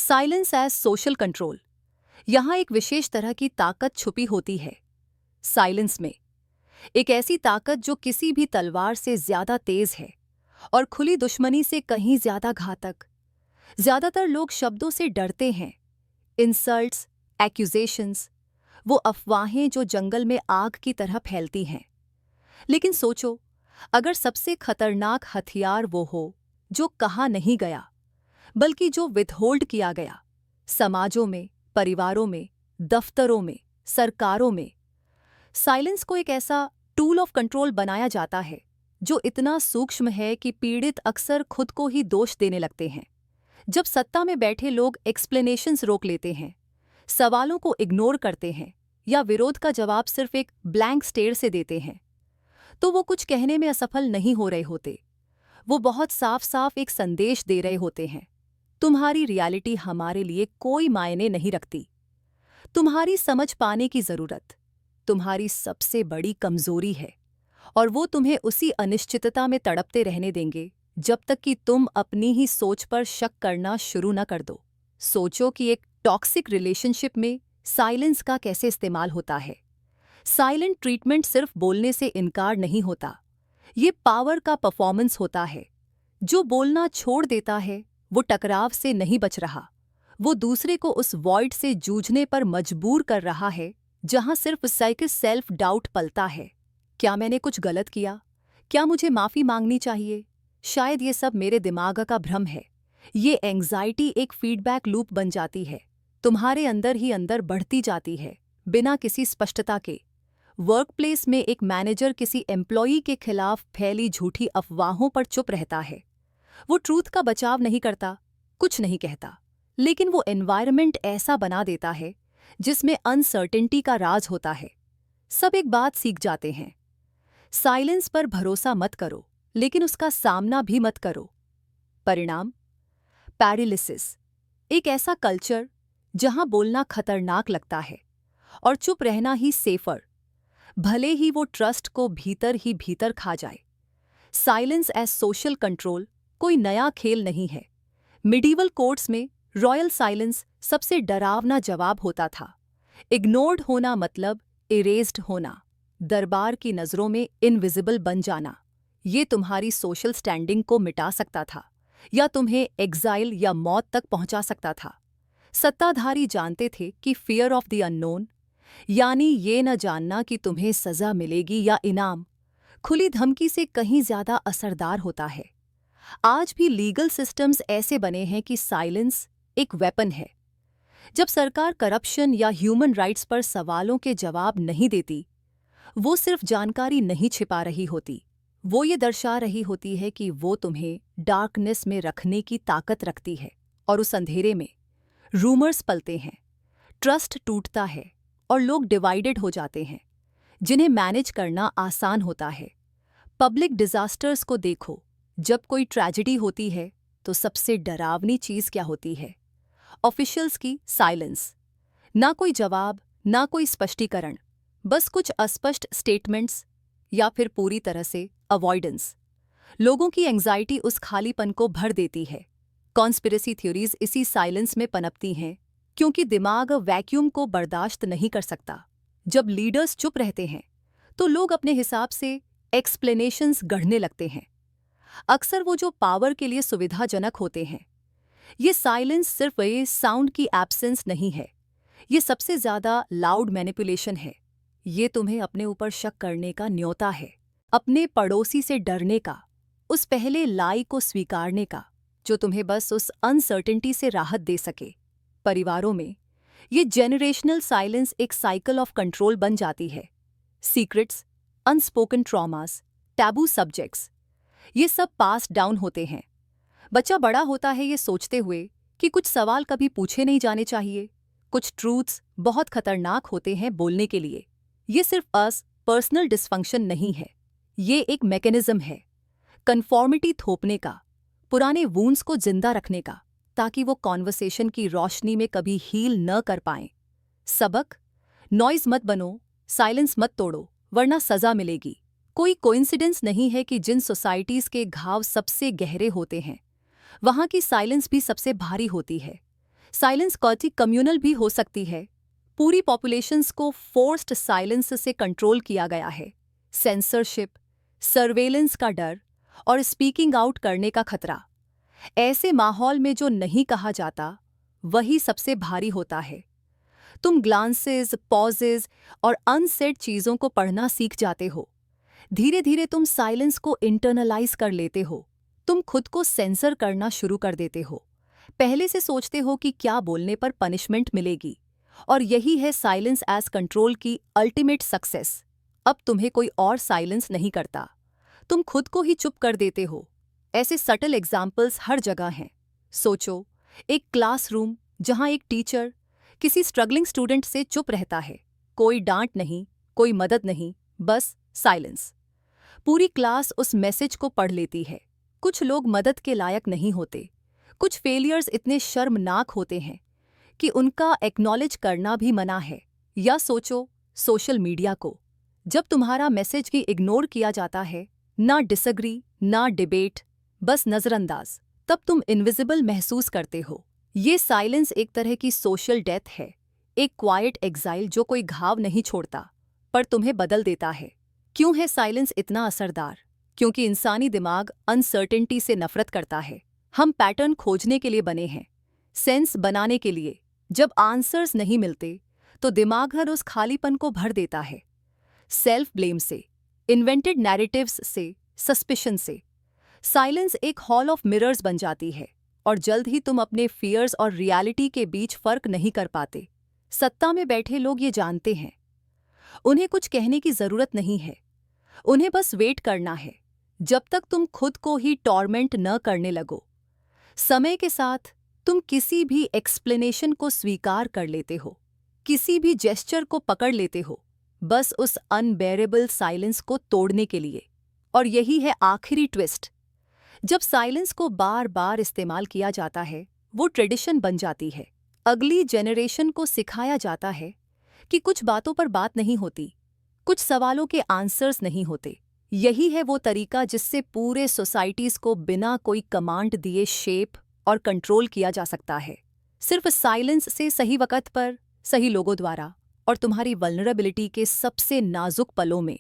Silence as social control. यहाँ एक विशेष तरह की ताकत छुपी होती है साइलेंस में। एक ऐसी ताकत जो किसी भी तलवार से ज्यादा तेज है और खुली दुश्मनी से कहीं ज्यादा घातक। ज्यादातर लोग शब्दों से डरते हैं, इंसल्ट्स, एक्यूजेशंस, वो अफवाहें जो जंगल में आग की तरह फैलती हैं। लेकिन सोचो, अगर सबसे खतरनाक हथियार वो हो जो कहा नहीं गया बल्कि जो विथहोल्ड किया गया, समाजों में, परिवारों में, दफ्तरों में, सरकारों में। साइलेंस को एक ऐसा टूल ऑफ कंट्रोल बनाया जाता है जो इतना सूक्ष्म है कि पीड़ित अक्सर खुद को ही दोष देने लगते हैं। जब सत्ता में बैठे लोग एक्सप्लेनेशंस रोक लेते हैं, सवालों को इग्नोर करते हैं या विरोध का जवाब सिर्फ एक ब्लैंक स्टेयर से देते हैं, तो वो कुछ कहने में असफल नहीं हो रहे होते। वो बहुत साफ साफ एक संदेश दे रहे होते हैं, तुम्हारी रियलिटी हमारे लिए कोई मायने नहीं रखती। तुम्हारी समझ पाने की जरूरत तुम्हारी सबसे बड़ी कमजोरी है और वो तुम्हें उसी अनिश्चितता में तड़पते रहने देंगे जब तक कि तुम अपनी ही सोच पर शक करना शुरू न कर दो। सोचो कि एक टॉक्सिक रिलेशनशिप में साइलेंस का कैसे इस्तेमाल होता है। साइलेंट ट्रीटमेंट सिर्फ बोलने से इनकार नहीं होता, ये पावर का परफॉर्मेंस होता है। जो बोलना छोड़ देता है वो टकराव से नहीं बच रहा, वो दूसरे को उस वॉइड से जूझने पर मजबूर कर रहा है जहां सिर्फ साइकिल सेल्फ डाउट पलता है। क्या मैंने कुछ गलत किया? क्या मुझे माफी मांगनी चाहिए? शायद ये सब मेरे दिमाग का भ्रम है। ये एंग्जाइटी एक फीडबैक लूप बन जाती है, तुम्हारे अंदर ही अंदर बढ़ती जाती है बिना किसी स्पष्टता के। वर्कप्लेस में एक मैनेजर किसी एम्प्लॉई के खिलाफ फैली झूठी अफवाहों पर चुप रहता है। वो ट्रूथ का बचाव नहीं करता, कुछ नहीं कहता, लेकिन वो एनवायरनमेंट ऐसा बना देता है जिसमें अनसर्टेनिटी का राज होता है। सब एक बात सीख जाते हैं, साइलेंस पर भरोसा मत करो, लेकिन उसका सामना भी मत करो। परिणाम पैरालिसिस। एक ऐसा कल्चर जहां बोलना खतरनाक लगता है और चुप रहना ही सेफर, भले ही वो ट्रस्ट को भीतर ही भीतर खा जाए। साइलेंस एज सोशल कंट्रोल कोई नया खेल नहीं है। मिडीवल कोर्ट्स में रॉयल साइलेंस सबसे डरावना जवाब होता था। इग्नोर्ड होना मतलब इरेज्ड होना, दरबार की नज़रों में इनविजिबल बन जाना। ये तुम्हारी सोशल स्टैंडिंग को मिटा सकता था या तुम्हें एग्जाइल या मौत तक पहुंचा सकता था। सत्ताधारी जानते थे कि फियर ऑफ द अननोन, यानी ये न जानना कि तुम्हें सजा मिलेगी या इनाम, खुली धमकी से कहीं ज्यादा असरदार होता है। आज भी लीगल सिस्टम्स ऐसे बने हैं कि साइलेंस एक वेपन है। जब सरकार करप्शन या ह्यूमन राइट्स पर सवालों के जवाब नहीं देती, वो सिर्फ जानकारी नहीं छिपा रही होती, वो ये दर्शा रही होती है कि वो तुम्हें डार्कनेस में रखने की ताकत रखती है। और उस अंधेरे में रूमर्स पलते हैं, ट्रस्ट टूटता है और लोग डिवाइडेड हो जाते हैं, जिन्हें मैनेज करना आसान होता है। पब्लिक डिजास्टर्स को देखो, जब कोई ट्रेजेडी होती है तो सबसे डरावनी चीज़ क्या होती है? ऑफिशियल्स की साइलेंस। ना कोई जवाब, ना कोई स्पष्टीकरण, बस कुछ अस्पष्ट स्टेटमेंट्स या फिर पूरी तरह से अवॉइडेंस। लोगों की एंग्जाइटी उस खालीपन को भर देती है। कॉन्स्पिरेसी थ्योरीज इसी साइलेंस में पनपती हैं, क्योंकि दिमाग वैक्यूम को बर्दाश्त नहीं कर सकता। जब लीडर्स चुप रहते हैं तो लोग अपने हिसाब से एक्सप्लेनेशंस गढ़ने लगते हैं। अक्सर वो जो पावर के लिए सुविधाजनक होते हैं। ये साइलेंस सिर्फ ये साउंड की एब्सेंस नहीं है, ये सबसे ज्यादा लाउड मैनिपुलेशन है। ये तुम्हें अपने ऊपर शक करने का न्योता है, अपने पड़ोसी से डरने का, उस पहले लाई को स्वीकारने का जो तुम्हें बस उस अनसर्टेनिटी से राहत दे सके। परिवारों में ये जेनरेशनल साइलेंस एक साइकिल ऑफ कंट्रोल बन जाती है। Secrets, unspoken traumas, taboo subjects, ये सब पास डाउन होते हैं। बच्चा बड़ा होता है ये सोचते हुए कि कुछ सवाल कभी पूछे नहीं जाने चाहिए, कुछ ट्रूथ्स बहुत खतरनाक होते हैं बोलने के लिए। ये सिर्फ पर्सनल डिस्फंक्शन नहीं है, ये एक मैकेनिज्म है कन्फॉर्मिटी थोपने का, पुराने वूंड्स को जिंदा रखने का, ताकि वो कॉन्वर्सेशन की रोशनी में कभी हील न कर पाएं। सबक, नॉइज मत बनो, साइलेंस मत तोड़ो, वरना सजा मिलेगी। कोई कोइंसिडेंस नहीं है कि जिन सोसाइटीज़ के घाव सबसे गहरे होते हैं, वहाँ की साइलेंस भी सबसे भारी होती है। साइलेंस कॉर्टी कम्युनल भी हो सकती है। पूरी पॉपुलेशंस को फोर्स्ड साइलेंस से कंट्रोल किया गया है। सेंसरशिप, सर्वेलेंस का डर और स्पीकिंग आउट करने का खतरा। ऐसे माहौल में जो नहीं कहा जाता वही सबसे भारी होता है। तुम ग्लांसेस, पॉजेज और अनसेड चीज़ों को पढ़ना सीख जाते हो। धीरे धीरे तुम साइलेंस को इंटरनलाइज कर लेते हो। तुम खुद को सेंसर करना शुरू कर देते हो। पहले से सोचते हो कि क्या बोलने पर पनिशमेंट मिलेगी, और यही है साइलेंस एज कंट्रोल की अल्टीमेट सक्सेस। अब तुम्हें कोई और साइलेंस नहीं करता, तुम खुद को ही चुप कर देते हो। ऐसे सटल एग्जाम्पल्स हर जगह हैं। सोचो, एक क्लासरूम जहां एक टीचर किसी स्ट्रगलिंग स्टूडेंट से चुप रहता है। कोई डांट नहीं, कोई मदद नहीं, बस साइलेंस। पूरी क्लास उस मैसेज को पढ़ लेती है। कुछ लोग मदद के लायक नहीं होते। कुछ फेलियर्स इतने शर्मनाक होते हैं कि उनका एक्नॉलेज करना भी मना है। या सोचो सोशल मीडिया को, जब तुम्हारा मैसेज ही इग्नोर किया जाता है, ना डिसएग्री ना डिबेट, बस नज़रअंदाज, तब तुम इनविजिबल महसूस करते हो। ये साइलेंस एक तरह की सोशल डेथ है, एक क्वाइट एग्जाइल जो कोई घाव नहीं छोड़ता पर तुम्हें बदल देता है। क्यों है साइलेंस इतना असरदार? क्योंकि इंसानी दिमाग अनसर्टेनिटी से नफरत करता है। हम पैटर्न खोजने के लिए बने हैं, सेंस बनाने के लिए। जब आंसर्स नहीं मिलते तो दिमाग हर उस खालीपन को भर देता है। सेल्फ ब्लेम से, इन्वेंटेड नैरेटिव्स से, सस्पिशन से। साइलेंस एक हॉल ऑफ मिरर्स बन जाती है और जल्द ही तुम अपने फियर्स और रियलिटी के बीच फर्क नहीं कर पाते। सत्ता में बैठे लोग ये जानते हैं, उन्हें कुछ कहने की जरूरत नहीं है, उन्हें बस वेट करना है जब तक तुम खुद को ही टॉर्मेंट न करने लगो। समय के साथ तुम किसी भी एक्सप्लेनेशन को स्वीकार कर लेते हो, किसी भी जेस्चर को पकड़ लेते हो, बस उस अनबेरेबल साइलेंस को तोड़ने के लिए। और यही है आखिरी ट्विस्ट। जब साइलेंस को बार बार इस्तेमाल किया जाता है, वो ट्रेडिशन बन जाती है। अगली जेनरेशन को सिखाया जाता है कि कुछ बातों पर बात नहीं होती, कुछ सवालों के आंसर्स नहीं होते। यही है वो तरीका जिससे पूरे सोसाइटीज़ को बिना कोई कमांड दिए शेप और कंट्रोल किया जा सकता है। सिर्फ साइलेंस से, सही वक्त पर, सही लोगों द्वारा, और तुम्हारी वल्नरेबिलिटी के सबसे नाजुक पलों में।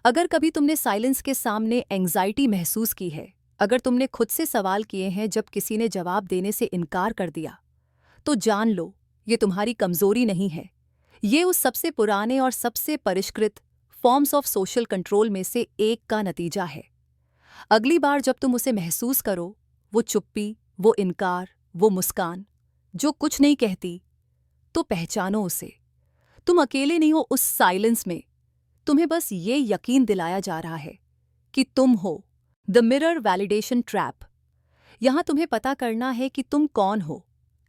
अगर कभी तुमने साइलेंस के सामने एंग्जाइटी महसूस की है, अगर तुमने खुद से सवाल किए हैं जब किसी ने जवाब देने से इनकार कर दिया, तो जान लो ये तुम्हारी कमजोरी नहीं है, ये उस सबसे पुराने और सबसे परिष्कृत फॉर्म्स ऑफ सोशल कंट्रोल में से एक का नतीजा है। अगली बार जब तुम उसे महसूस करो, वो चुप्पी, वो इनकार, वो मुस्कान जो कुछ नहीं कहती, तो पहचानो उसे। तुम अकेले नहीं हो उस साइलेंस में। तुम्हें बस ये यकीन दिलाया जा रहा है कि तुम हो। The mirror validation trap. यहां तुम्हें पता करना है कि तुम कौन हो,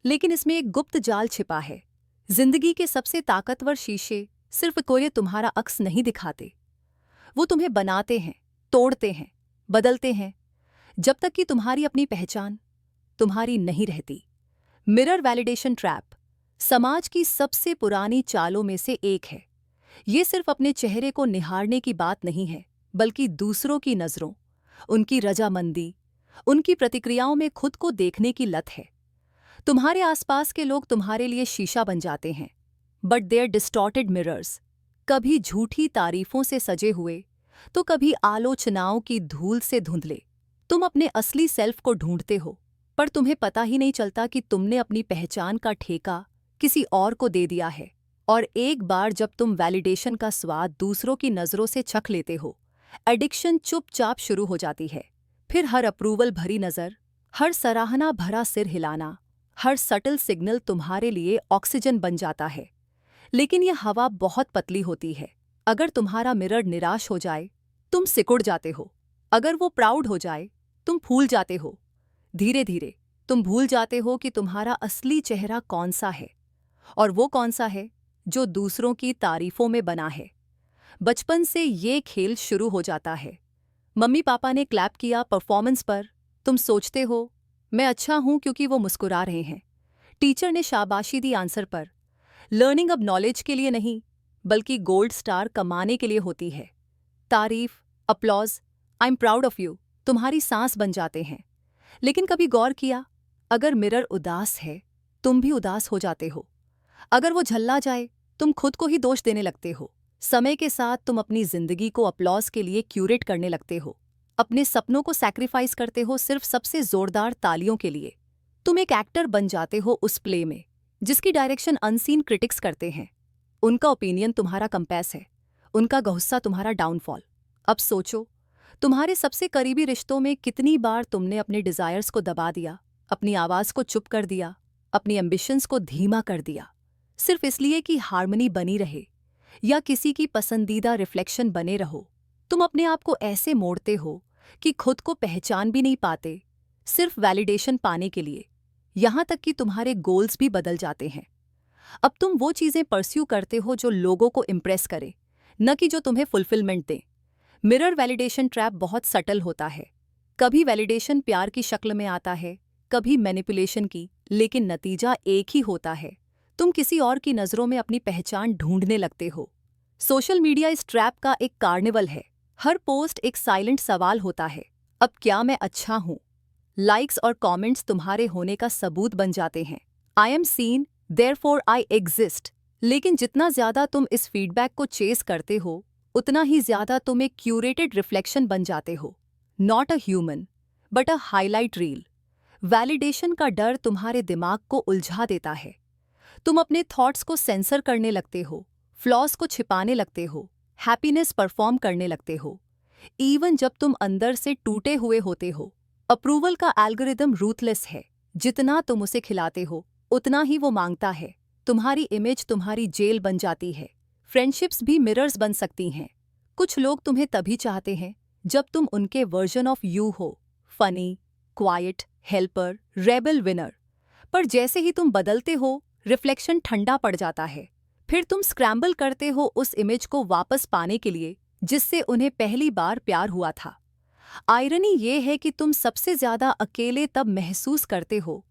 लेकिन इसमें एक गुप्त जाल छिपा है। जिंदगी के सबसे ताकतवर शीशे सिर्फ कोई तुम्हारा अक्स नहीं दिखाते, वो तुम्हें बनाते हैं, तोड़ते हैं, बदलते हैं, जब तक कि तुम्हारी अपनी पहचान तुम्हारी नहीं रहती। मिरर वैलिडेशन ट्रैप समाज की सबसे पुरानी चालों में से एक है। ये सिर्फ अपने चेहरे को निहारने की बात नहीं है, बल्कि दूसरों की नज़रों, उनकी रजामंदी, उनकी प्रतिक्रियाओं में खुद को देखने की लत है। तुम्हारे आसपास के लोग तुम्हारे लिए शीशा बन जाते हैं, बट देयर डिस्टॉर्टेड मिरर्स, कभी झूठी तारीफों से सजे हुए तो कभी आलोचनाओं की धूल से धुंधले। तुम अपने असली सेल्फ को ढूंढते हो, पर तुम्हें पता ही नहीं चलता कि तुमने अपनी पहचान का ठेका किसी और को दे दिया है। और एक बार जब तुम वैलिडेशन का स्वाद दूसरों की नज़रों से चख लेते हो, एडिक्शन चुपचाप शुरू हो जाती है। फिर हर अप्रूवल भरी नज़र, हर सराहना भरा सिर हिलाना, हर सटल सिग्नल तुम्हारे लिए ऑक्सीजन बन जाता है। लेकिन यह हवा बहुत पतली होती है। अगर तुम्हारा मिरर निराश हो जाए, तुम सिकुड़ जाते हो। अगर वो प्राउड हो जाए, तुम फूल जाते हो। धीरे धीरे तुम भूल जाते हो कि तुम्हारा असली चेहरा कौन सा है, और वो कौन सा है जो दूसरों की तारीफों में बना है। बचपन से ये खेल शुरू हो जाता है। मम्मी पापा ने क्लैप किया परफॉर्मेंस पर, तुम सोचते हो मैं अच्छा हूं क्योंकि वो मुस्कुरा रहे हैं। टीचर ने शाबाशी दी आंसर पर। लर्निंग अब नॉलेज के लिए नहीं, बल्कि गोल्ड स्टार कमाने के लिए होती है। तारीफ, applause, I am proud of you तुम्हारी सांस बन जाते हैं। लेकिन कभी गौर किया, अगर मिरर उदास है तुम भी उदास हो जाते हो। अगर वो झल्ला जाए, तुम खुद को ही दोष देने लगते हो। समय के साथ तुम अपनी जिंदगी को अपलॉज के लिए क्यूरेट करने लगते हो। अपने सपनों को सैक्रिफाइस करते हो सिर्फ सबसे जोरदार तालियों के लिए। तुम एक एक्टर बन जाते हो उस प्ले में, जिसकी डायरेक्शन अनसीन क्रिटिक्स करते हैं। उनका ओपिनियन तुम्हारा कंपास है, उनका गुस्सा तुम्हारा डाउनफॉल। अब सोचो, तुम्हारे सबसे करीबी रिश्तों में कितनी बार तुमने अपने डिजायर्स को दबा दिया, अपनी आवाज को चुप कर दिया, अपनी एम्बिशंस को धीमा कर दिया, सिर्फ इसलिए कि हार्मनी बनी रहे या किसी की पसंदीदा रिफ्लेक्शन बने रहो। तुम अपने आप को ऐसे मोड़ते हो कि खुद को पहचान भी नहीं पाते, सिर्फ वैलिडेशन पाने के लिए। यहां तक कि तुम्हारे गोल्स भी बदल जाते हैं। अब तुम वो चीजें परस्यू करते हो जो लोगों को इम्प्रेस करे, न कि जो तुम्हें फुलफिलमेंट दे। मिरर वैलिडेशन ट्रैप बहुत सटल होता है। कभी वैलिडेशन प्यार की शक्ल में आता है, कभी मैनिपुलेशन की, लेकिन नतीजा एक ही होता है। तुम किसी और की नज़रों में अपनी पहचान ढूंढने लगते हो। सोशल मीडिया इस ट्रैप का एक कार्निवल है। हर पोस्ट एक साइलेंट सवाल होता है, अब क्या मैं अच्छा हूं? लाइक्स और कमेंट्स तुम्हारे होने का सबूत बन जाते हैं। I am seen, therefore I exist. लेकिन जितना ज्यादा तुम इस फीडबैक को चेस करते हो, उतना ही ज्यादा तुम एक क्यूरेटेड रिफ्लेक्शन बन जाते हो। Not a human, but a highlight reel. Validation का डर तुम्हारे दिमाग को उलझा देता है। तुम अपने थॉट्स को सेंसर करने लगते हो, फ्लॉस को छिपाने लगते हो, हैप्पीनेस परफॉर्म करने लगते हो, इवन जब तुम अंदर से टूटे हुए होते हो। अप्रूवल का एल्गोरिदम रूथलेस है। जितना तुम उसे खिलाते हो, उतना ही वो मांगता है। तुम्हारी इमेज तुम्हारी जेल बन जाती है। फ्रेंडशिप्स भी मिरर्स बन सकती हैं। कुछ लोग तुम्हें तभी चाहते हैं जब तुम उनके वर्जन ऑफ यू हो, funny, quite, helper, rebel, winner. पर जैसे ही तुम बदलते हो, रिफ्लेक्शन ठंडा पड़ जाता है। फिर तुम स्क्रैम्बल करते हो उस इमेज को वापस पाने के लिए जिससे उन्हें पहली बार प्यार हुआ था। आयरनी ये है कि तुम सबसे ज्यादा अकेले तब महसूस करते हो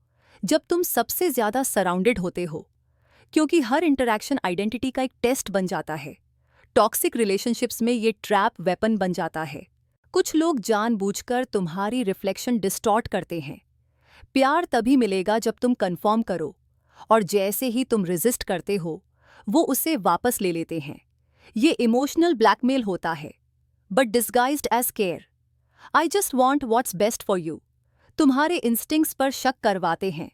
जब तुम सबसे ज्यादा सराउंडेड होते हो, क्योंकि हर इंटरैक्शन आइडेंटिटी का एक टेस्ट बन जाता है। टॉक्सिक रिलेशनशिप्स में ये ट्रैप वेपन बन जाता है। कुछ लोग जानबूझकर तुम्हारी रिफ्लेक्शन डिस्टॉर्ट करते हैं। प्यार तभी मिलेगा जब तुम कन्फर्म करो, और जैसे ही तुम रेजिस्ट करते हो, वो उसे वापस ले लेते हैं। ये इमोशनल ब्लैकमेल होता है, but disguised as care. I just want what's best for you. तुम्हारे इंस्टिंक्ट्स पर शक करवाते हैं।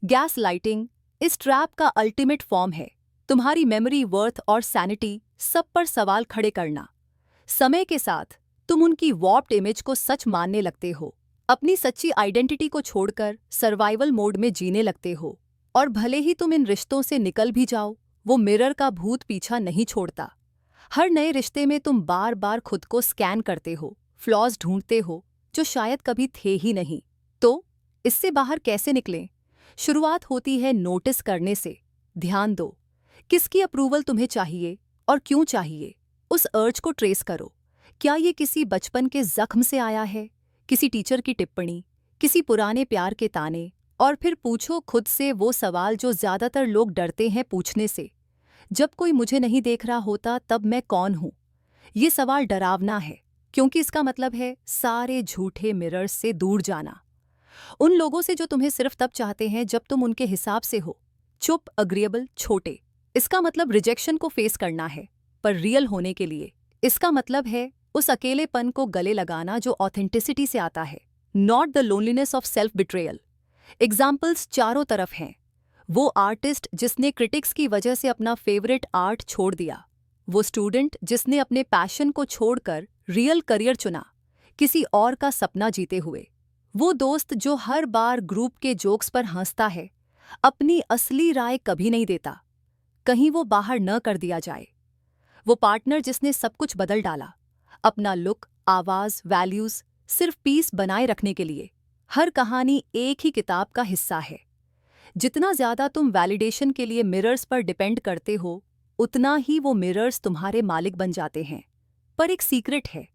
गैस लाइटिंग इस ट्रैप का अल्टीमेट फॉर्म है। तुम्हारी मेमोरी, वर्थ और सैनिटी सब पर सवाल खड़े करना। समय के साथ तुम उनकी वॉर्प्ड इमेज को सच मानने लगते हो। अपनी सच्ची आइडेंटिटी को छोड़कर सर्वाइवल मोड में जीने लगते हो। और भले ही तुम इन रिश्तों से निकल भी जाओ, वो मिरर का भूत पीछा नहीं छोड़ता। हर नए रिश्ते में तुम बार बार खुद को स्कैन करते हो, फ्लॉज ढूंढते हो जो शायद कभी थे ही नहीं। तो इससे बाहर कैसे निकलें? शुरुआत होती है नोटिस करने से। ध्यान दो, किसकी अप्रूवल तुम्हें चाहिए और क्यों चाहिए। उस अर्ज को ट्रेस करो। क्या ये किसी बचपन के जख्म से आया है, किसी टीचर की टिप्पणी, किसी पुराने प्यार के ताने? और फिर पूछो खुद से वो सवाल जो ज्यादातर लोग डरते हैं पूछने से, जब कोई मुझे नहीं देख रहा होता तब मैं कौन हूं? ये सवाल डरावना है, क्योंकि इसका मतलब है सारे झूठे मिरर्स से दूर जाना। उन लोगों से जो तुम्हें सिर्फ तब चाहते हैं जब तुम उनके हिसाब से हो। चुप, अग्रीएबल, छोटे। इसका मतलब रिजेक्शन को फेस करना है, पर रियल होने के लिए। इसका मतलब है उस अकेलेपन को गले लगाना जो ऑथेंटिसिटी से आता है, not the loneliness of self betrayal. Examples चारों तरफ हैं। वो आर्टिस्ट जिसने क्रिटिक्स की वजह से अपना फेवरेट आर्ट छोड़ दिया, वो स्टूडेंट जिसने अपने पैशन को छोड़कर रियल करियर चुना, किसी और का सपना जीते हुए, वो दोस्त जो हर बार ग्रुप के जोक्स पर हंसता है, अपनी असली राय कभी नहीं देता, कहीं वो बाहर न कर दिया जाए, वो पार्टनर जिसने सब कुछ बदल डाला, अपना लुक, आवाज, वैल्यूज, सिर्फ पीस बनाए रखने के लिए। हर कहानी एक ही किताब का हिस्सा है। जितना ज्यादा तुम वैलिडेशन के लिए मिरर्स पर डिपेंड करते हो, उतना ही वो मिरर्स तुम्हारे मालिक बन जाते हैं। पर एक सीक्रेट है,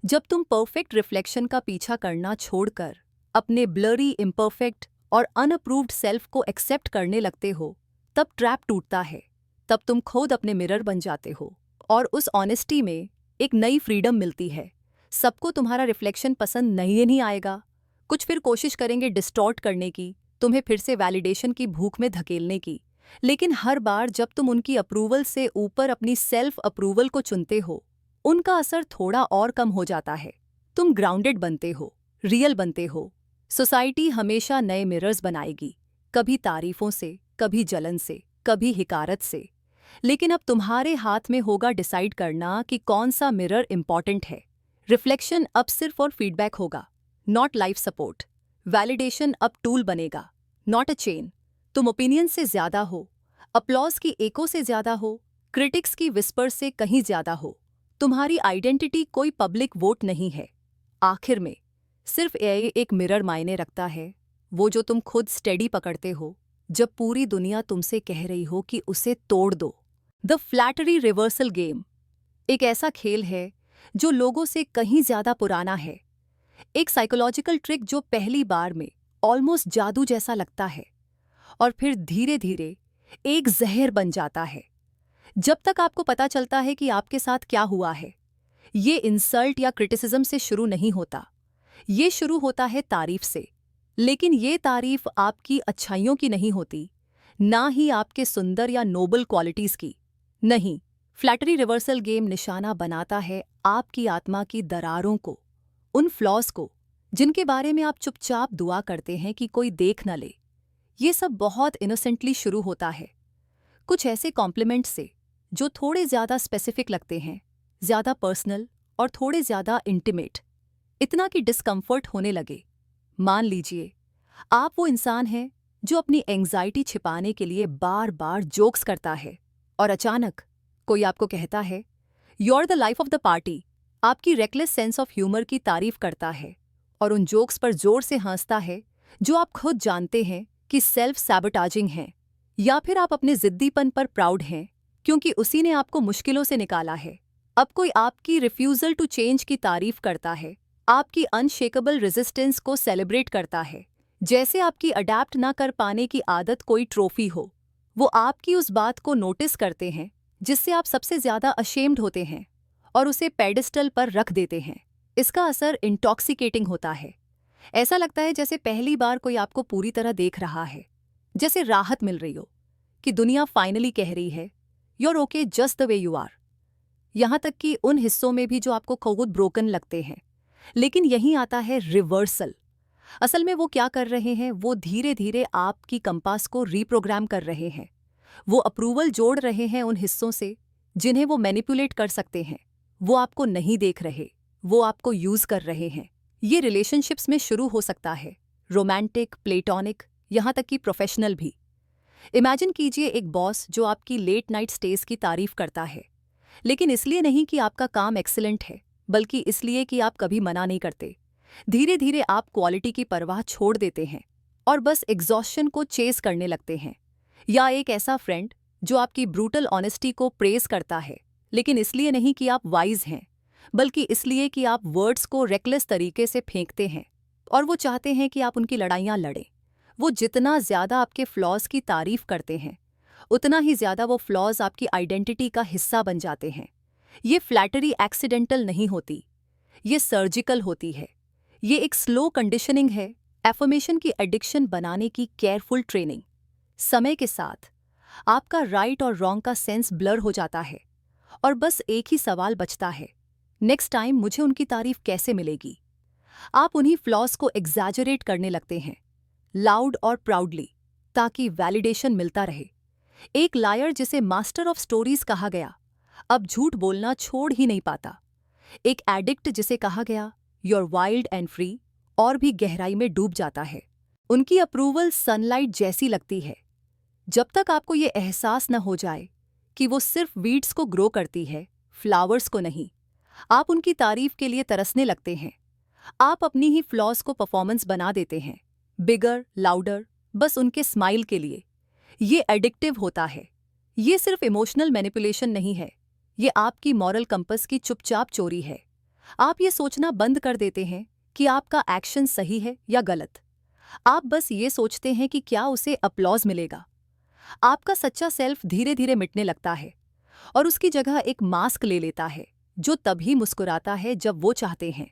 जब तुम परफेक्ट रिफ्लेक्शन का पीछा करना छोड़कर अपने ब्लरी, इम्परफेक्ट और अनअप्रूव्ड सेल्फ को एक्सेप्ट करने लगते हो, तब ट्रैप टूटता है। तब तुम खुद अपने मिरर बन जाते हो, और उस ऑनेस्टी में एक नई फ्रीडम मिलती है। सबको तुम्हारा रिफ्लेक्शन पसंद नहीं आएगा, कुछ फिर कोशिश करेंगे डिस्टॉर्ट करने की, तुम्हें फिर से वैलिडेशन की भूख में धकेलने की। लेकिन हर बार जब तुम उनकी अप्रूवल से ऊपर अपनी सेल्फ अप्रूवल को चुनते हो, उनका असर थोड़ा और कम हो जाता है। तुम ग्राउंडेड बनते हो, रियल बनते हो। सोसाइटी हमेशा नए मिरर्स बनाएगी, कभी तारीफों से, कभी जलन से, कभी हिकारत से। लेकिन अब तुम्हारे हाथ में होगा डिसाइड करना कि कौन सा मिरर इंपॉर्टेंट है। रिफ्लेक्शन अब सिर्फ और फीडबैक होगा, नॉट लाइफ सपोर्ट। वैलिडेशन अब टूल बनेगा, नॉट अ चेन। तुम ओपिनियन से ज्यादा हो, अपलॉज की एको से ज्यादा हो, क्रिटिक्स की विस्पर से कहीं ज्यादा हो। तुम्हारी आइडेंटिटी कोई पब्लिक वोट नहीं है। आखिर में सिर्फ एक मिरर मायने रखता है, वो जो तुम खुद स्टेडी पकड़ते हो जब पूरी दुनिया तुमसे कह रही हो कि उसे तोड़ दो। द फ्लैटरी रिवर्सल गेम एक ऐसा खेल है जो लोगों से कहीं ज्यादा पुराना है। एक साइकोलॉजिकल ट्रिक जो पहली बार में ऑलमोस्ट जादू जैसा लगता है और फिर धीरे धीरे एक जहर बन जाता है। जब तक आपको पता चलता है कि आपके साथ क्या हुआ है, ये इंसल्ट या क्रिटिसिज्म से शुरू नहीं होता। ये शुरू होता है तारीफ से। लेकिन ये तारीफ आपकी अच्छाइयों की नहीं होती, ना ही आपके सुंदर या नोबल क्वालिटीज की। नहीं, फ्लैटरी रिवर्सल गेम निशाना बनाता है आपकी आत्मा की दरारों को, उन फ्लॉज को जिनके बारे में आप चुपचाप दुआ करते हैं कि कोई देख न ले। ये सब बहुत इनोसेंटली शुरू होता है, कुछ ऐसे कॉम्प्लीमेंट से जो थोड़े ज्यादा स्पेसिफिक लगते हैं, ज्यादा पर्सनल और थोड़े ज्यादा इंटीमेट, इतना कि डिस्कम्फर्ट होने लगे। मान लीजिए आप वो इंसान हैं जो अपनी एंग्जाइटी छिपाने के लिए बार बार जोक्स करता है और अचानक कोई आपको कहता है you are the life of the party, आपकी रेकलेस सेंस ऑफ ह्यूमर की तारीफ करता है और उन जोक्स पर जोर से हंसता है जो आप खुद जानते हैं कि सेल्फ सैबोटाजिंग हैं। या फिर आप अपने जिद्दीपन पर प्राउड हैं क्योंकि उसी ने आपको मुश्किलों से निकाला है। अब कोई आपकी रिफ्यूजल टू चेंज की तारीफ करता है, आपकी अनशेकेबल रेजिस्टेंस को सेलिब्रेट करता है, जैसे आपकी अडैप्ट ना कर पाने की आदत कोई ट्रॉफी हो। वो आपकी उस बात को नोटिस करते हैं जिससे आप सबसे ज्यादा अशेम्ड होते हैं और उसे पेडिस्टल पर रख देते हैं। इसका असर इंटॉक्सिकेटिंग होता है। ऐसा लगता है जैसे पहली बार कोई आपको पूरी तरह देख रहा है, जैसे राहत मिल रही हो कि दुनिया फाइनली कह रही है you're okay just the way you are. यहां तक कि उन हिस्सों में भी जो आपको खुद ब्रोकन लगते हैं। लेकिन यहीं आता है रिवर्सल। असल में वो क्या कर रहे हैं, वो धीरे धीरे आपकी कंपास को रीप्रोग्राम कर रहे हैं। वो अप्रूवल जोड़ रहे हैं उन हिस्सों से जिन्हें वो मैनिपुलेट कर सकते हैं। वो आपको नहीं देख रहे, वो आपको यूज कर रहे हैं। ये रिलेशनशिप्स में शुरू हो सकता है, रोमांटिक, प्लेटोनिक, यहाँ तक कि प्रोफेशनल भी। इमेजिन कीजिए एक बॉस जो आपकी लेट नाइट स्टेज की तारीफ करता है, लेकिन इसलिए नहीं कि आपका काम एक्सीलेंट है, बल्कि इसलिए कि आप कभी मना नहीं करते। धीरे धीरे आप क्वालिटी की परवाह छोड़ देते हैं और बस एग्जॉस्शन को चेस करने लगते हैं। या एक ऐसा फ्रेंड जो आपकी ब्रूटल ऑनेस्टी को प्रेज करता है, लेकिन इसलिए नहीं कि आप वाइज हैं, बल्कि इसलिए कि आप वर्ड्स को रेकलेस तरीके से फेंकते हैं और वो चाहते हैं कि आप उनकी लड़ाइयाँ लड़ें। वो जितना ज्यादा आपके फ्लॉज की तारीफ करते हैं, उतना ही ज्यादा वो फ्लॉज आपकी आइडेंटिटी का हिस्सा बन जाते हैं। ये फ्लैटरी एक्सीडेंटल नहीं होती, ये सर्जिकल होती है। ये एक स्लो कंडीशनिंग है, एफर्मेशन की एडिक्शन बनाने की केयरफुल ट्रेनिंग। समय के साथ आपका राइट और रॉन्ग का सेंस ब्लर हो जाता है और बस एक ही सवाल बचता है, नेक्स्ट टाइम मुझे उनकी तारीफ कैसे मिलेगी। आप उन्हीं फ्लॉज को एग्जैजरेट करने लगते हैं, लाउड और प्राउडली, ताकि वैलिडेशन मिलता रहे। एक लायर जिसे मास्टर ऑफ स्टोरीज कहा गया, अब झूठ बोलना छोड़ ही नहीं पाता। एक एडिक्ट जिसे कहा गया यूर वाइल्ड एंड फ्री, और भी गहराई में डूब जाता है। उनकी अप्रूवल सनलाइट जैसी लगती है। जब तक आपको ये एहसास न हो जाए कि वो सिर्फ वीड्स को ग्रो करती है, फ्लावर्स को नहीं, आप उनकी तारीफ के लिए तरसने लगते हैं। आप अपनी ही फ्लॉज को परफॉर्मेंस बना देते हैं, बिगर, लाउडर, बस उनके स्माइल के लिए। ये एडिक्टिव होता है। ये सिर्फ इमोशनल मैनिपुलेशन नहीं है, ये आपकी मॉरल कंपस की चुपचाप चोरी है। आप ये सोचना बंद कर देते हैं कि आपका एक्शन सही है या गलत। आप बस ये सोचते हैं कि क्या उसे अपलॉज मिलेगा। आपका सच्चा सेल्फ धीरे धीरे मिटने लगता है और उसकी जगह एक मास्क ले लेता है जो तभी मुस्कुराता है जब वो चाहते हैं।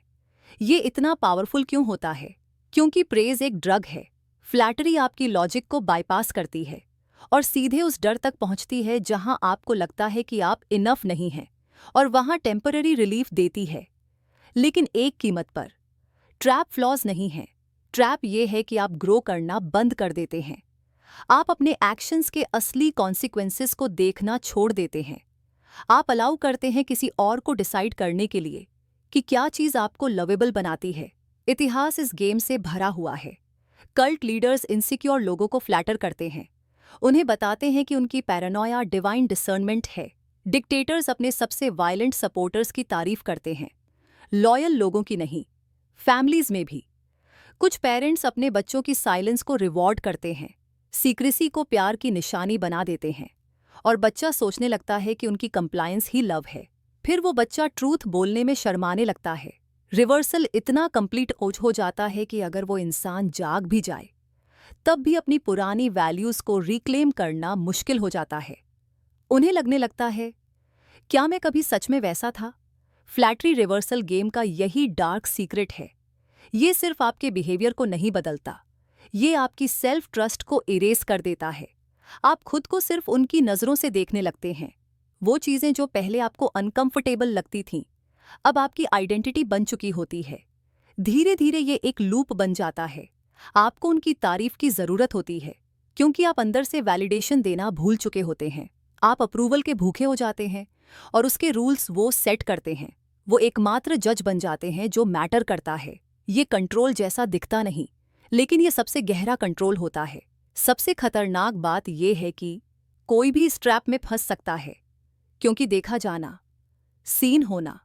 ये इतना पावरफुल क्यों होता है? क्योंकि प्रेज एक ड्रग है। फ्लैटरी आपकी लॉजिक को बाईपास करती है और सीधे उस डर तक पहुंचती है जहां आपको लगता है कि आप इनफ नहीं हैं, और वहां टेम्पररी रिलीफ देती है, लेकिन एक कीमत पर। ट्रैप फ्लॉज नहीं है। ट्रैप ये है कि आप ग्रो करना बंद कर देते हैं। आप अपने एक्शंस के असली कॉन्सिक्वेंसेस को देखना छोड़ देते हैं। आप अलाउ करते हैं किसी और को डिसाइड करने के लिए कि क्या चीज़ आपको लवेबल बनाती है। इतिहास इस गेम से भरा हुआ है। कल्ट लीडर्स इनसिक्योर लोगों को फ्लैटर करते हैं। उन्हें बताते हैं कि उनकी पैरानोया डिवाइन डिसर्नमेंट है। डिक्टेटर्स अपने सबसे वायलेंट सपोर्टर्स की तारीफ करते हैं, लॉयल लोगों की नहीं। फैमिलीज में भी कुछ पेरेंट्स अपने बच्चों की साइलेंस को रिवॉर्ड करते हैं, सीक्रेसी को प्यार की निशानी बना देते हैं, और बच्चा सोचने लगता है कि उनकी कंप्लायंस ही लव है। फिर वो बच्चा ट्रूथ बोलने में शर्माने लगता है। रिवर्सल इतना कंप्लीट हो जाता है कि अगर वो इंसान जाग भी जाए तब भी अपनी पुरानी वैल्यूज को रिक्लेम करना मुश्किल हो जाता है। उन्हें लगने लगता है, क्या मैं कभी सच में वैसा था? फ्लैटरी रिवर्सल गेम का यही डार्क सीक्रेट है। ये सिर्फ आपके बिहेवियर को नहीं बदलता, ये आपकी सेल्फ ट्रस्ट को इरेज कर देता है। आप खुद को सिर्फ उनकी नज़रों से देखने लगते हैं। वो चीज़ें जो पहले आपको अनकंफर्टेबल लगती थीं, अब आपकी आइडेंटिटी बन चुकी होती है। धीरे धीरे ये एक लूप बन जाता है। आपको उनकी तारीफ की ज़रूरत होती है क्योंकि आप अंदर से वैलिडेशन देना भूल चुके होते हैं। आप अप्रूवल के भूखे हो जाते हैं और उसके रूल्स वो सेट करते हैं। वो एकमात्र जज बन जाते हैं जो मैटर करता है। ये कंट्रोल जैसा दिखता नहीं, लेकिन ये सबसे गहरा कंट्रोल होता है। सबसे खतरनाक बात यह है कि कोई भी इस ट्रैप में फंस सकता है, क्योंकि देखा जाना, सीन होना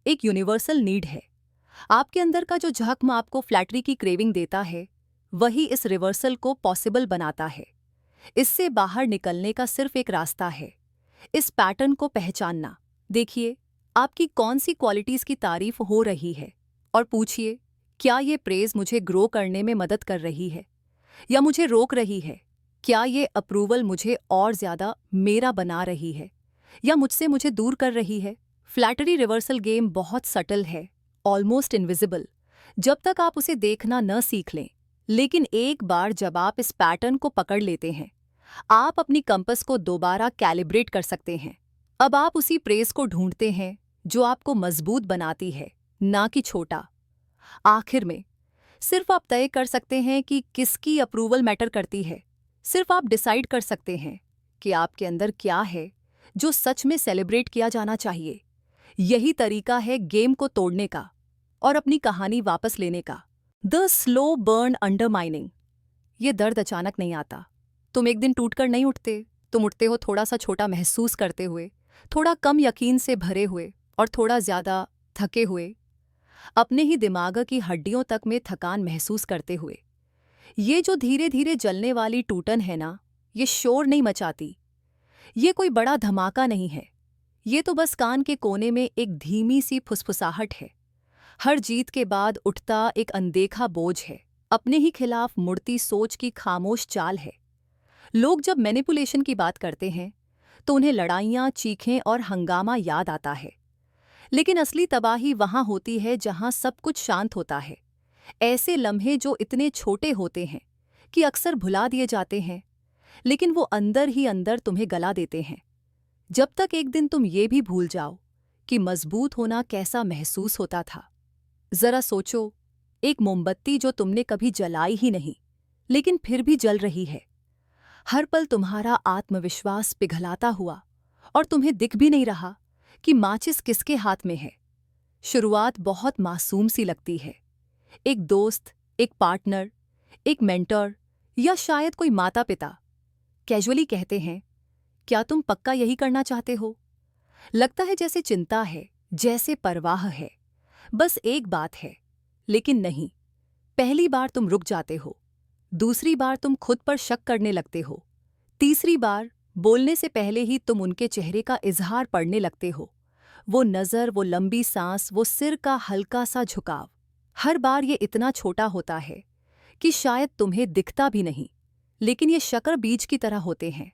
एक यूनिवर्सल नीड है। आपके अंदर का जो झकम आपको फ्लैटरी की क्रेविंग देता है, वही इस रिवर्सल को पॉसिबल बनाता है। इससे बाहर निकलने का सिर्फ एक रास्ता है, इस पैटर्न को पहचानना। देखिए आपकी कौन सी क्वालिटीज़ की तारीफ हो रही है और पूछिए, क्या ये प्रेज़ मुझे ग्रो करने में मदद कर रही है या मुझे रोक रही है? क्या ये अप्रूवल मुझे और ज़्यादा मेरा बना रही है या मुझे दूर कर रही है? फ्लैटरी रिवर्सल गेम बहुत सटल है, ऑलमोस्ट इनविजिबल, जब तक आप उसे देखना न सीख लें। लेकिन एक बार जब आप इस पैटर्न को पकड़ लेते हैं, आप अपनी कंपस को दोबारा कैलिब्रेट कर सकते हैं। अब आप उसी प्रेज़ को ढूंढते हैं जो आपको मजबूत बनाती है, ना कि छोटा। आखिर में सिर्फ आप तय कर सकते हैं कि किसकी अप्रूवल मैटर करती है। सिर्फ आप डिसाइड कर सकते हैं कि आपके अंदर क्या है जो सच में सेलिब्रेट किया जाना चाहिए। यही तरीका है गेम को तोड़ने का और अपनी कहानी वापस लेने का। The slow burn undermining. ये दर्द अचानक नहीं आता। तुम एक दिन टूटकर नहीं उठते। तुम उठते हो थोड़ा सा छोटा महसूस करते हुए, थोड़ा कम यकीन से भरे हुए और थोड़ा ज़्यादा थके हुए, अपने ही दिमाग की हड्डियों तक में थकान महसूस करते हुए। ये जो धीरे धीरे जलने वाली टूटन है ना, ये शोर नहीं मचाती। ये कोई बड़ा धमाका नहीं है। ये तो बस कान के कोने में एक धीमी सी फुसफुसाहट है। हर जीत के बाद उठता एक अनदेखा बोझ है, अपने ही खिलाफ मुड़ती सोच की खामोश चाल है। लोग जब मैनिपुलेशन की बात करते हैं तो उन्हें लड़ाइयाँ, चीखें और हंगामा याद आता है, लेकिन असली तबाही वहाँ होती है जहाँ सब कुछ शांत होता है। ऐसे लम्हे जो इतने छोटे होते हैं कि अक्सर भुला दिए जाते हैं, लेकिन वो अंदर ही अंदर तुम्हें गला देते हैं। जब तक एक दिन तुम ये भी भूल जाओ कि मजबूत होना कैसा महसूस होता था। जरा सोचो, एक मोमबत्ती जो तुमने कभी जलाई ही नहीं, लेकिन फिर भी जल रही है। हर पल तुम्हारा आत्मविश्वास पिघलाता हुआ, और तुम्हें दिख भी नहीं रहा कि माचिस किसके हाथ में है। शुरुआत बहुत मासूम सी लगती है। एक दोस्त, एक पार्टनर, एक मेंटर या शायद कोई माता पिता कैजुअली कहते हैं, क्या तुम पक्का यही करना चाहते हो? लगता है जैसे चिंता है, जैसे परवाह है, बस एक बात है। लेकिन नहीं। पहली बार तुम रुक जाते हो, दूसरी बार तुम खुद पर शक करने लगते हो, तीसरी बार बोलने से पहले ही तुम उनके चेहरे का इजहार पढ़ने लगते हो। वो नज़र, वो लंबी सांस, वो सिर का हल्का सा झुकाव। हर बार ये इतना छोटा होता है कि शायद तुम्हें दिखता भी नहीं, लेकिन ये शक्कर बीज की तरह होते हैं,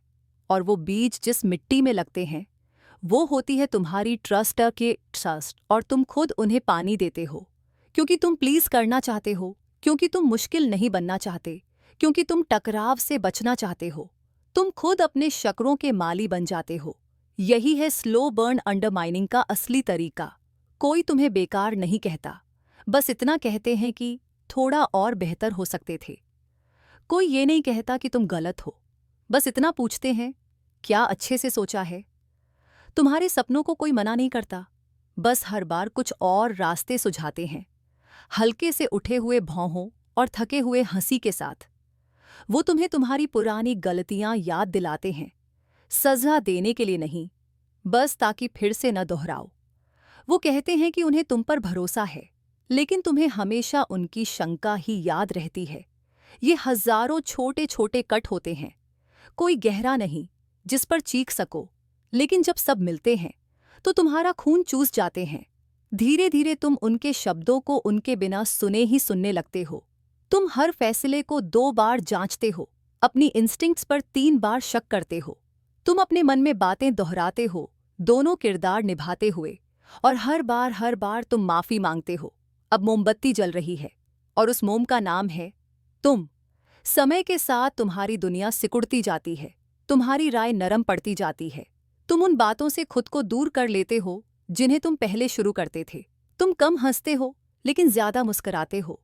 और वो बीज जिस मिट्टी में लगते हैं वो होती है तुम्हारी ट्रस्ट और तुम खुद उन्हें पानी देते हो, क्योंकि तुम प्लीज़ करना चाहते हो, क्योंकि तुम मुश्किल नहीं बनना चाहते, क्योंकि तुम टकराव से बचना चाहते हो। तुम खुद अपने शक्रों के माली बन जाते हो। यही है स्लो बर्न अंडरमाइनिंग का असली तरीका। कोई तुम्हें बेकार नहीं कहता, बस इतना कहते हैं कि थोड़ा और बेहतर हो सकते थे। कोई ये नहीं कहता कि तुम गलत हो, बस इतना पूछते हैं, क्या अच्छे से सोचा है? तुम्हारे सपनों को कोई मना नहीं करता, बस हर बार कुछ और रास्ते सुझाते हैं, हल्के से उठे हुए भौहों और थके हुए हंसी के साथ। वो तुम्हें तुम्हारी पुरानी गलतियां याद दिलाते हैं, सजा देने के लिए नहीं, बस ताकि फिर से न दोहराओ। वो कहते हैं कि उन्हें तुम पर भरोसा है, लेकिन तुम्हें हमेशा उनकी शंका ही याद रहती है। ये हजारों छोटे छोटे कट होते हैं, कोई गहरा नहीं जिस पर चीख सको, लेकिन जब सब मिलते हैं तो तुम्हारा खून चूस जाते हैं। धीरे धीरे तुम उनके शब्दों को उनके बिना सुने ही सुनने लगते हो। तुम हर फैसले को 2 बार जांचते हो, अपनी इंस्टिंक्ट्स पर 3 बार शक करते हो। तुम अपने मन में बातें दोहराते हो, दोनों किरदार निभाते हुए, और हर बार तुम माफी मांगते हो। अब मोमबत्ती जल रही है, और उस मोम का नाम है तुम। समय के साथ तुम्हारी दुनिया सिकुड़ती जाती है, तुम्हारी राय नरम पड़ती जाती है। तुम उन बातों से खुद को दूर कर लेते हो जिन्हें तुम पहले शुरू करते थे। तुम कम हंसते हो, लेकिन ज्यादा मुस्कुराते हो,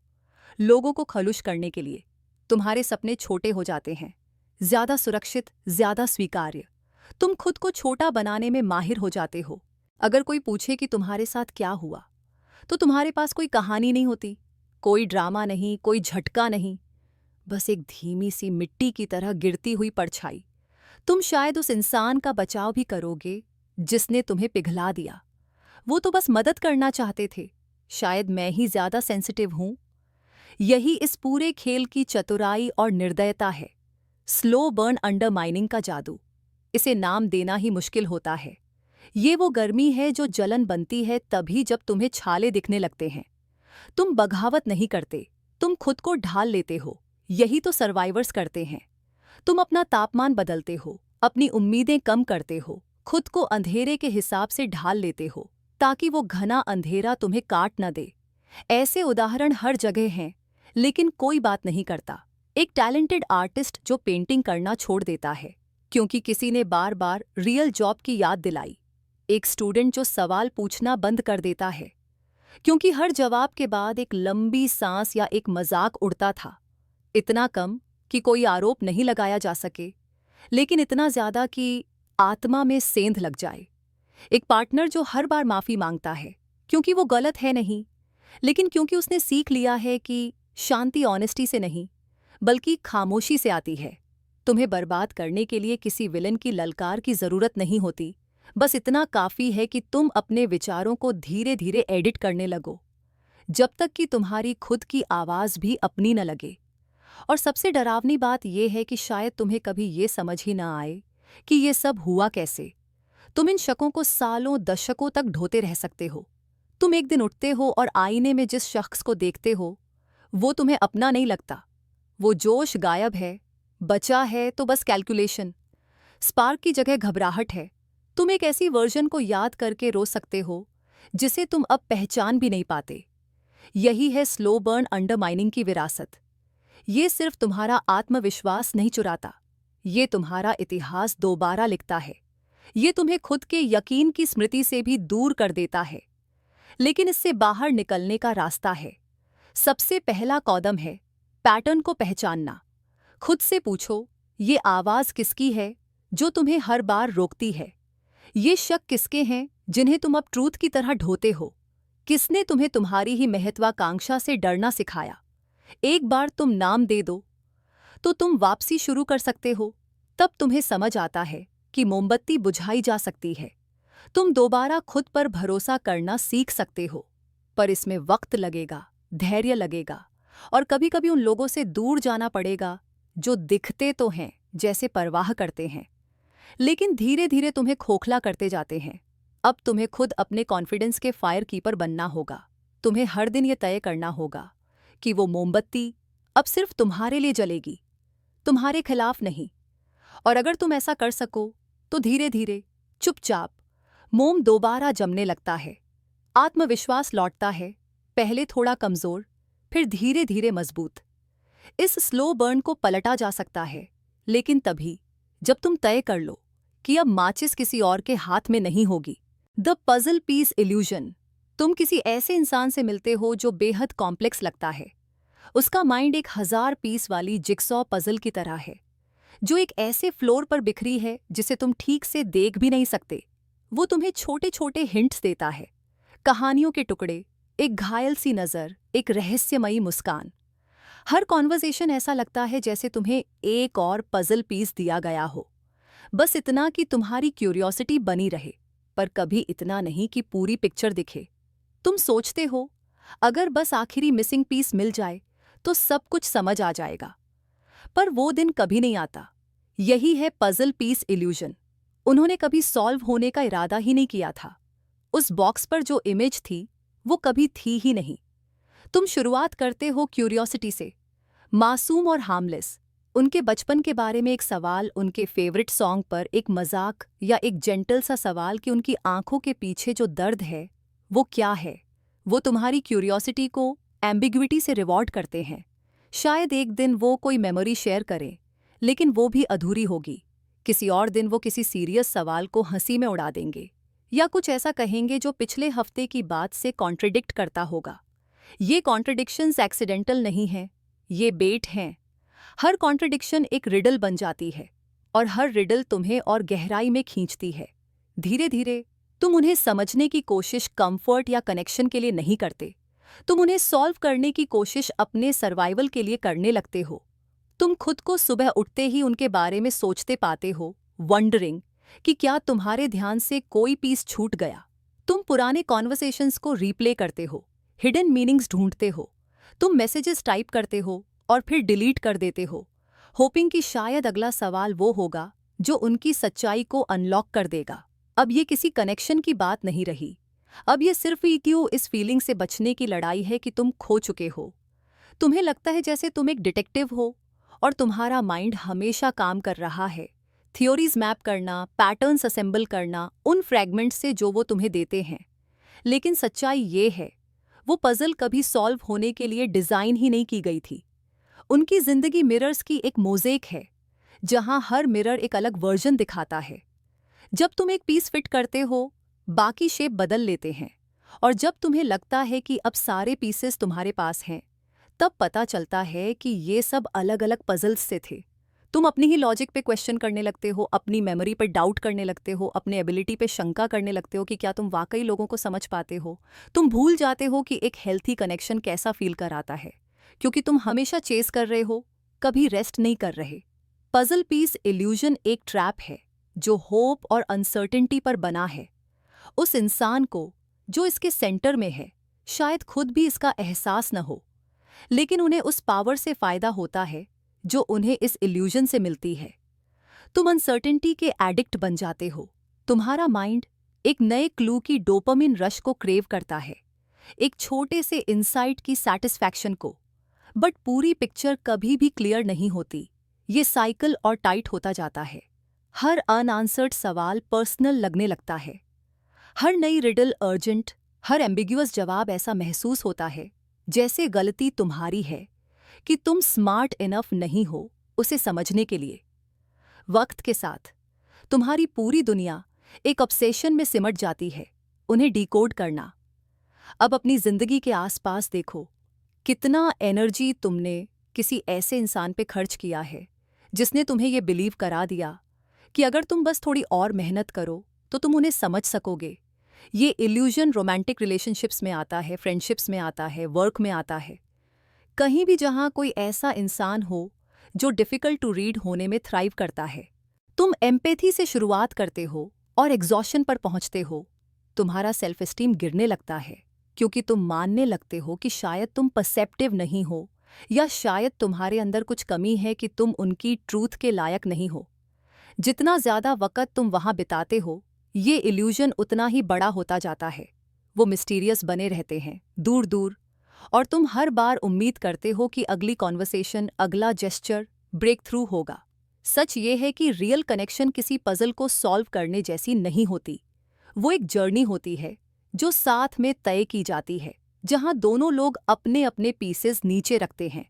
लोगों को खुश करने के लिए। तुम्हारे सपने छोटे हो जाते हैं, ज्यादा सुरक्षित, ज्यादा स्वीकार्य। तुम खुद को छोटा बनाने में माहिर हो जाते हो। अगर कोई पूछे कि तुम्हारे साथ क्या हुआ, तो तुम्हारे पास कोई कहानी नहीं होती, कोई ड्रामा नहीं, कोई झटका नहीं, बस एक धीमी सी मिट्टी की तरह गिरती हुई परछाई। तुम शायद उस इंसान का बचाव भी करोगे जिसने तुम्हें पिघला दिया। वो तो बस मदद करना चाहते थे, शायद मैं ही ज्यादा सेंसिटिव हूं। यही इस पूरे खेल की चतुराई और निर्दयता है, स्लो बर्न अंडरमाइनिंग का जादू। इसे नाम देना ही मुश्किल होता है। ये वो गर्मी है जो जलन बनती है तभी जब तुम्हें छाले दिखने लगते हैं। तुम बगावत नहीं करते, तुम खुद को ढाल लेते हो। यही तो सर्वाइवर्स करते हैं। तुम अपना तापमान बदलते हो, अपनी उम्मीदें कम करते हो, खुद को अंधेरे के हिसाब से ढाल लेते हो, ताकि वो घना अंधेरा तुम्हें काट न दे। ऐसे उदाहरण हर जगह हैं, लेकिन कोई बात नहीं करता। एक टैलेंटेड आर्टिस्ट जो पेंटिंग करना छोड़ देता है क्योंकि किसी ने बार बार रियल जॉब की याद दिलाई। एक स्टूडेंट जो सवाल पूछना बंद कर देता है क्योंकि हर जवाब के बाद एक लंबी सांस या एक मजाक उड़ता था। इतना कम कि कोई आरोप नहीं लगाया जा सके, लेकिन इतना ज्यादा कि आत्मा में सेंध लग जाए। एक पार्टनर जो हर बार माफी मांगता है क्योंकि वो गलत है नहीं, लेकिन क्योंकि उसने सीख लिया है कि शांति ऑनेस्टी से नहीं, बल्कि खामोशी से आती है। तुम्हें बर्बाद करने के लिए किसी विलन की ललकार की जरूरत नहीं होती, बस इतना काफी है कि तुम अपने विचारों को धीरे धीरे एडिट करने लगो, जब तक कि तुम्हारी खुद की आवाज भी अपनी न लगे। और सबसे डरावनी बात यह है कि शायद तुम्हें कभी ये समझ ही ना आए कि ये सब हुआ कैसे। तुम इन शकों को सालों दशकों तक ढोते रह सकते हो। तुम एक दिन उठते हो और आईने में जिस शख्स को देखते हो वो तुम्हें अपना नहीं लगता। वो जोश गायब है, बचा है तो बस कैलकुलेशन। स्पार्क की जगह घबराहट है। तुम एक ऐसी वर्जन को याद करके रो सकते हो जिसे तुम अब पहचान भी नहीं पाते। यही है स्लो बर्न अंडरमाइनिंग की विरासत। ये सिर्फ तुम्हारा आत्मविश्वास नहीं चुराता, ये तुम्हारा इतिहास दोबारा लिखता है। ये तुम्हें खुद के यकीन की स्मृति से भी दूर कर देता है। लेकिन इससे बाहर निकलने का रास्ता है। सबसे पहला कदम है पैटर्न को पहचानना। खुद से पूछो, ये आवाज किसकी है जो तुम्हें हर बार रोकती है? ये शक किसके हैं जिन्हें तुम अब ट्रूथ की तरह ढोते हो? किसने तुम्हें तुम्हारी ही महत्वाकांक्षा से डरना सिखाया? एक बार तुम नाम दे दो तो तुम वापसी शुरू कर सकते हो। तब तुम्हें समझ आता है कि मोमबत्ती बुझाई जा सकती है। तुम दोबारा खुद पर भरोसा करना सीख सकते हो, पर इसमें वक्त लगेगा, धैर्य लगेगा, और कभी-कभी उन लोगों से दूर जाना पड़ेगा जो दिखते तो हैं जैसे परवाह करते हैं, लेकिन धीरे धीरे तुम्हें खोखला करते जाते हैं। अब तुम्हें खुद अपने कॉन्फिडेंस के फायर कीपर बनना होगा। तुम्हें हर दिन ये तय करना होगा कि वो मोमबत्ती अब सिर्फ तुम्हारे लिए जलेगी, तुम्हारे खिलाफ नहीं। और अगर तुम ऐसा कर सको तो धीरे धीरे, चुपचाप, मोम दोबारा जमने लगता है। आत्मविश्वास लौटता है, पहले थोड़ा कमजोर, फिर धीरे धीरे मजबूत। इस स्लो बर्न को पलटा जा सकता है, लेकिन तभी जब तुम तय कर लो कि अब माचिस किसी और के हाथ में नहीं होगी। The puzzle piece illusion. तुम किसी ऐसे इंसान से मिलते हो जो बेहद कॉम्प्लेक्स लगता है। उसका माइंड एक 1000 पीस वाली जिक्सॉ पजल की तरह है, जो एक ऐसे फ्लोर पर बिखरी है जिसे तुम ठीक से देख भी नहीं सकते। वो तुम्हें छोटे छोटे हिंट्स देता है, कहानियों के टुकड़े, एक घायल सी नज़र, एक रहस्यमयी मुस्कान। हर कॉन्वर्सेशन ऐसा लगता है जैसे तुम्हें एक और पजल पीस दिया गया हो, बस इतना कि तुम्हारी क्यूरियोसिटी बनी रहे, पर कभी इतना नहीं कि पूरी पिक्चर दिखे। तुम सोचते हो, अगर बस आखिरी मिसिंग पीस मिल जाए तो सब कुछ समझ आ जाएगा, पर वो दिन कभी नहीं आता। यही है पजल पीस इल्यूजन। उन्होंने कभी सॉल्व होने का इरादा ही नहीं किया था। उस बॉक्स पर जो इमेज थी वो कभी थी ही नहीं। तुम शुरुआत करते हो क्यूरियोसिटी से, मासूम और हार्मलेस। उनके बचपन के बारे में एक सवाल, उनके फेवरेट सॉन्ग पर एक मजाक, या एक जेंटल सा सवाल कि उनकी आंखों के पीछे जो दर्द है वो क्या है। वो तुम्हारी क्यूरियोसिटी को एम्बिग्विटी से रिवॉर्ड करते हैं। शायद एक दिन वो कोई मेमोरी शेयर करें, लेकिन वो भी अधूरी होगी। किसी और दिन वो किसी सीरियस सवाल को हंसी में उड़ा देंगे, या कुछ ऐसा कहेंगे जो पिछले हफ्ते की बात से कॉन्ट्रडिक्ट करता होगा। ये कॉन्ट्रडिक्शंस एक्सीडेंटल नहीं हैं, ये बेट हैं। हर कॉन्ट्रडिक्शन एक रिडल बन जाती है, और हर रिडल तुम्हें और गहराई में खींचती है। धीरे धीरे तुम उन्हें समझने की कोशिश कंफर्ट या कनेक्शन के लिए नहीं करते, तुम उन्हें सॉल्व करने की कोशिश अपने सर्वाइवल के लिए करने लगते हो। तुम खुद को सुबह उठते ही उनके बारे में सोचते पाते हो, वंडरिंग कि क्या तुम्हारे ध्यान से कोई पीस छूट गया। तुम पुराने कॉन्वर्सेशंस को रीप्ले करते हो, हिडन मीनिंग्स ढूंढते हो। तुम मैसेजेस टाइप करते हो और फिर डिलीट कर देते हो, होपिंग कि शायद अगला सवाल वो होगा जो उनकी सच्चाई को अनलॉक कर देगा। अब ये किसी कनेक्शन की बात नहीं रही, अब ये सिर्फ इस फीलिंग से बचने की लड़ाई है कि तुम खो चुके हो। तुम्हें लगता है जैसे तुम एक डिटेक्टिव हो और तुम्हारा माइंड हमेशा काम कर रहा है, थ्योरीज मैप करना, पैटर्न्स असेंबल करना उन फ्रैगमेंट्स से जो वो तुम्हें देते हैं। लेकिन सच्चाई ये है, वो पजल कभी सॉल्व होने के लिए डिज़ाइन ही नहीं की गई थी। उनकी जिंदगी मिरर्स की एक मोज़ेक है, जहां हर मिरर एक अलग वर्जन दिखाता है। जब तुम एक पीस फिट करते हो, बाकी शेप बदल लेते हैं, और जब तुम्हें लगता है कि अब सारे पीसेस तुम्हारे पास हैं, तब पता चलता है कि ये सब अलग अलग पजल्स से थे। तुम अपनी ही लॉजिक पे क्वेश्चन करने लगते हो, अपनी मेमोरी पर डाउट करने लगते हो, अपने एबिलिटी पे शंका करने लगते हो कि क्या तुम वाकई लोगों को समझ पाते हो। तुम भूल जाते हो कि एक हेल्थी कनेक्शन कैसा फील कराता है, क्योंकि तुम हमेशा चेस कर रहे हो, कभी रेस्ट नहीं कर रहे। पजल पीस इल्यूजन एक ट्रैप है जो होप और अनसर्टेनिटी पर बना है। उस इंसान को जो इसके सेंटर में है शायद खुद भी इसका एहसास न हो, लेकिन उन्हें उस पावर से फायदा होता है जो उन्हें इस इल्यूजन से मिलती है। तुम अनसर्टेनिटी के एडिक्ट बन जाते हो। तुम्हारा माइंड एक नए क्लू की डोपामिन रश को क्रेव करता है, एक छोटे से इंसाइट की सैटिस्फैक्शन को, बट पूरी पिक्चर कभी भी क्लियर नहीं होती। ये साइकिल और टाइट होता जाता है। हर अनआंसर्ड सवाल पर्सनल लगने लगता है, हर नई रिडल अर्जेंट, हर एम्बिग्यूअस जवाब ऐसा महसूस होता है जैसे गलती तुम्हारी है कि तुम स्मार्ट इनफ नहीं हो उसे समझने के लिए। वक्त के साथ तुम्हारी पूरी दुनिया एक ऑब्सेशन में सिमट जाती है, उन्हें डिकोड करना। अब अपनी जिंदगी के आसपास देखो, कितना एनर्जी तुमने किसी ऐसे इंसान पे खर्च किया है जिसने तुम्हें ये बिलीव करा दिया कि अगर तुम बस थोड़ी और मेहनत करो तो तुम उन्हें समझ सकोगे। ये इल्यूजन रोमांटिक रिलेशनशिप्स में आता है, फ्रेंडशिप्स में आता है, वर्क में आता है। कहीं भी जहां कोई ऐसा इंसान हो जो डिफिकल्ट टू रीड होने में थ्राइव करता है। तुम एम्पैथी से शुरुआत करते हो और एग्जॉशन पर पहुंचते हो। तुम्हारा सेल्फ एस्टीम गिरने लगता है क्योंकि तुम मानने लगते हो कि शायद तुम परसेप्टिव नहीं हो, या शायद तुम्हारे अंदर कुछ कमी है कि तुम उनकी ट्रूथ के लायक नहीं हो। जितना ज़्यादा वक़्त तुम वहाँ बिताते हो, ये इल्यूजन उतना ही बड़ा होता जाता है। वो मिस्टीरियस बने रहते हैं, दूर दूर, और तुम हर बार उम्मीद करते हो कि अगली कॉन्वर्सेशन, अगला जेस्चर ब्रेक थ्रू होगा। सच ये है कि रियल कनेक्शन किसी पजल को सॉल्व करने जैसी नहीं होती। वो एक जर्नी होती है जो साथ में तय की जाती है, जहाँ दोनों लोग अपने अपने पीसेस नीचे रखते हैं,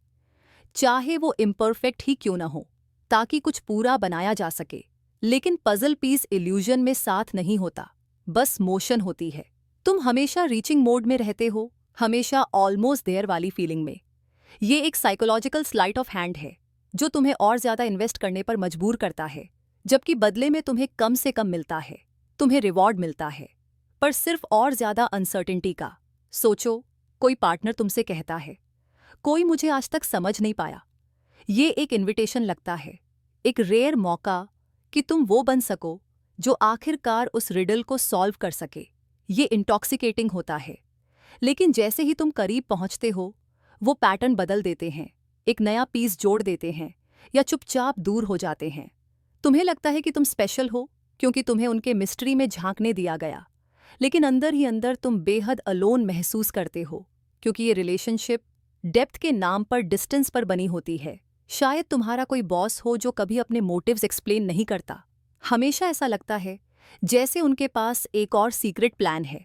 चाहे वो इम्परफेक्ट ही क्यों न हो, ताकि कुछ पूरा बनाया जा सके। लेकिन पजल पीस इल्यूजन में साथ नहीं होता, बस मोशन होती है। तुम हमेशा रीचिंग मोड में रहते हो, हमेशा ऑलमोस्ट देयर वाली फीलिंग में। ये एक साइकोलॉजिकल स्लाइट ऑफ हैंड है जो तुम्हें और ज्यादा इन्वेस्ट करने पर मजबूर करता है, जबकि बदले में तुम्हें कम से कम मिलता है। तुम्हें रिवॉर्ड मिलता है, पर सिर्फ और ज्यादा अनसर्टेनिटी का। सोचो, कोई पार्टनर तुमसे कहता है, कोई मुझे आज तक समझ नहीं पाया। ये एक इनविटेशन लगता है, एक रेयर मौका कि तुम वो बन सको जो आखिरकार उस रिडल को सॉल्व कर सके। ये इंटॉक्सिकेटिंग होता है, लेकिन जैसे ही तुम करीब पहुंचते हो, वो पैटर्न बदल देते हैं, एक नया पीस जोड़ देते हैं या चुपचाप दूर हो जाते हैं। तुम्हें लगता है कि तुम स्पेशल हो क्योंकि तुम्हें उनके मिस्ट्री में झांकने दिया गया, लेकिन अंदर ही अंदर तुम बेहद अलोन महसूस करते हो, क्योंकि ये रिलेशनशिप डेप्थ के नाम पर डिस्टेंस पर बनी होती है। शायद तुम्हारा कोई बॉस हो जो कभी अपने मोटिव्स एक्सप्लेन नहीं करता। हमेशा ऐसा लगता है जैसे उनके पास एक और सीक्रेट प्लान है।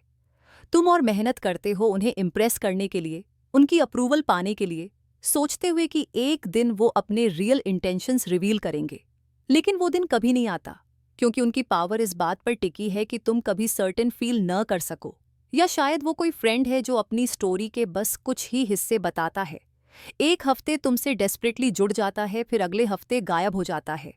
तुम और मेहनत करते हो उन्हें इम्प्रेस करने के लिए, उनकी अप्रूवल पाने के लिए, सोचते हुए कि एक दिन वो अपने रियल इंटेंशंस रिवील करेंगे। लेकिन वो दिन कभी नहीं आता, क्योंकि उनकी पावर इस बात पर टिकी है कि तुम कभी सर्टेन फील न कर सको। या शायद वो कोई फ्रेंड है जो अपनी स्टोरी के बस कुछ ही हिस्से बताता है। एक हफ्ते तुमसे डेस्परेटली जुड़ जाता है, फिर अगले हफ्ते गायब हो जाता है।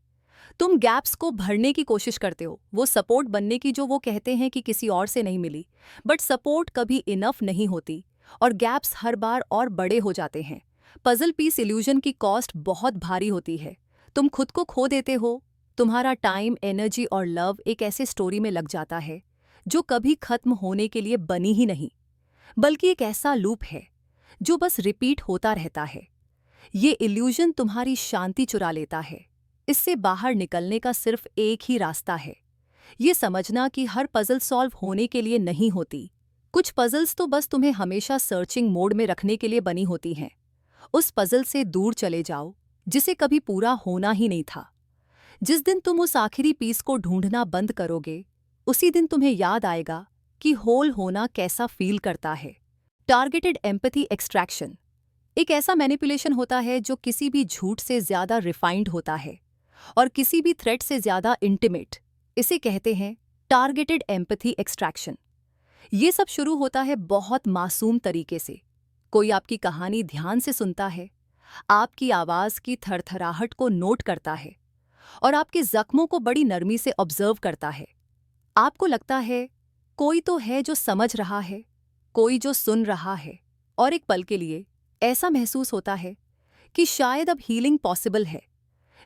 तुम गैप्स को भरने की कोशिश करते हो, वो सपोर्ट बनने की जो वो कहते हैं कि किसी और से नहीं मिली। बट सपोर्ट कभी इनफ नहीं होती और गैप्स हर बार और बड़े हो जाते हैं। पजल पीस इल्यूजन की कॉस्ट बहुत भारी होती है। तुम खुद को खो देते हो, तुम्हारा टाइम, एनर्जी और लव एक ऐसे स्टोरी में लग जाता है जो कभी खत्म होने के लिए बनी ही नहीं, बल्कि एक ऐसा लूप है जो बस रिपीट होता रहता है। ये इल्यूजन तुम्हारी शांति चुरा लेता है। इससे बाहर निकलने का सिर्फ एक ही रास्ता है, ये समझना कि हर पजल सॉल्व होने के लिए नहीं होती। कुछ पजल्स तो बस तुम्हें हमेशा सर्चिंग मोड में रखने के लिए बनी होती हैं। उस पजल से दूर चले जाओ जिसे कभी पूरा होना ही नहीं था। जिस दिन तुम उस आखिरी पीस को ढूंढना बंद करोगे, उसी दिन तुम्हें याद आएगा कि होल होना कैसा फील करता है। टारगेटेड एम्पैथी एक्सट्रैक्शन एक ऐसा मैनिपुलेशन होता है जो किसी भी झूठ से ज्यादा रिफाइंड होता है और किसी भी थ्रेट से ज्यादा इंटीमेट। इसे कहते हैं टारगेटेड एम्पैथी एक्सट्रैक्शन। ये सब शुरू होता है बहुत मासूम तरीके से। कोई आपकी कहानी ध्यान से सुनता है, आपकी आवाज की थरथराहट को नोट करता है और आपके जख्मों को बड़ी नरमी से ऑब्जर्व करता है। आपको लगता है कोई तो है जो समझ रहा है, कोई जो सुन रहा है, और एक पल के लिए ऐसा महसूस होता है कि शायद अब हीलिंग पॉसिबल है।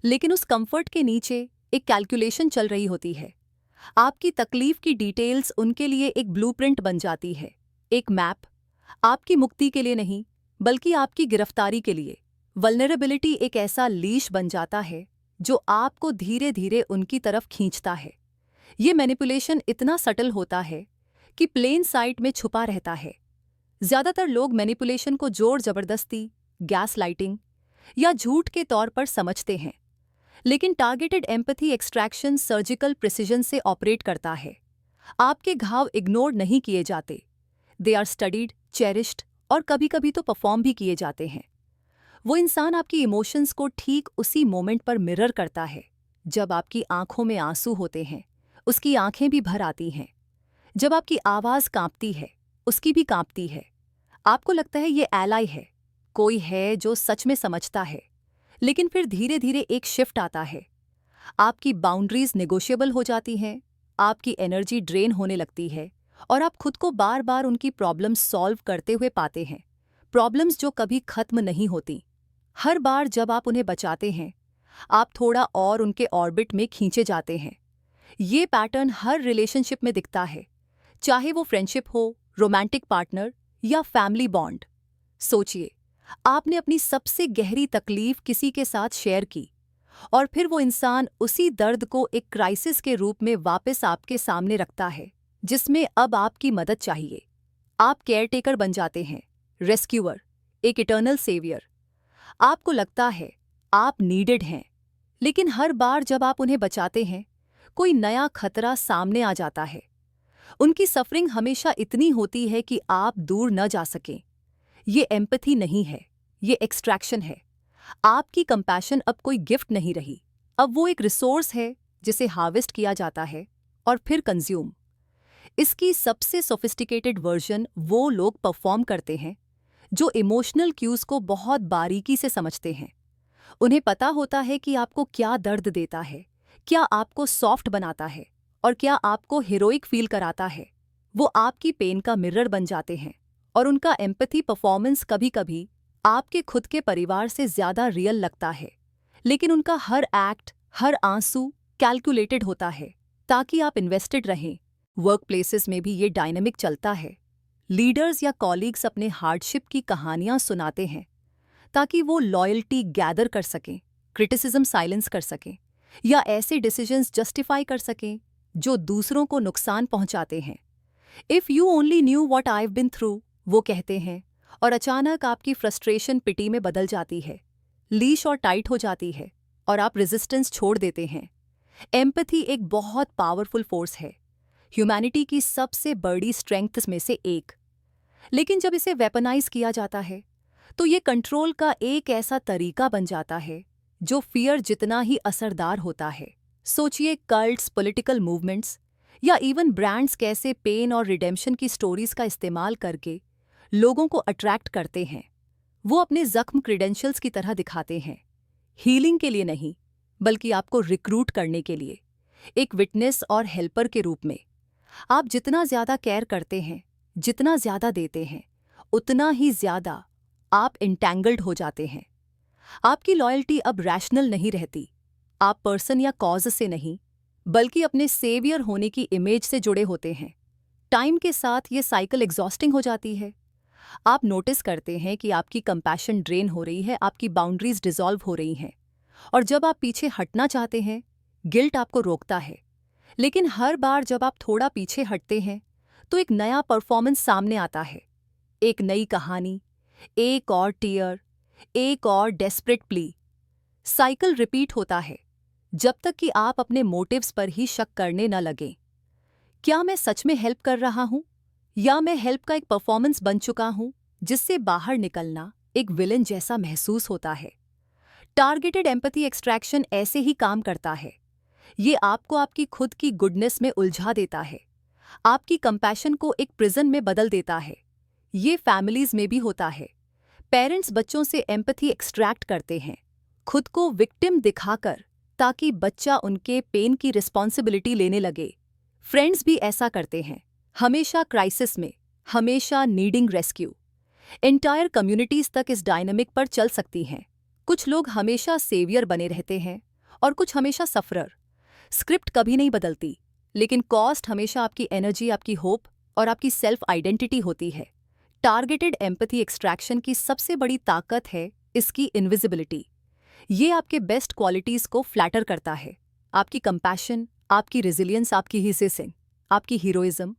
लेकिन उस कंफर्ट के नीचे एक कैलकुलेशन चल रही होती है। आपकी तकलीफ की डिटेल्स उनके लिए एक ब्लूप्रिंट बन जाती है, एक मैप, आपकी मुक्ति के लिए नहीं बल्कि आपकी गिरफ्तारी के लिए। वल्नरेबिलिटी एक ऐसा लीश बन जाता है जो आपको धीरे धीरे उनकी तरफ खींचता है। ये मैनिपुलेशन इतना सटल होता है कि प्लेन साइट में छुपा रहता है। ज्यादातर लोग मैनिपुलेशन को जोर जबरदस्ती, गैस लाइटिंग या झूठ के तौर पर समझते हैं, लेकिन targeted empathy extraction surgical precision से ऑपरेट करता है। आपके घाव इग्नोर नहीं किए जाते, दे आर स्टडीड, चेरिश्ड और कभी कभी तो परफॉर्म भी किए जाते हैं। वो इंसान आपकी इमोशंस को ठीक उसी मोमेंट पर मिरर करता है जब आपकी आंखों में आंसू होते हैं, उसकी आंखें भी भर आती हैं। जब आपकी आवाज कांपती है, उसकी भी कांपती है। आपको लगता है ये एलाई है, कोई है जो सच में समझता है। लेकिन फिर धीरे धीरे एक शिफ्ट आता है। आपकी बाउंड्रीज नेगोशिएबल हो जाती हैं, आपकी एनर्जी ड्रेन होने लगती है और आप खुद को बार बार उनकी प्रॉब्लम्स सॉल्व करते हुए पाते हैं। प्रॉब्लम्स जो कभी खत्म नहीं होती। हर बार जब आप उन्हें बचाते हैं, आप थोड़ा और उनके ऑर्बिट में खींचे जाते हैं। ये पैटर्न हर रिलेशनशिप में दिखता है, चाहे वो फ्रेंडशिप हो, रोमांटिक पार्टनर या फैमिली बॉन्ड। सोचिए, आपने अपनी सबसे गहरी तकलीफ किसी के साथ शेयर की और फिर वो इंसान उसी दर्द को एक क्राइसिस के रूप में वापस आपके सामने रखता है, जिसमें अब आपकी मदद चाहिए। आप केयरटेकर बन जाते हैं, रेस्क्यूअर, एक इटर्नल सेवियर। आपको लगता है आप नीडेड हैं, लेकिन हर बार जब आप उन्हें बचाते हैं, कोई नया खतरा सामने आ जाता है। उनकी सफरिंग हमेशा इतनी होती है कि आप दूर न जा सकें। ये एम्पैथी नहीं है, ये एक्सट्रैक्शन है। आपकी कंपैशन अब कोई गिफ्ट नहीं रही, अब वो एक रिसोर्स है जिसे हार्वेस्ट किया जाता है और फिर कंज्यूम। इसकी सबसे सोफिस्टिकेटेड वर्जन वो लोग परफॉर्म करते हैं जो इमोशनल क्यूज को बहुत बारीकी से समझते हैं। उन्हें पता होता है कि आपको क्या दर्द देता है, क्या आपको सॉफ्ट बनाता है और क्या आपको हीरोइक फील कराता है। वो आपकी पेन का मिरर बन जाते हैं और उनका एम्पैथी परफॉर्मेंस कभी-कभी आपके खुद के परिवार से ज्यादा रियल लगता है। लेकिन उनका हर एक्ट, हर आंसू कैलकुलेटेड होता है ताकि आप इन्वेस्टेड रहें। वर्क प्लेसेस में भी ये डायनामिक चलता है। लीडर्स या कॉलीग्स अपने हार्डशिप की कहानियां सुनाते हैं ताकि वो लॉयल्टी गैदर कर सकें, क्रिटिसिज्म साइलेंस कर सकें या ऐसे डिसीजंस जस्टिफाई कर सकें जो दूसरों को नुकसान पहुंचाते हैं। If you only knew what I have been through, वो कहते हैं, और अचानक आपकी फ्रस्ट्रेशन पिटी में बदल जाती है, लीश और टाइट हो जाती है और आप रेजिस्टेंस छोड़ देते हैं। एम्पैथी एक बहुत पावरफुल फोर्स है, ह्यूमैनिटी की सबसे बड़ी स्ट्रेंथ्स में से एक। लेकिन जब इसे वेपनाइज किया जाता है तो ये कंट्रोल का एक ऐसा तरीका बन जाता है जो फियर जितना ही असरदार होता है। सोचिए कल्ट्स, पॉलिटिकल मूवमेंट्स या इवन ब्रांड्स कैसे पेन और रिडेम्पशन की स्टोरीज का इस्तेमाल करके लोगों को अट्रैक्ट करते हैं। वो अपने जख्म क्रेडेंशियल्स की तरह दिखाते हैं, हीलिंग के लिए नहीं बल्कि आपको रिक्रूट करने के लिए, एक विटनेस और हेल्पर के रूप में। आप जितना ज्यादा केयर करते हैं, जितना ज्यादा देते हैं, उतना ही ज्यादा आप इंटैंगल्ड हो जाते हैं। आपकी लॉयल्टी अब रैशनल नहीं रहती। आप पर्सन या कॉज से नहीं बल्कि अपने सेवियर होने की इमेज से जुड़े होते हैं। टाइम के साथ ये साइकिल एग्जॉस्टिंग हो जाती है। आप नोटिस करते हैं कि आपकी कंपैशन ड्रेन हो रही है, आपकी बाउंड्रीज डिसॉल्व हो रही हैं, और जब आप पीछे हटना चाहते हैं, गिल्ट आपको रोकता है। लेकिन हर बार जब आप थोड़ा पीछे हटते हैं तो एक नया परफॉर्मेंस सामने आता है, एक नई कहानी, एक और टीयर, एक और डेस्परेट प्ली। साइकिल रिपीट होता है जब तक कि आप अपने मोटिव्स पर ही शक करने न लगें। क्या मैं सच में हेल्प कर रहा हूं या मैं हेल्प का एक परफॉर्मेंस बन चुका हूं जिससे बाहर निकलना एक विलन जैसा महसूस होता है। टारगेटेड एम्पैथी एक्सट्रैक्शन ऐसे ही काम करता है। ये आपको आपकी खुद की गुडनेस में उलझा देता है, आपकी कंपैशन को एक प्रिजन में बदल देता है। ये फैमिलीज में भी होता है। पेरेंट्स बच्चों से एम्पैथी एक्सट्रैक्ट करते हैं, खुद को विक्टिम दिखाकर, ताकि बच्चा उनके पेन की रिस्पॉन्सिबिलिटी लेने लगे। फ्रेंड्स भी ऐसा करते हैं, हमेशा क्राइसिस में, हमेशा नीडिंग रेस्क्यू। एंटायर कम्युनिटीज तक इस डायनामिक पर चल सकती हैं। कुछ लोग हमेशा सेवियर बने रहते हैं और कुछ हमेशा सफरर। स्क्रिप्ट कभी नहीं बदलती, लेकिन कॉस्ट हमेशा आपकी एनर्जी, आपकी होप और आपकी सेल्फ आइडेंटिटी होती है। टारगेटेड एम्पैथी एक्सट्रैक्शन की सबसे बड़ी ताकत है इसकी इनविजिबिलिटी। ये आपके बेस्ट क्वालिटीज को फ्लैटर करता है, आपकी कंपैशन, आपकी रेजिलियंस, आपकी हिसेसिंग, आपकी हीरोइज्म,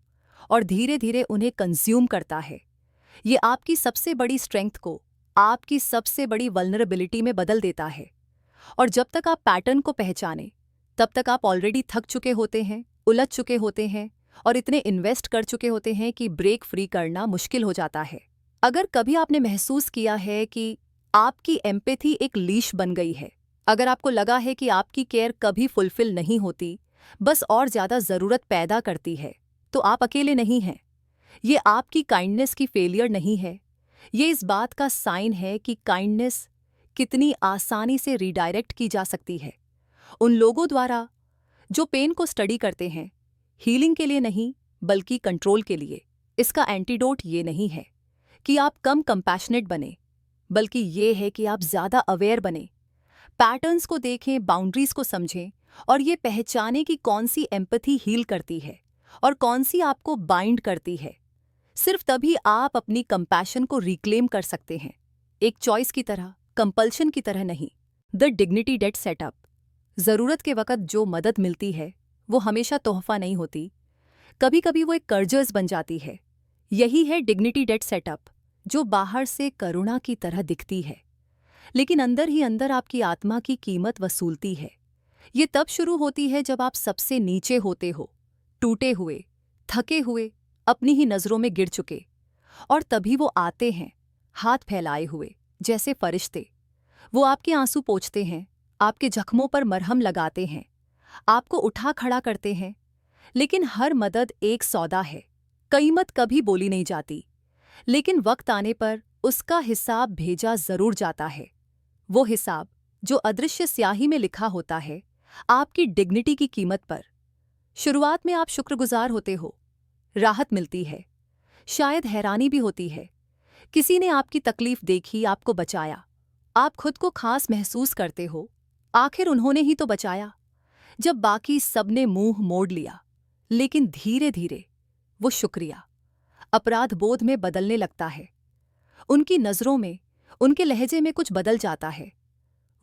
और धीरे धीरे उन्हें कंज्यूम करता है। ये आपकी सबसे बड़ी स्ट्रेंथ को आपकी सबसे बड़ी वल्नरेबिलिटी में बदल देता है। और जब तक आप पैटर्न को पहचानें, तब तक आप ऑलरेडी थक चुके होते हैं, उलझ चुके होते हैं और इतने इन्वेस्ट कर चुके होते हैं कि ब्रेक फ्री करना मुश्किल हो जाता है। अगर कभी आपने महसूस किया है कि आपकी एम्पैथी एक लीश बन गई है, अगर आपको लगा है कि आपकी केयर कभी फुलफिल नहीं होती, बस और ज़्यादा ज़रूरत पैदा करती है, तो आप अकेले नहीं हैं। ये आपकी काइंडनेस की फेलियर नहीं है, ये इस बात का साइन है कि काइंडनेस कितनी आसानी से रीडायरेक्ट की जा सकती है उन लोगों द्वारा जो पेन को स्टडी करते हैं, हीलिंग के लिए नहीं बल्कि कंट्रोल के लिए। इसका एंटीडोट ये नहीं है कि आप कम कंपैशनेट बने, बल्कि ये है कि आप ज़्यादा अवेयर बने, पैटर्न्स को देखें, बाउंड्रीज को समझें और ये पहचानें कि कौन सी एम्पैथी हील करती है और कौन सी आपको बाइंड करती है। सिर्फ तभी आप अपनी कंपैशन को रिक्लेम कर सकते हैं, एक चॉइस की तरह, कंपल्शन की तरह नहीं। The dignity date setup. ज़रूरत के वक़्त जो मदद मिलती है वो हमेशा तोहफा नहीं होती, कभी कभी वो एक कर्जर्स बन जाती है। यही है डिग्निटी डेट सेटअप, जो बाहर से करुणा की तरह दिखती है लेकिन अंदर ही अंदर आपकी आत्मा की कीमत वसूलती है। ये तब शुरू होती है जब आप सबसे नीचे होते हो, टूटे हुए, थके हुए, अपनी ही नज़रों में गिर चुके, और तभी वो आते हैं हाथ फैलाए हुए जैसे फरिश्ते। वो आपके आंसू पोंछते हैं, आपके जख्मों पर मरहम लगाते हैं, आपको उठा खड़ा करते हैं। लेकिन हर मदद एक सौदा है। कीमत कभी बोली नहीं जाती, लेकिन वक्त आने पर उसका हिसाब भेजा जरूर जाता है। वो हिसाब जो अदृश्य स्याही में लिखा होता है, आपकी डिग्निटी की कीमत पर। शुरुआत में आप शुक्रगुजार होते हो, राहत मिलती है, शायद हैरानी भी होती है। किसी ने आपकी तकलीफ देखी, आपको बचाया। आप खुद को खास महसूस करते हो, आखिर उन्होंने ही तो बचाया। जब बाकी सबने मुंह मोड़ लिया, लेकिन धीरे धीरे वो शुक्रिया अपराध बोध में बदलने लगता है। उनकी नज़रों में, उनके लहजे में कुछ बदल जाता है।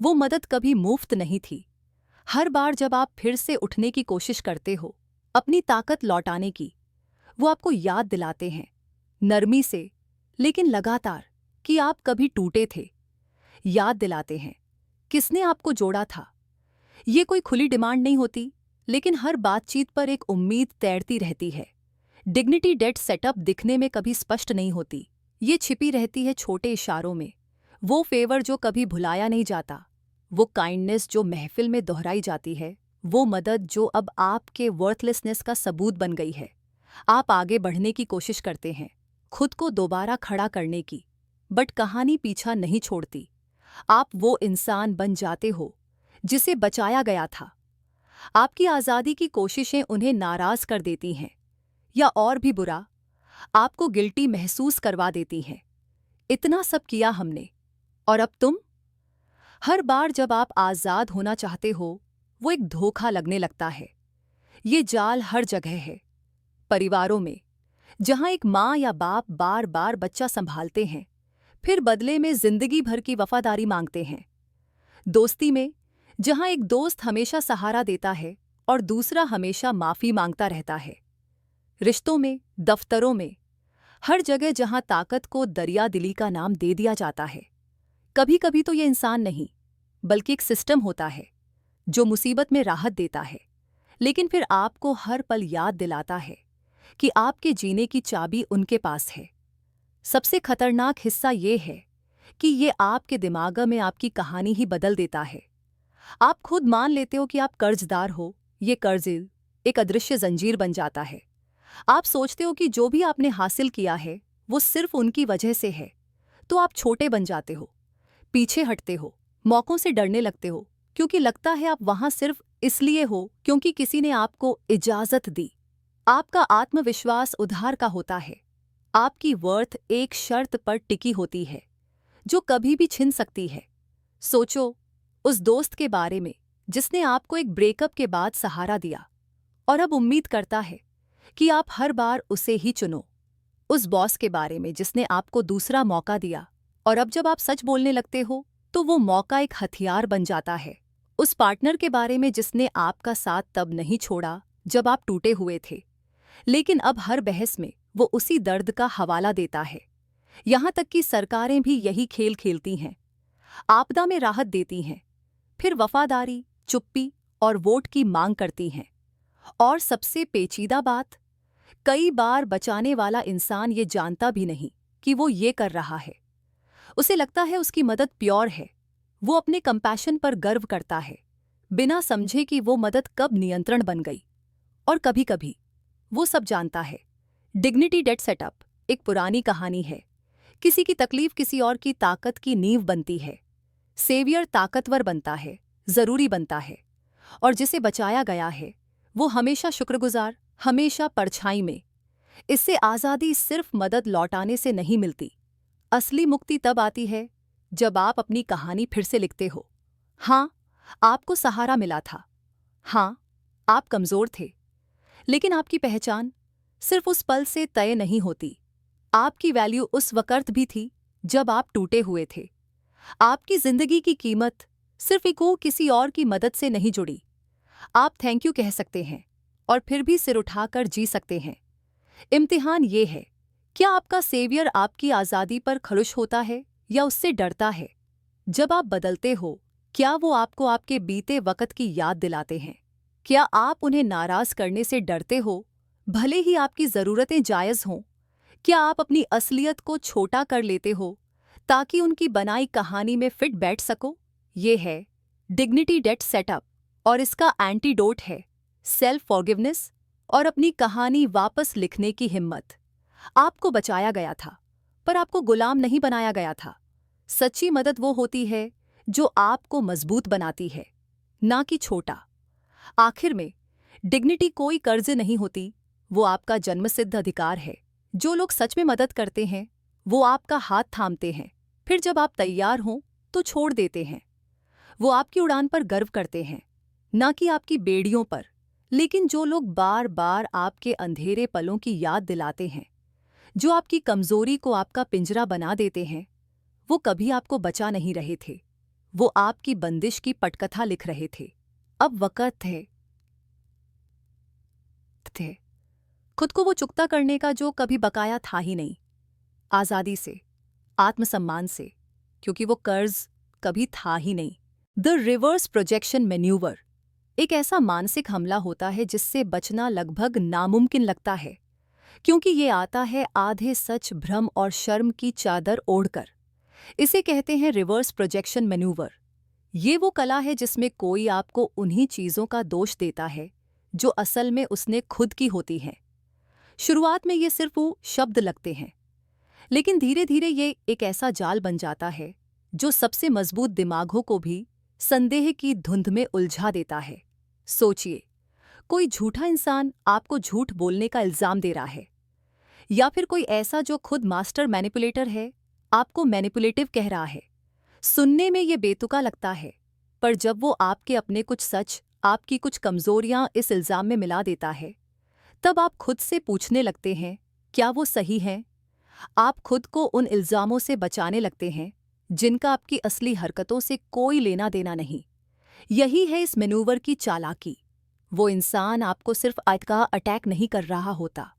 वो मदद कभी मुफ्त नहीं थी। हर बार जब आप फिर से उठने की कोशिश करते हो, अपनी ताकत लौटाने की, वो आपको याद दिलाते हैं, नरमी से लेकिन लगातार, कि आप कभी टूटे थे। याद दिलाते हैं किसने आपको जोड़ा था। ये कोई खुली डिमांड नहीं होती, लेकिन हर बातचीत पर एक उम्मीद तैरती रहती है। डिग्निटी डेट सेटअप दिखने में कभी स्पष्ट नहीं होती, ये छिपी रहती है छोटे इशारों में। वो फेवर जो कभी भुलाया नहीं जाता, वो काइंडनेस जो महफिल में दोहराई जाती है, वो मदद जो अब आपके वर्थलेसनेस का सबूत बन गई है। आप आगे बढ़ने की कोशिश करते हैं, खुद को दोबारा खड़ा करने की, बट कहानी पीछा नहीं छोड़ती। आप वो इंसान बन जाते हो जिसे बचाया गया था। आपकी आज़ादी की कोशिशें उन्हें नाराज़ कर देती हैं, या और भी बुरा, आपको गिल्टी महसूस करवा देती हैं। इतना सब किया हमने, और अब तुम? हर बार जब आप आज़ाद होना चाहते हो, वो एक धोखा लगने लगता है। ये जाल हर जगह है। परिवारों में, जहां एक माँ या बाप बार बार बच्चा संभालते हैं, फिर बदले में जिंदगी भर की वफादारी मांगते हैं। दोस्ती में, जहां एक दोस्त हमेशा सहारा देता है और दूसरा हमेशा माफी मांगता रहता है। रिश्तों में, दफ्तरों में, हर जगह जहां ताकत को दरिया दिली का नाम दे दिया जाता है। कभी कभी तो ये इंसान नहीं, बल्कि एक सिस्टम होता है जो मुसीबत में राहत देता है, लेकिन फिर आपको हर पल याद दिलाता है कि आपके जीने की चाबी उनके पास है। सबसे खतरनाक हिस्सा ये है कि ये आपके दिमाग में आपकी कहानी ही बदल देता है। आप खुद मान लेते हो कि आप कर्जदार हो। ये कर्ज एक अदृश्य जंजीर बन जाता है। आप सोचते हो कि जो भी आपने हासिल किया है वो सिर्फ उनकी वजह से है। तो आप छोटे बन जाते हो, पीछे हटते हो, मौकों से डरने लगते हो, क्योंकि लगता है आप वहां सिर्फ इसलिए हो क्योंकि किसी ने आपको इजाजत दी। आपका आत्मविश्वास उधार का होता है। आपकी वर्थ एक शर्त पर टिकी होती है जो कभी भी छिन सकती है। सोचो उस दोस्त के बारे में जिसने आपको एक ब्रेकअप के बाद सहारा दिया और अब उम्मीद करता है कि आप हर बार उसे ही चुनो। उस बॉस के बारे में जिसने आपको दूसरा मौका दिया और अब जब आप सच बोलने लगते हो तो वो मौका एक हथियार बन जाता है। उस पार्टनर के बारे में जिसने आपका साथ तब नहीं छोड़ा जब आप टूटे हुए थे, लेकिन अब हर बहस में वो उसी दर्द का हवाला देता है। यहां तक कि सरकारें भी यही खेल खेलती हैं। आपदा में राहत देती हैं, फिर वफादारी, चुप्पी और वोट की मांग करती हैं। और सबसे पेचीदा बात, कई बार बचाने वाला इंसान ये जानता भी नहीं कि वो ये कर रहा है। उसे लगता है उसकी मदद प्योर है। वो अपने कंपैशन पर गर्व करता है, बिना समझे कि वो मदद कब नियंत्रण बन गई। और कभी कभी वो सब जानता है। डिग्निटी डेट सेटअप एक पुरानी कहानी है। किसी की तकलीफ किसी और की ताकत की नींव बनती है। सेवियर ताकतवर बनता है, जरूरी बनता है, और जिसे बचाया गया है वो हमेशा शुक्रगुजार, हमेशा परछाई में। इससे आज़ादी सिर्फ मदद लौटाने से नहीं मिलती। असली मुक्ति तब आती है जब आप अपनी कहानी फिर से लिखते हो। हाँ, आपको सहारा मिला था। हाँ, आप कमज़ोर थे, लेकिन आपकी पहचान सिर्फ उस पल से तय नहीं होती। आपकी वैल्यू उस वक्त भी थी जब आप टूटे हुए थे। आपकी जिंदगी की कीमत सिर्फ किसी और की मदद से नहीं जुड़ी। आप थैंक यू कह सकते हैं और फिर भी सिर उठाकर जी सकते हैं। इम्तिहान ये है, क्या आपका सेवियर आपकी आज़ादी पर खुश होता है या उससे डरता है? जब आप बदलते हो, क्या वो आपको आपके बीते वक्त की याद दिलाते हैं? क्या आप उन्हें नाराज करने से डरते हो, भले ही आपकी ज़रूरतें जायज़ हों? क्या आप अपनी असलियत को छोटा कर लेते हो ताकि उनकी बनाई कहानी में फिट बैठ सको। ये है डिग्निटी डेट सेटअप और इसका एंटीडोट है सेल्फ फॉरगिवनेस और अपनी कहानी वापस लिखने की हिम्मत। आपको बचाया गया था, पर आपको गुलाम नहीं बनाया गया था। सच्ची मदद वो होती है जो आपको मजबूत बनाती है, ना कि छोटा। आखिर में डिग्निटी कोई कर्ज नहीं होती, वो आपका जन्मसिद्ध अधिकार है। जो लोग सच में मदद करते हैं वो आपका हाथ थामते हैं, फिर जब आप तैयार हों तो छोड़ देते हैं। वो आपकी उड़ान पर गर्व करते हैं, ना कि आपकी बेड़ियों पर। लेकिन जो लोग बार बार आपके अंधेरे पलों की याद दिलाते हैं, जो आपकी कमजोरी को आपका पिंजरा बना देते हैं, वो कभी आपको बचा नहीं रहे थे, वो आपकी बंदिश की पटकथा लिख रहे थे। अब वक़्त थे खुद को वो चुकता करने का जो कभी बकाया था ही नहीं। आज़ादी से, आत्मसम्मान से, क्योंकि वो कर्ज कभी था ही नहीं। द रिवर्स प्रोजेक्शन मैन्यूवर एक ऐसा मानसिक हमला होता है जिससे बचना लगभग नामुमकिन लगता है, क्योंकि ये आता है आधे सच, भ्रम और शर्म की चादर ओढ़कर। इसे कहते हैं रिवर्स प्रोजेक्शन मैन्यूवर। ये वो कला है जिसमें कोई आपको उन्हीं चीज़ों का दोष देता है जो असल में उसने खुद की होती हैं। शुरुआत में ये सिर्फ वो शब्द लगते हैं, लेकिन धीरे धीरे ये एक ऐसा जाल बन जाता है जो सबसे मजबूत दिमागों को भी संदेह की धुंध में उलझा देता है। सोचिए, कोई झूठा इंसान आपको झूठ बोलने का इल्जाम दे रहा है, या फिर कोई ऐसा जो खुद मास्टर मैनिपुलेटर है आपको मैनिपुलेटिव कह रहा है। सुनने में ये बेतुका लगता है, पर जब वो आपके अपने कुछ सच, आपकी कुछ कमजोरियां इस इल्जाम में मिला देता है, तब आप खुद से पूछने लगते हैं, क्या वो सही हैं? आप खुद को उन इल्जामों से बचाने लगते हैं जिनका आपकी असली हरकतों से कोई लेना देना नहीं। यही है इस मैन्यूवर की चालाकी। वो इंसान आपको सिर्फ का अटैक नहीं कर रहा होता,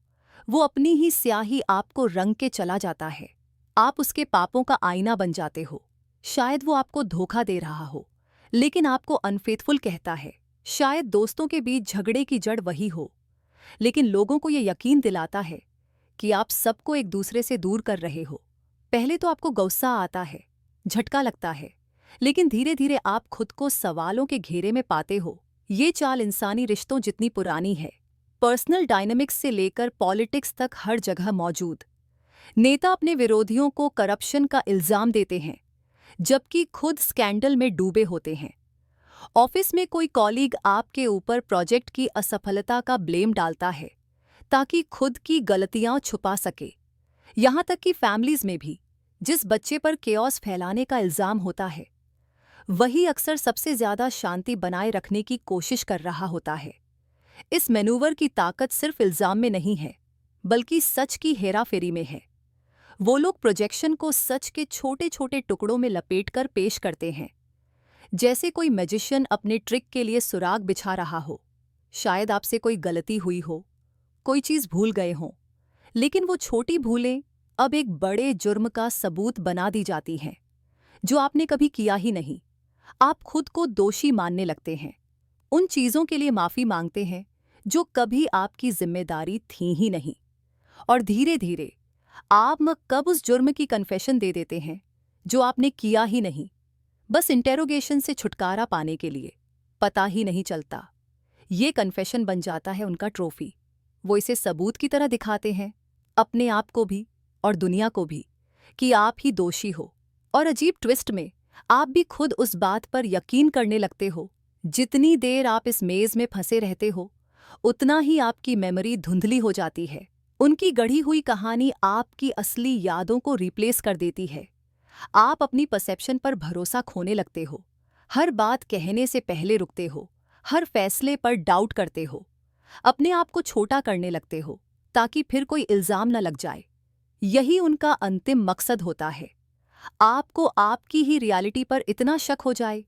वो अपनी ही स्याही आपको रंग के चला जाता है। आप उसके पापों का आईना बन जाते हो। शायद वो आपको धोखा दे रहा हो, लेकिन आपको अनफेथफुल कहता है। शायद दोस्तों के बीच झगड़े की जड़ वही हो, लेकिन लोगों को ये यकीन दिलाता है कि आप सबको एक दूसरे से दूर कर रहे हो। पहले तो आपको गुस्सा आता है, झटका लगता है, लेकिन धीरे धीरे आप खुद को सवालों के घेरे में पाते हो। ये चाल इंसानी रिश्तों जितनी पुरानी है, पर्सनल डायनामिक्स से लेकर पॉलिटिक्स तक हर जगह मौजूद। नेता अपने विरोधियों को करप्शन का इल्जाम देते हैं, जबकि खुद स्कैंडल में डूबे होते हैं। ऑफिस में कोई कॉलीग आपके ऊपर प्रोजेक्ट की असफलता का ब्लेम डालता है ताकि खुद की गलतियां छुपा सके। यहां तक कि फैमिलीज में भी जिस बच्चे पर केओस फैलाने का इल्जाम होता है, वही अक्सर सबसे ज्यादा शांति बनाए रखने की कोशिश कर रहा होता है। इस मैन्यूवर की ताकत सिर्फ इल्जाम में नहीं है, बल्कि सच की हेराफेरी में है। वो लोग प्रोजेक्शन को सच के छोटे छोटे टुकड़ों में लपेटकर पेश करते हैं, जैसे कोई मैजिशियन अपने ट्रिक के लिए सुराग बिछा रहा हो। शायद आपसे कोई गलती हुई हो, कोई चीज भूल गए हों, लेकिन वो छोटी भूलें अब एक बड़े जुर्म का सबूत बना दी जाती हैं, जो आपने कभी किया ही नहीं। आप खुद को दोषी मानने लगते हैं, उन चीजों के लिए माफी मांगते हैं जो कभी आपकी जिम्मेदारी थी ही नहीं, और धीरे धीरे आप कब उस जुर्म की कन्फेशन दे देते हैं जो आपने किया ही नहीं, बस इंटेरोगेशन से छुटकारा पाने के लिए। पता ही नहीं चलता, ये कन्फेशन बन जाता है उनका ट्रॉफी। वो इसे सबूत की तरह दिखाते हैं, अपने आप को भी और दुनिया को भी, कि आप ही दोषी हो। और अजीब ट्विस्ट में आप भी खुद उस बात पर यकीन करने लगते हो। जितनी देर आप इस मेज में फंसे रहते हो, उतना ही आपकी मेमोरी धुंधली हो जाती है। उनकी गढ़ी हुई कहानी आपकी असली यादों को रिप्लेस कर देती है। आप अपनी परसेप्शन पर भरोसा खोने लगते हो, हर बात कहने से पहले रुकते हो, हर फैसले पर डाउट करते हो, अपने आप को छोटा करने लगते हो ताकि फिर कोई इल्जाम न लग जाए। यही उनका अंतिम मकसद होता है, आपको आपकी ही रियलिटी पर इतना शक हो जाए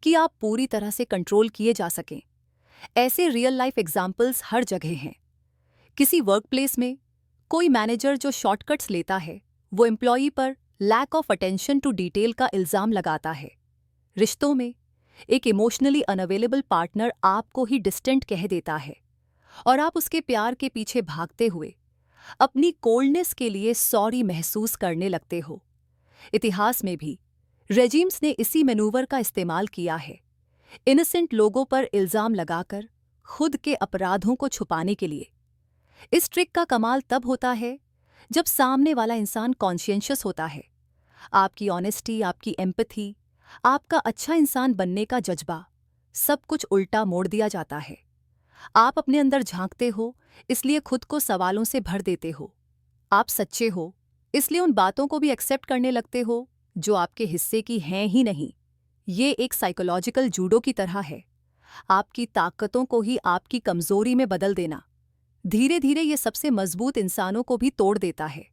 कि आप पूरी तरह से कंट्रोल किए जा सकें। ऐसे रियल लाइफ एग्जाम्पल्स हर जगह हैं। किसी वर्कप्लेस में कोई मैनेजर जो शॉर्टकट्स लेता है, वो एम्प्लॉई पर lack of attention to detail का इल्जाम लगाता है। रिश्तों में एक इमोशनली अनअवेलेबल पार्टनर आपको ही डिस्टेंट कह देता है, और आप उसके प्यार के पीछे भागते हुए अपनी कोल्डनेस के लिए सॉरी महसूस करने लगते हो। इतिहास में भी रेजिम्स ने इसी मैनूवर का इस्तेमाल किया है, इनोसेंट लोगों पर इल्जाम लगाकर खुद के अपराधों को छुपाने के लिए। इस ट्रिक का कमाल तब होता है जब सामने वाला इंसान कॉन्शियंशियस होता है। आपकी ऑनेस्टी, आपकी एम्पैथी, आपका अच्छा इंसान बनने का जज्बा, सब कुछ उल्टा मोड़ दिया जाता है। आप अपने अंदर झांकते हो, इसलिए खुद को सवालों से भर देते हो। आप सच्चे हो, इसलिए उन बातों को भी एक्सेप्ट करने लगते हो जो आपके हिस्से की हैं ही नहीं। ये एक साइकोलॉजिकल जूडो की तरह है, आपकी ताकतों को ही आपकी कमजोरी में बदल देना। धीरे धीरे ये सबसे मजबूत इंसानों को भी तोड़ देता है।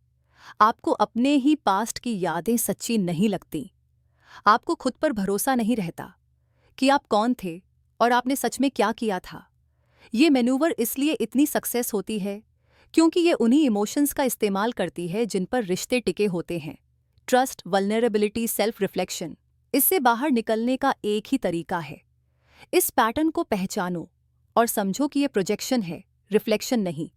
आपको अपने ही पास्ट की यादें सच्ची नहीं लगती। आपको खुद पर भरोसा नहीं रहता कि आप कौन थे और आपने सच में क्या किया था। ये मैनूवर इसलिए इतनी सक्सेस होती है क्योंकि ये उन्हीं इमोशंस का इस्तेमाल करती है जिन पर रिश्ते टिके होते हैं। Trust, vulnerability, self reflection. इससे बाहर निकलने का एक ही तरीका है। इस पैटर्न को पहचानो और समझो कि ये प्रोजेक्शन है, रिफ्लेक्शन नहीं।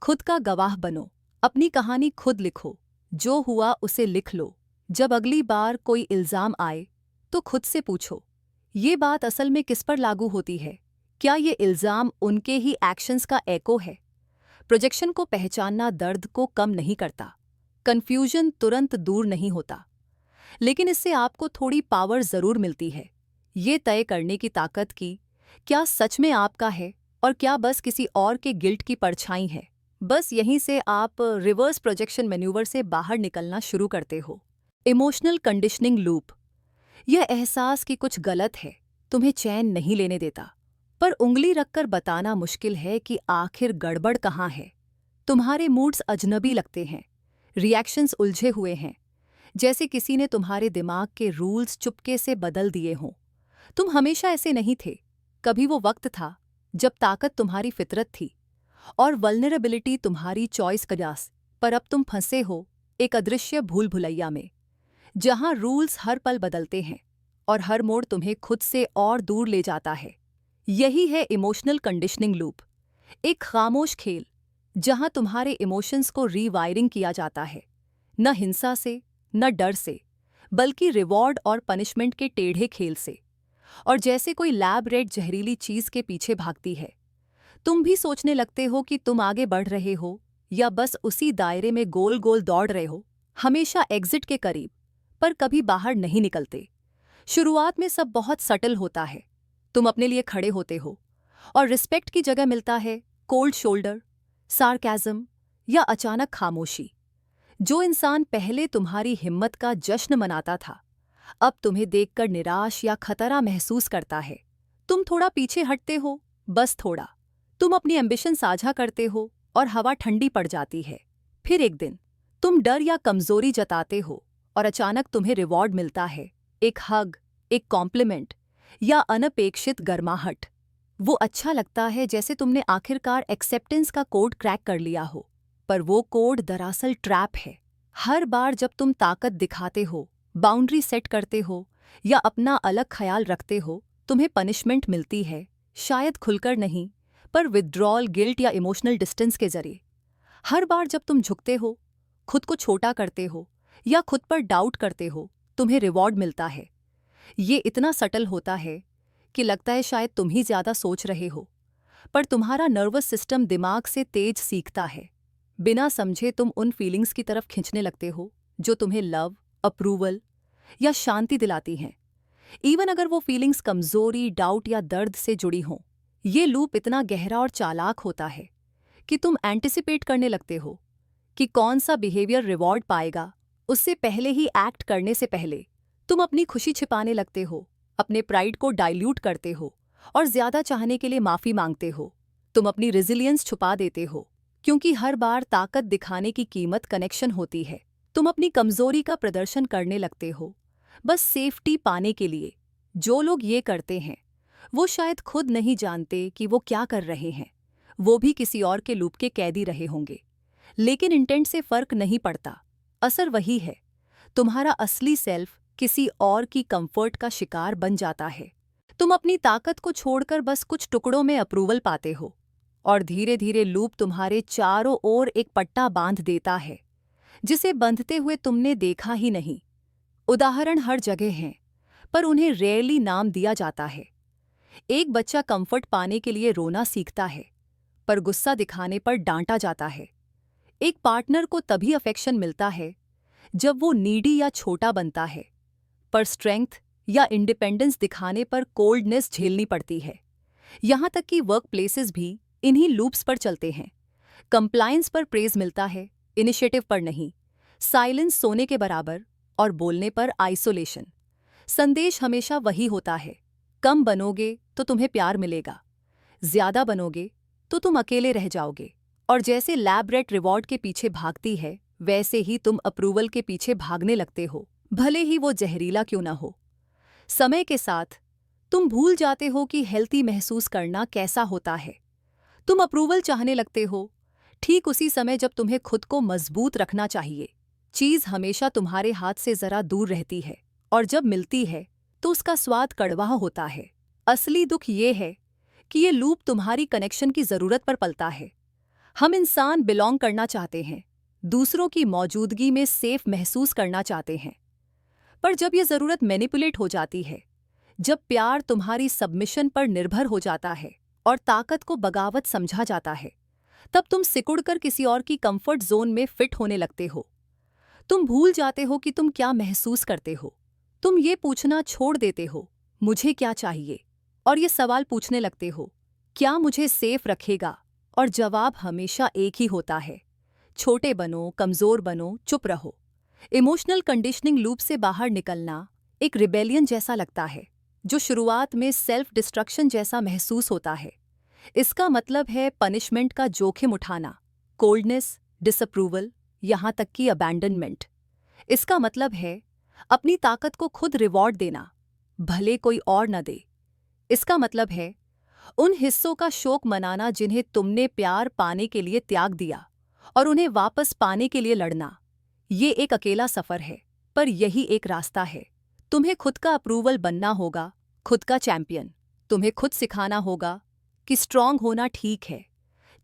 खुद का गवाह बनो, अपनी कहानी खुद लिखो, जो हुआ उसे लिख लो। जब अगली बार कोई इल्जाम आए तो खुद से पूछो, ये बात असल में किस पर लागू होती है? क्या ये इल्जाम उनके ही एक्शंस का एको है? प्रोजेक्शन को पहचानना दर्द को कम नहीं करता, कंफ्यूजन तुरंत दूर नहीं होता, लेकिन इससे आपको थोड़ी पावर जरूर मिलती है, ये तय करने की ताकत की क्या सच में आपका है और क्या बस किसी और के गिल्ट की परछाई है। बस यहीं से आप रिवर्स प्रोजेक्शन मैन्यूवर से बाहर निकलना शुरू करते हो। Emotional conditioning loop. यह एहसास कि कुछ गलत है तुम्हें चैन नहीं लेने देता, पर उंगली रखकर बताना मुश्किल है कि आखिर गड़बड़ कहाँ है। तुम्हारे मूड्स अजनबी लगते हैं, रिएक्शंस उलझे हुए हैं, जैसे किसी ने तुम्हारे दिमाग के रूल्स चुपके से बदल दिए हों। तुम हमेशा ऐसे नहीं थे, कभी वो वक्त था जब ताकत तुम्हारी फितरत थी और वल्नरेबिलिटी तुम्हारी चॉइस का जास। पर अब तुम फंसे हो एक अदृश्य भूल भुलैया में, जहां रूल्स हर पल बदलते हैं और हर मोड़ तुम्हें खुद से और दूर ले जाता है। यही है इमोशनल कंडीशनिंग लूप, एक खामोश खेल जहां तुम्हारे इमोशंस को रीवायरिंग किया जाता है, न हिंसा से, न डर से, बल्कि रिवॉर्ड और पनिशमेंट के टेढ़े खेल से। और जैसे कोई लैब रेट जहरीली चीज के पीछे भागती है, तुम भी सोचने लगते हो कि तुम आगे बढ़ रहे हो या बस उसी दायरे में गोल गोल दौड़ रहे हो, हमेशा एग्जिट के करीब, पर कभी बाहर नहीं निकलते। शुरुआत में सब बहुत सटल होता है, तुम अपने लिए खड़े होते हो और रिस्पेक्ट की जगह मिलता है कोल्ड शोल्डर, सार्कैज़म या अचानक खामोशी। जो इंसान पहले तुम्हारी हिम्मत का जश्न मनाता था, अब तुम्हें देखकर निराश या खतरा महसूस करता है। तुम थोड़ा पीछे हटते हो, बस थोड़ा। तुम अपनी एम्बिशन साझा करते हो और हवा ठंडी पड़ जाती है। फिर एक दिन तुम डर या कमजोरी जताते हो और अचानक तुम्हें रिवॉर्ड मिलता है, एक हग, एक कॉम्प्लीमेंट या अनपेक्षित गर्माहट। वो अच्छा लगता है जैसे तुमने आखिरकार एक्सेप्टेंस का कोड क्रैक कर लिया हो, पर वो कोड दरअसल ट्रैप है। हर बार जब तुम ताकत दिखाते हो, बाउंड्री सेट करते हो या अपना अलग ख्याल रखते हो, तुम्हें पनिशमेंट मिलती है, शायद खुलकर नहीं, पर विथड्रॉल, गिल्ट या इमोशनल डिस्टेंस के जरिए। हर बार जब तुम झुकते हो, खुद को छोटा करते हो या खुद पर डाउट करते हो, तुम्हें रिवॉर्ड मिलता है। ये इतना सटल होता है कि लगता है शायद तुम ही ज्यादा सोच रहे हो, पर तुम्हारा नर्वस सिस्टम दिमाग से तेज सीखता है। बिना समझे तुम उन फीलिंग्स की तरफ खींचने लगते हो जो तुम्हें लव, अप्रूवल या शांति दिलाती हैं, इवन अगर वो फीलिंग्स कमजोरी, डाउट या दर्द से जुड़ी हों। ये लूप इतना गहरा और चालाक होता है कि तुम एंटिसिपेट करने लगते हो कि कौन सा बिहेवियर रिवॉर्ड पाएगा। उससे पहले ही एक्ट करने से पहले तुम अपनी खुशी छिपाने लगते हो, अपने प्राइड को डाइल्यूट करते हो और ज्यादा चाहने के लिए माफी मांगते हो। तुम अपनी रेजिलियंस छुपा देते हो, क्योंकि हर बार ताकत दिखाने की कीमत कनेक्शन होती है। तुम अपनी कमजोरी का प्रदर्शन करने लगते हो, बस सेफ्टी पाने के लिए। जो लोग ये करते हैं वो शायद खुद नहीं जानते कि वो क्या कर रहे हैं, वो भी किसी और के लूप के कैदी रहे होंगे। लेकिन इंटेंट से फर्क नहीं पड़ता, असर वही है। तुम्हारा असली सेल्फ किसी और की कंफर्ट का शिकार बन जाता है। तुम अपनी ताकत को छोड़कर बस कुछ टुकड़ों में अप्रूवल पाते हो और धीरे धीरे लूप तुम्हारे चारों ओर एक पट्टा बांध देता है, जिसे बंधते हुए तुमने देखा ही नहीं। उदाहरण हर जगह हैं, पर उन्हें रेयरली नाम दिया जाता है। एक बच्चा कंफर्ट पाने के लिए रोना सीखता है, पर गुस्सा दिखाने पर डांटा जाता है। एक पार्टनर को तभी अफेक्शन मिलता है जब वो नीडी या छोटा बनता है, पर स्ट्रेंथ या इंडिपेंडेंस दिखाने पर कोल्डनेस झेलनी पड़ती है। यहाँ तक कि वर्क प्लेसेस भी इन्हीं लूप्स पर चलते हैं। कंप्लायंस पर प्रेज मिलता है, इनिशिएटिव पर नहीं। साइलेंस सोने के बराबर और बोलने पर आइसोलेशन। संदेश हमेशा वही होता है, कम बनोगे तो तुम्हें प्यार मिलेगा, ज्यादा बनोगे तो तुम अकेले रह जाओगे। और जैसे लैब रेट रिवॉर्ड के पीछे भागती है, वैसे ही तुम अप्रूवल के पीछे भागने लगते हो, भले ही वो जहरीला क्यों ना हो। समय के साथ तुम भूल जाते हो कि हेल्थी महसूस करना कैसा होता है। तुम अप्रूवल चाहने लगते हो ठीक उसी समय जब तुम्हें खुद को मजबूत रखना चाहिए। चीज हमेशा तुम्हारे हाथ से जरा दूर रहती है, और जब मिलती है तो उसका स्वाद कड़वा होता है। असली दुख ये है कि ये लूप तुम्हारी कनेक्शन की जरूरत पर पलता है। हम इंसान बिलोंग करना चाहते हैं, दूसरों की मौजूदगी में सेफ महसूस करना चाहते हैं, पर जब ये जरूरत मैनिपुलेट हो जाती है, जब प्यार तुम्हारी सबमिशन पर निर्भर हो जाता है और ताकत को बगावत समझा जाता है, तब तुम सिकुड़कर किसी और की कंफर्ट जोन में फिट होने लगते हो। तुम भूल जाते हो कि तुम क्या महसूस करते हो। तुम ये पूछना छोड़ देते हो, मुझे क्या चाहिए, और ये सवाल पूछने लगते हो, क्या मुझे सेफ रखेगा। और जवाब हमेशा एक ही होता है, छोटे बनो, कमजोर बनो, चुप रहो। इमोशनल कंडीशनिंग लूप से बाहर निकलना एक रिबेलियन जैसा लगता है, जो शुरुआत में सेल्फ डिस्ट्रक्शन जैसा महसूस होता है। इसका मतलब है पनिशमेंट का जोखिम उठाना, कोल्डनेस, डिसअप्रूवल, यहाँ तक कि अबैंडनमेंट। इसका मतलब है अपनी ताकत को खुद रिवॉर्ड देना, भले कोई और न दे। इसका मतलब है उन हिस्सों का शोक मनाना जिन्हें तुमने प्यार पाने के लिए त्याग दिया, और उन्हें वापस पाने के लिए लड़ना। ये एक अकेला सफर है, पर यही एक रास्ता है। तुम्हें खुद का अप्रूवल बनना होगा, खुद का चैंपियन। तुम्हें खुद सिखाना होगा कि स्ट्रांग होना ठीक है,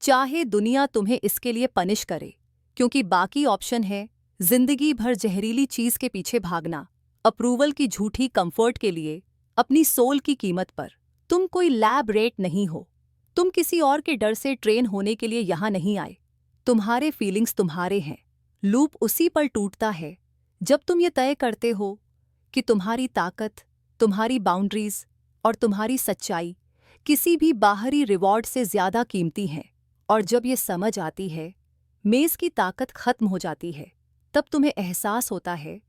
चाहे दुनिया तुम्हें इसके लिए पनिश करे, क्योंकि बाकी ऑप्शन है जिंदगी भर जहरीली चीज के पीछे भागना, अप्रूवल की झूठी कंफर्ट के लिए, अपनी सोल की कीमत पर। तुम कोई लैब रेट नहीं हो, तुम किसी और के डर से ट्रेन होने के लिए यहां नहीं आए। तुम्हारे फीलिंग्स तुम्हारे हैं। लूप उसी पर टूटता है जब तुम ये तय करते हो कि तुम्हारी ताकत, तुम्हारी बाउंड्रीज और तुम्हारी सच्चाई किसी भी बाहरी रिवॉर्ड से ज्यादा कीमती हैं। और जब ये समझ आती है, मेज की ताकत खत्म हो जाती है, तब तुम्हें एहसास होता है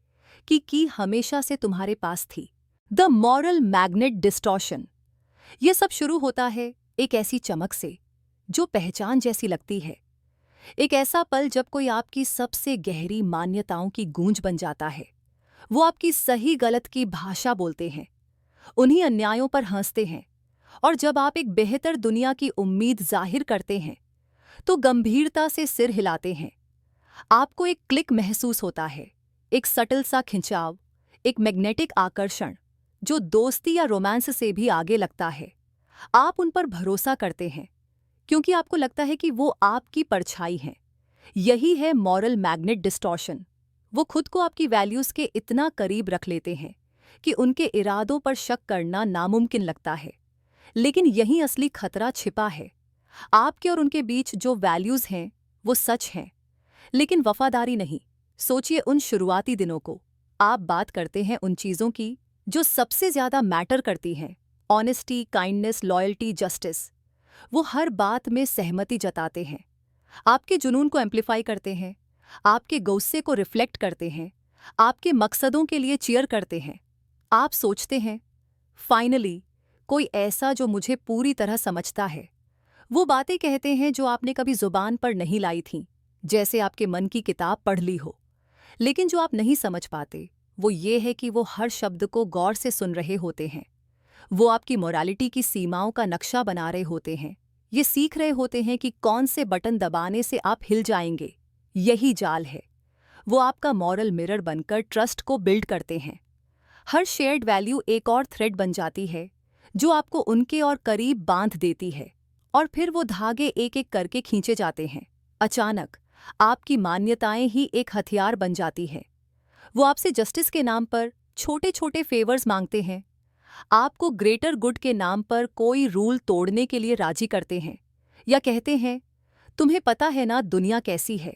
कि की हमेशा से तुम्हारे पास थी। The moral magnet distortion. यह सब शुरू होता है एक ऐसी चमक से जो पहचान जैसी लगती है। एक ऐसा पल जब कोई आपकी सबसे गहरी मान्यताओं की गूंज बन जाता है। वो आपकी सही गलत की भाषा बोलते हैं, उन्हीं अन्यायों पर हंसते हैं, और जब आप एक बेहतर दुनिया की उम्मीद जाहिर करते हैं तो गंभीरता से सिर हिलाते हैं। आपको एक क्लिक महसूस होता है, एक सटल सा खिंचाव, एक मैग्नेटिक आकर्षण जो दोस्ती या रोमांस से भी आगे लगता है। आप उन पर भरोसा करते हैं क्योंकि आपको लगता है कि वो आपकी परछाई हैं। यही है मॉरल मैग्नेट डिस्टॉर्शन। वो खुद को आपकी वैल्यूज के इतना करीब रख लेते हैं कि उनके इरादों पर शक करना नामुमकिन लगता है। लेकिन यही असली खतरा छिपा है। आपके और उनके बीच जो वैल्यूज हैं वो सच हैं, लेकिन वफादारी नहीं। सोचिए उन शुरुआती दिनों को। आप बात करते हैं उन चीज़ों की जो सबसे ज़्यादा मैटर करती हैं, ऑनेस्टी, काइंडनेस, लॉयल्टी, जस्टिस। वो हर बात में सहमति जताते हैं, आपके जुनून को एम्प्लीफाई करते हैं, आपके गुस्से को रिफ्लेक्ट करते हैं, आपके मकसदों के लिए चीयर करते हैं। आप सोचते हैं, फाइनली कोई ऐसा जो मुझे पूरी तरह समझता है। वो बातें कहते हैं जो आपने कभी जुबान पर नहीं लाई थीं, जैसे आपके मन की किताब पढ़ ली हो। लेकिन जो आप नहीं समझ पाते वो ये है कि वो हर शब्द को गौर से सुन रहे होते हैं। वो आपकी मोरालिटी की सीमाओं का नक्शा बना रहे होते हैं। ये सीख रहे होते हैं कि कौन से बटन दबाने से आप हिल जाएंगे। यही जाल है। वो आपका मॉरल मिरर बनकर ट्रस्ट को बिल्ड करते हैं। हर शेयर्ड वैल्यू एक और थ्रेड बन जाती है जो आपको उनके और करीब बांध देती है, और फिर वो धागे एक एक करके खींचे जाते हैं। अचानक आपकी मान्यताएं ही एक हथियार बन जाती हैं। वो आपसे जस्टिस के नाम पर छोटे छोटे फेवर्स मांगते हैं, आपको ग्रेटर गुड के नाम पर कोई रूल तोड़ने के लिए राजी करते हैं, या कहते हैं तुम्हें पता है ना दुनिया कैसी है।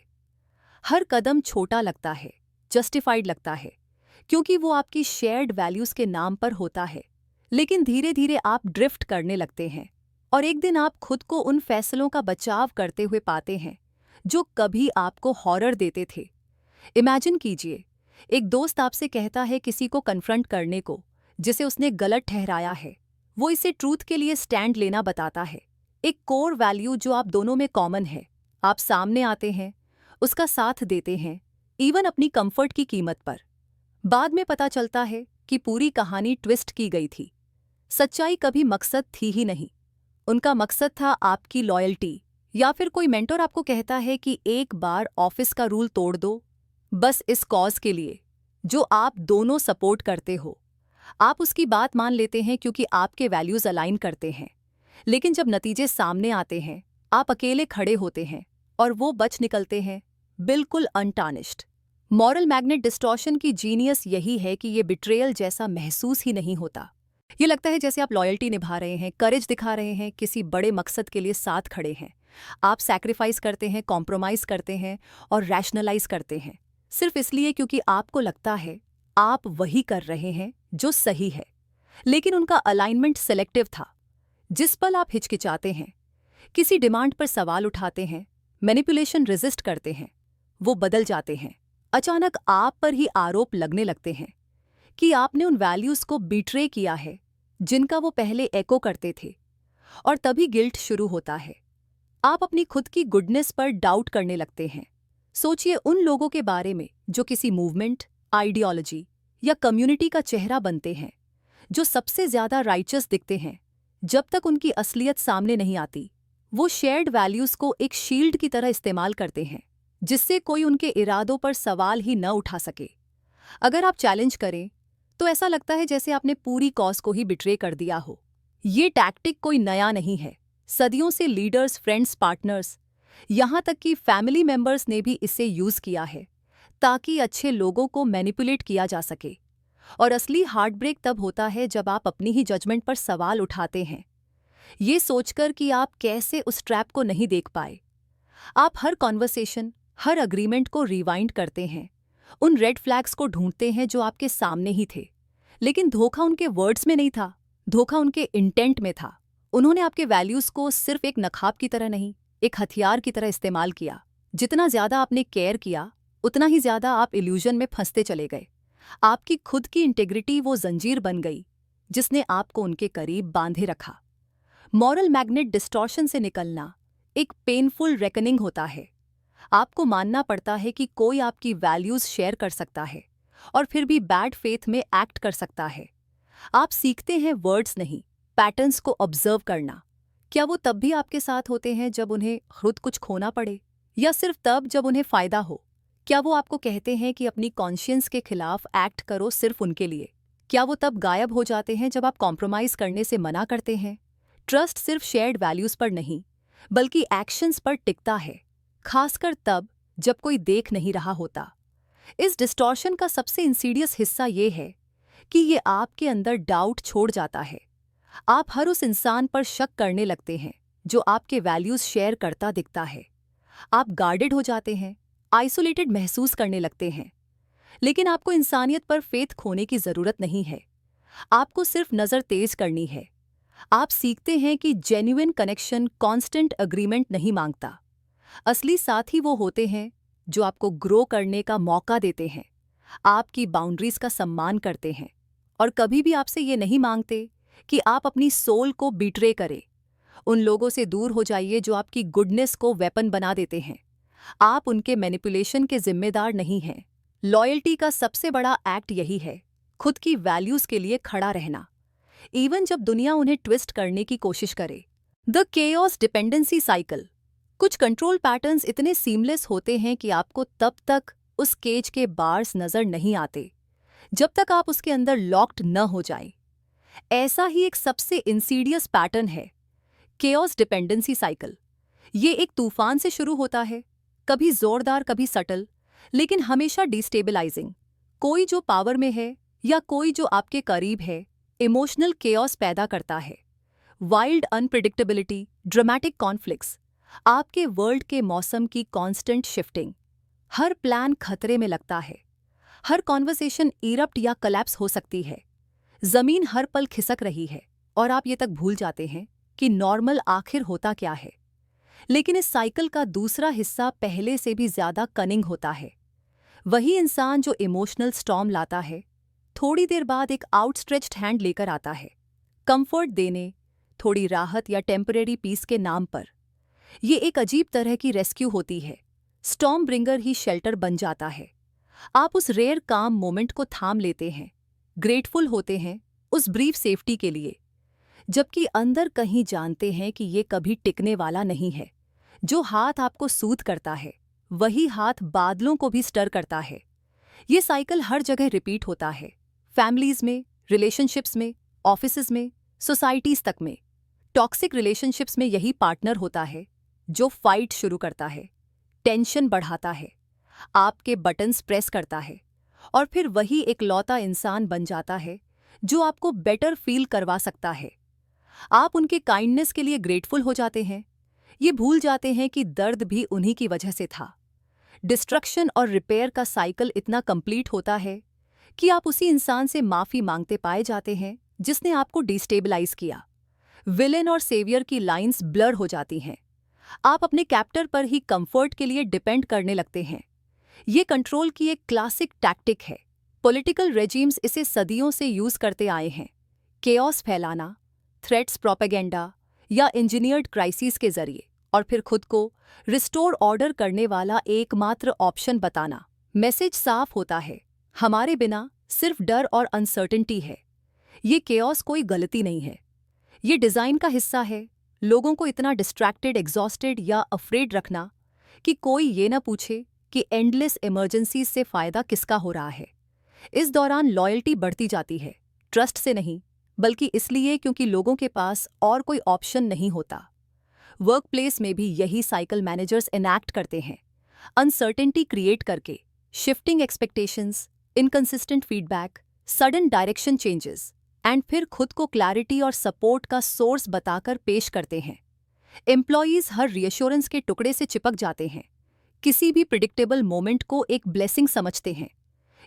हर कदम छोटा लगता है, जस्टिफाइड लगता है, क्योंकि वो आपकी शेयर्ड वैल्यूज के नाम पर होता है। लेकिन धीरे धीरे आप ड्रिफ्ट करने लगते हैं और एक दिन आप खुद को उन फैसलों का बचाव करते हुए पाते हैं जो कभी आपको हॉरर देते थे। इमेजिन कीजिए, एक दोस्त आपसे कहता है किसी को कन्फ्रंट करने को जिसे उसने गलत ठहराया है। वो इसे ट्रूथ के लिए स्टैंड लेना बताता है, एक कोर वैल्यू जो आप दोनों में कॉमन है। आप सामने आते हैं, उसका साथ देते हैं, इवन अपनी कंफर्ट की कीमत पर। बाद में पता चलता है कि पूरी कहानी ट्विस्ट की गई थी। सच्चाई कभी मकसद थी ही नहीं, उनका मकसद था आपकी लॉयल्टी। या फिर कोई मेंटर आपको कहता है कि एक बार ऑफिस का रूल तोड़ दो, बस इस कॉज के लिए जो आप दोनों सपोर्ट करते हो। आप उसकी बात मान लेते हैं क्योंकि आपके वैल्यूज अलाइन करते हैं। लेकिन जब नतीजे सामने आते हैं, आप अकेले खड़े होते हैं और वो बच निकलते हैं, बिल्कुल अनटार्निश्ड। मॉरल मैग्नेट डिस्टॉर्शन की जीनियस यही है कि ये बिट्रेयल जैसा महसूस ही नहीं होता। ये लगता है जैसे आप लॉयल्टी निभा रहे हैं, करेज दिखा रहे हैं, किसी बड़े मकसद के लिए साथ खड़े हैं। आप सैक्रिफाइस करते हैं, कॉम्प्रोमाइज करते हैं और रैशनलाइज करते हैं, सिर्फ इसलिए क्योंकि आपको लगता है आप वही कर रहे हैं जो सही है। लेकिन उनका अलाइनमेंट सिलेक्टिव था। जिस पल आप हिचकिचाते हैं, किसी डिमांड पर सवाल उठाते हैं, मैनिपुलेशन रेजिस्ट करते हैं, वो बदल जाते हैं। अचानक आप पर ही आरोप लगने लगते हैं कि आपने उन वैल्यूज को बिट्रे किया है जिनका वो पहले एको करते थे। और तभी गिल्ट शुरू होता है। आप अपनी खुद की गुडनेस पर डाउट करने लगते हैं। सोचिए उन लोगों के बारे में जो किसी मूवमेंट, आइडियोलॉजी या कम्युनिटी का चेहरा बनते हैं, जो सबसे ज्यादा राइचस दिखते हैं जब तक उनकी असलियत सामने नहीं आती। वो शेयर्ड वैल्यूज को एक शील्ड की तरह इस्तेमाल करते हैं जिससे कोई उनके इरादों पर सवाल ही न उठा सके। अगर आप चैलेंज करें तो ऐसा लगता है जैसे आपने पूरी कॉज को ही बिट्रे कर दिया हो। ये टैक्टिक कोई नया नहीं है। सदियों से लीडर्स, फ्रेंड्स, पार्टनर्स, यहाँ तक कि फैमिली मेंबर्स ने भी इसे यूज किया है ताकि अच्छे लोगों को मैनिपुलेट किया जा सके। और असली हार्ट ब्रेक तब होता है जब आप अपनी ही जजमेंट पर सवाल उठाते हैं, ये सोचकर कि आप कैसे उस ट्रैप को नहीं देख पाए। आप हर कॉन्वर्सेशन, हर अग्रीमेंट को रिवाइंड करते हैं, उन रेड फ्लैग्स को ढूंढते हैं जो आपके सामने ही थे। लेकिन धोखा उनके वर्ड्स में नहीं था, धोखा उनके इंटेंट में था। उन्होंने आपके वैल्यूज को सिर्फ एक नकाब की तरह नहीं, एक हथियार की तरह इस्तेमाल किया। जितना ज्यादा आपने केयर किया, उतना ही ज्यादा आप इल्यूजन में फंसते चले गए। आपकी खुद की इंटेग्रिटी वो जंजीर बन गई जिसने आपको उनके करीब बांधे रखा। मॉरल मैग्नेट डिस्टॉर्शन से निकलना एक पेनफुल रेकनिंग होता है। आपको मानना पड़ता है कि कोई आपकी वैल्यूज शेयर कर सकता है और फिर भी बैड फेथ में एक्ट कर सकता है। आप सीखते हैं वर्ड्स नहीं, पैटर्न्स को ऑब्जर्व करना। क्या वो तब भी आपके साथ होते हैं जब उन्हें खुद कुछ खोना पड़े, या सिर्फ तब जब उन्हें फायदा हो? क्या वो आपको कहते हैं कि अपनी कॉन्शियंस के खिलाफ एक्ट करो सिर्फ उनके लिए? क्या वो तब गायब हो जाते हैं जब आप कॉम्प्रोमाइज करने से मना करते हैं? ट्रस्ट सिर्फ शेयर्ड वैल्यूज पर नहीं, बल्कि एक्शंस पर टिकता है, खासकर तब जब कोई देख नहीं रहा होता। इस डिस्टॉर्शन का सबसे इंसीडियस हिस्सा ये है कि ये आपके अंदर डाउट छोड़ जाता है। आप हर उस इंसान पर शक करने लगते हैं जो आपके वैल्यूज शेयर करता दिखता है। आप गार्डेड हो जाते हैं, आइसोलेटेड महसूस करने लगते हैं। लेकिन आपको इंसानियत पर फेथ खोने की जरूरत नहीं है। आपको सिर्फ नजर तेज करनी है। आप सीखते हैं कि जेन्युइन कनेक्शन कांस्टेंट अग्रीमेंट नहीं मांगता। असली साथी वो होते हैं जो आपको ग्रो करने का मौका देते हैं, आपकी बाउंड्रीज का सम्मान करते हैं और कभी भी आपसे ये नहीं मांगते कि आप अपनी सोल को बिट्रे करें। उन लोगों से दूर हो जाइए जो आपकी गुडनेस को वेपन बना देते हैं। आप उनके मैनिपुलेशन के जिम्मेदार नहीं हैं। लॉयल्टी का सबसे बड़ा एक्ट यही है, खुद की वैल्यूज के लिए खड़ा रहना, इवन जब दुनिया उन्हें ट्विस्ट करने की कोशिश करे। The chaos dependency cycle. कुछ कंट्रोल पैटर्न्स इतने सीमलेस होते हैं कि आपको तब तक उस केज के बार्स नजर नहीं आते जब तक आप उसके अंदर लॉक्ड न हो जाए। ऐसा ही एक सबसे इंसीडियस पैटर्न है केओस डिपेंडेंसी साइकिल। ये एक तूफान से शुरू होता है, कभी जोरदार, कभी सटल, लेकिन हमेशा डिस्टेबलाइजिंग। कोई जो पावर में है या कोई जो आपके करीब है, इमोशनल केओस पैदा करता है। वाइल्ड अनप्रिडिक्टेबिलिटी, ड्रामेटिक कॉन्फ्लिक्ट्स, आपके वर्ल्ड के मौसम की कांस्टेंट शिफ्टिंग। हर प्लान खतरे में लगता है। हर कॉन्वर्सेशन इरप्ट या कोलैप्स हो सकती है। जमीन हर पल खिसक रही है और आप ये तक भूल जाते हैं कि नॉर्मल आखिर होता क्या है। लेकिन इस साइकिल का दूसरा हिस्सा पहले से भी ज्यादा कनिंग होता है। वही इंसान जो इमोशनल स्टॉर्म लाता है, थोड़ी देर बाद एक आउटस्ट्रेच्ड हैंड लेकर आता है, कंफर्ट देने, थोड़ी राहत या टेम्परेरी पीस के नाम पर। ये एक अजीब तरह की रेस्क्यू होती है। स्टॉर्म ब्रिंगर ही शेल्टर बन जाता है। आप उस रेयर काम मोमेंट को थाम लेते हैं, ग्रेटफुल होते हैं उस ब्रीफ सेफ्टी के लिए, जबकि अंदर कहीं जानते हैं कि ये कभी टिकने वाला नहीं है। जो हाथ आपको सूद करता है, वही हाथ बादलों को भी स्टर करता है। ये साइकिल हर जगह रिपीट होता है, फैमिलीज में, रिलेशनशिप्स में, ऑफिसेज में, सोसाइटीज तक में। टॉक्सिक रिलेशनशिप्स में यही पार्टनर होता है जो फाइट शुरू करता है, टेंशन बढ़ाता है, आपके बटन्स प्रेस करता है, और फिर वही एक लौता इंसान बन जाता है जो आपको बेटर फील करवा सकता है। आप उनके काइंडनेस के लिए ग्रेटफुल हो जाते हैं, ये भूल जाते हैं कि दर्द भी उन्हीं की वजह से था। डिस्ट्रक्शन और रिपेयर का साइकिल इतना कंप्लीट होता है कि आप उसी इंसान से माफी मांगते पाए जाते हैं जिसने आपको डिस्टेबलाइज किया। विलेन और सेवियर की लाइंस ब्लर हो जाती हैं। आप अपने कैप्टर पर ही कंफर्ट के लिए डिपेंड करने लगते हैं। ये कंट्रोल की एक क्लासिक टैक्टिक है। पॉलिटिकल रेजिम्स इसे सदियों से यूज करते आए हैं। केओस फैलाना, थ्रेट्स, प्रोपेगेंडा या इंजीनियर्ड क्राइसिस के जरिए, और फिर खुद को रिस्टोर ऑर्डर करने वाला एकमात्र ऑप्शन बताना। मैसेज साफ होता है, हमारे बिना सिर्फ डर और अनसर्टेनिटी है। ये केओस कोई गलती नहीं है, ये डिजाइन का हिस्सा है। लोगों को इतना डिस्ट्रैक्टेड, एग्जॉस्टेड या अफ्रेड रखना कि कोई ये ना पूछे कि एंडलेस इमरजेंसीज से फायदा किसका हो रहा है। इस दौरान लॉयल्टी बढ़ती जाती है, ट्रस्ट से नहीं, बल्कि इसलिए क्योंकि लोगों के पास और कोई ऑप्शन नहीं होता। वर्क प्लेस में भी यही साइकिल मैनेजर्स इनैक्ट करते हैं, अनसर्टेनिटी क्रिएट करके, shifting expectations, inconsistent feedback, sudden direction changes, and फिर खुद को क्लैरिटी और सपोर्ट का सोर्स बताकर पेश करते हैं। एम्प्लॉयीज हर रिएश्योरेंस के टुकड़े से चिपक जाते हैं, किसी भी प्रिडिक्टेबल मोमेंट को एक ब्लेसिंग समझते हैं,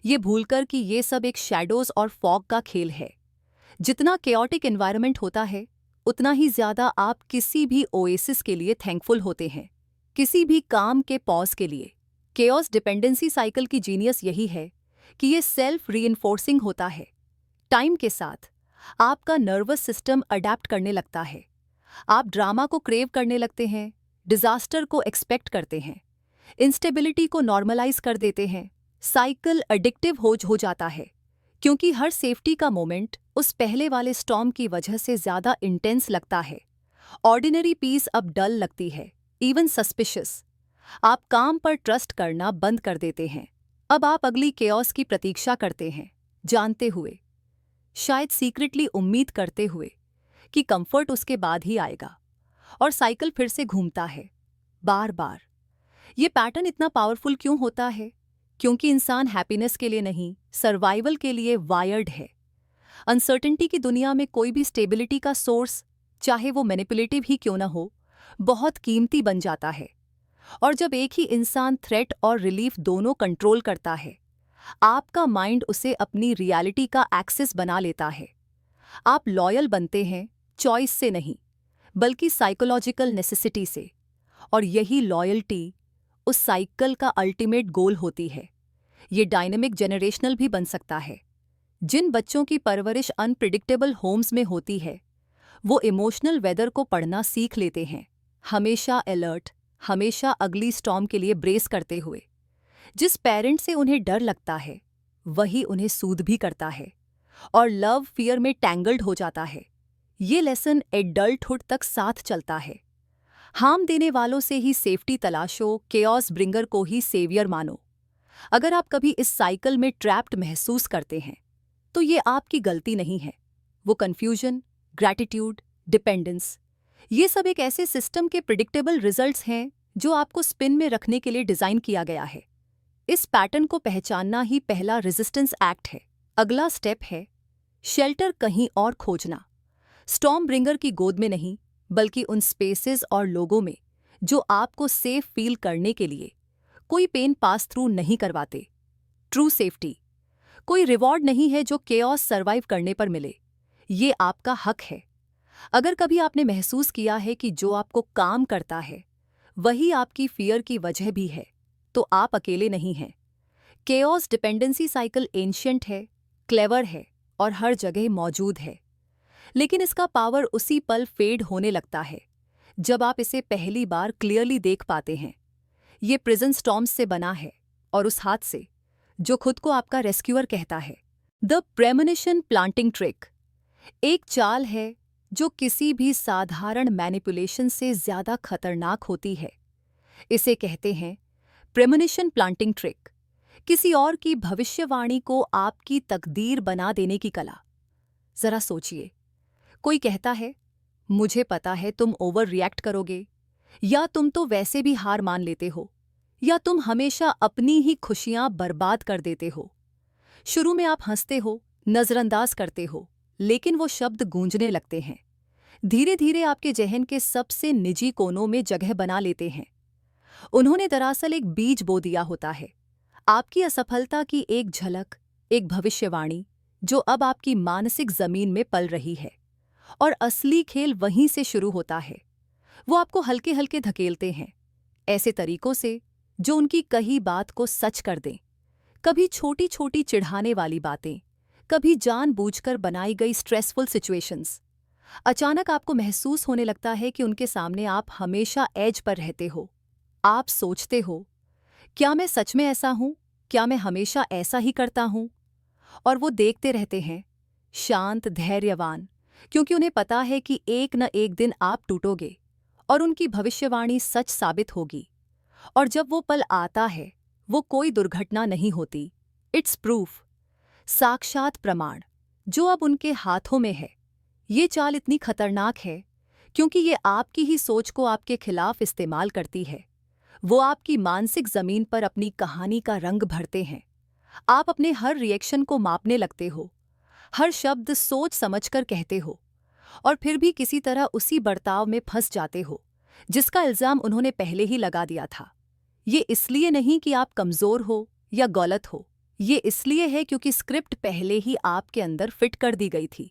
ये भूलकर कि ये सब एक शैडोज और फॉग का खेल है। जितना केओटिक एनवायरनमेंट होता है, उतना ही ज्यादा आप किसी भी ओएसिस के लिए थैंकफुल होते हैं, किसी भी काम के पॉज के लिए। केओस डिपेंडेंसी साइकिल की जीनियस यही है कि ये सेल्फ रीइंफोर्सिंग होता है। टाइम के साथ आपका नर्वस सिस्टम अडैप्ट करने लगता है। आप ड्रामा को क्रेव करने लगते हैं, डिजास्टर को एक्सपेक्ट करते हैं, इंस्टेबिलिटी को नॉर्मलाइज कर देते हैं। साइकिल एडिक्टिव हो जाता है, क्योंकि हर सेफ्टी का मोमेंट उस पहले वाले स्टॉर्म की वजह से ज्यादा इंटेंस लगता है। ऑर्डिनरी पीस अब डल लगती है, इवन सस्पिशियस। आप काम पर ट्रस्ट करना बंद कर देते हैं। अब आप अगली केओस की प्रतीक्षा करते हैं, जानते हुए, शायद सीक्रेटली उम्मीद करते हुए, कि कंफर्ट उसके बाद ही आएगा। और साइकिल फिर से घूमता है, बार बार। ये पैटर्न इतना पावरफुल क्यों होता है? क्योंकि इंसान हैप्पीनेस के लिए नहीं, सर्वाइवल के लिए वायर्ड है। अनसर्टेनिटी की दुनिया में कोई भी स्टेबिलिटी का सोर्स, चाहे वो मैनिपुलेटिव ही क्यों ना हो, बहुत कीमती बन जाता है। और जब एक ही इंसान थ्रेट और रिलीफ दोनों कंट्रोल करता है, आपका माइंड उसे अपनी रियलिटी का एक्सेस बना लेता है। आप लॉयल बनते हैं चॉइस से नहीं, बल्कि साइकोलॉजिकल नेसेसिटी से। और यही लॉयल्टी उस साइकिल का अल्टीमेट गोल होती है। ये डायनेमिक जनरेशनल भी बन सकता है। जिन बच्चों की परवरिश अनप्रिडिक्टेबल होम्स में होती है, वो इमोशनल वेदर को पढ़ना सीख लेते हैं, हमेशा अलर्ट, हमेशा अगली स्टॉर्म के लिए ब्रेस करते हुए। जिस पेरेंट से उन्हें डर लगता है, वही उन्हें सूद भी करता है और लव फियर में टैंगल्ड हो जाता है। ये लेसन एडल्टहुड तक साथ चलता है। हार्म देने वालों से ही सेफ्टी तलाशो, केओस ब्रिंगर को ही सेवियर मानो। अगर आप कभी इस साइकिल में ट्रैप्ड महसूस करते हैं, तो ये आपकी गलती नहीं है। वो कन्फ्यूजन, ग्रैटिट्यूड, डिपेंडेंस, ये सब एक ऐसे सिस्टम के प्रिडिक्टेबल रिजल्ट्स हैं जो आपको स्पिन में रखने के लिए डिजाइन किया गया है। इस पैटर्न को पहचानना ही पहला रेजिस्टेंस एक्ट है। अगला स्टेप है शेल्टर कहीं और खोजना। स्टॉर्म ब्रिंगर की गोद में नहीं, बल्कि उन स्पेसेस और लोगों में जो आपको सेफ फील करने के लिए कोई पेन पास थ्रू नहीं करवाते। ट्रू सेफ्टी कोई रिवॉर्ड नहीं है जो केओस सर्वाइव करने पर मिले, ये आपका हक है। अगर कभी आपने महसूस किया है कि जो आपको काम करता है वही आपकी फियर की वजह भी है, तो आप अकेले नहीं हैं। केओस डिपेंडेंसी साइकिल एंशिएंट है, क्लेवर है और हर जगह मौजूद है, लेकिन इसका पावर उसी पल फेड होने लगता है जब आप इसे पहली बार क्लियरली देख पाते हैं। ये प्रिजन स्टॉर्म्स से बना है, और उस हाथ से जो खुद को आपका रेस्क्यूअर कहता है। द प्रेमोनिशन प्लांटिंग ट्रिक एक चाल है जो किसी भी साधारण मैनिपुलेशन से ज्यादा खतरनाक होती है। इसे कहते हैं प्रेमोनिशन प्लांटिंग ट्रिक, किसी और की भविष्यवाणी को आपकी तकदीर बना देने की कला। जरा सोचिए, कोई कहता है मुझे पता है तुम ओवर रिएक्ट करोगे, या तुम तो वैसे भी हार मान लेते हो, या तुम हमेशा अपनी ही खुशियां बर्बाद कर देते हो। शुरू में आप हंसते हो, नजरअंदाज करते हो, लेकिन वो शब्द गूंजने लगते हैं, धीरे धीरे आपके जहन के सबसे निजी कोनों में जगह बना लेते हैं। उन्होंने दरअसल एक बीज बो दिया होता है, आपकी असफलता की एक झलक, एक भविष्यवाणी जो अब आपकी मानसिक जमीन में पल रही है। और असली खेल वहीं से शुरू होता है। वो आपको हल्के हल्के धकेलते हैं, ऐसे तरीकों से जो उनकी कही बात को सच कर दें। कभी छोटी छोटी चिढ़ाने वाली बातें, कभी जानबूझकर बनाई गई स्ट्रेसफुल सिचुएशंस। अचानक आपको महसूस होने लगता है कि उनके सामने आप हमेशा एज पर रहते हो। आप सोचते हो, क्या मैं सच में ऐसा हूं? क्या मैं हमेशा ऐसा ही करता हूं? और वो देखते रहते हैं, शांत, धैर्यवान, क्योंकि उन्हें पता है कि एक न एक दिन आप टूटोगे और उनकी भविष्यवाणी सच साबित होगी। और जब वो पल आता है, वो कोई दुर्घटना नहीं होती। इट्स प्रूफ, साक्षात प्रमाण, जो अब उनके हाथों में है। ये चाल इतनी खतरनाक है क्योंकि ये आपकी ही सोच को आपके खिलाफ इस्तेमाल करती है। वो आपकी मानसिक जमीन पर अपनी कहानी का रंग भरते हैं। आप अपने हर रिएक्शन को मापने लगते हो, हर शब्द सोच समझकर कहते हो, और फिर भी किसी तरह उसी बर्ताव में फंस जाते हो जिसका इल्जाम उन्होंने पहले ही लगा दिया था। ये इसलिए नहीं कि आप कमजोर हो या गलत हो, ये इसलिए है क्योंकि स्क्रिप्ट पहले ही आपके अंदर फिट कर दी गई थी।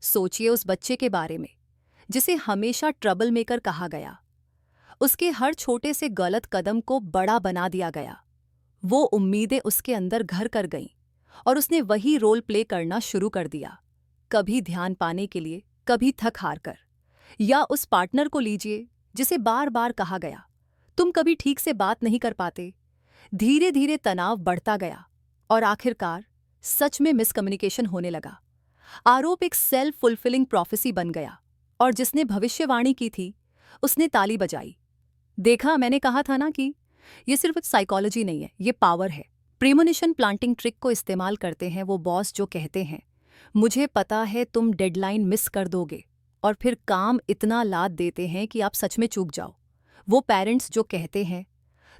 सोचिए उस बच्चे के बारे में जिसे हमेशा ट्रबल मेकर कहा गया। उसके हर छोटे से गलत कदम को बड़ा बना दिया गया। वो उम्मीदें उसके अंदर घर कर गईं और उसने वही रोल प्ले करना शुरू कर दिया, कभी ध्यान पाने के लिए, कभी थक हार कर। या उस पार्टनर को लीजिए जिसे बार बार कहा गया, तुम कभी ठीक से बात नहीं कर पाते। धीरे धीरे तनाव बढ़ता गया और आखिरकार सच में मिसकम्युनिकेशन होने लगा। आरोप एक सेल्फ फुलफिलिंग प्रोफेसी बन गया, और जिसने भविष्यवाणी की थी उसने ताली बजाई। देखा, मैंने कहा था ना कि ये सिर्फ साइकोलॉजी नहीं है, ये पावर है। प्रेमोनिशन प्लांटिंग ट्रिक को इस्तेमाल करते हैं वो बॉस जो कहते हैं, मुझे पता है तुम डेडलाइन मिस कर दोगे, और फिर काम इतना लाद देते हैं कि आप सच में चूक जाओ। वो पेरेंट्स जो कहते हैं,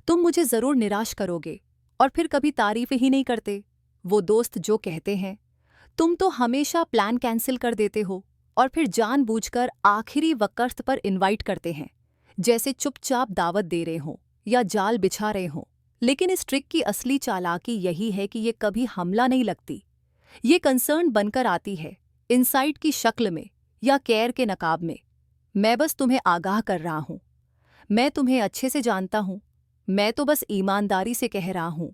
तुम मुझे जरूर निराश करोगे, और फिर कभी तारीफ ही नहीं करते। वो दोस्त जो कहते हैं, तुम तो हमेशा प्लान कैंसिल कर देते हो, और फिर जानबूझकर आखिरी वक्त पर इनवाइट करते हैं, जैसे चुपचाप दावत दे रहे हों या जाल बिछा रहे हों। लेकिन इस ट्रिक की असली चालाकी यही है कि ये कभी हमला नहीं लगती। ये कंसर्न बनकर आती है, इनसाइट की शक्ल में या केयर के नकाब में। मैं बस तुम्हें आगाह कर रहा हूं, मैं तुम्हें अच्छे से जानता हूं, मैं तो बस ईमानदारी से कह रहा हूं।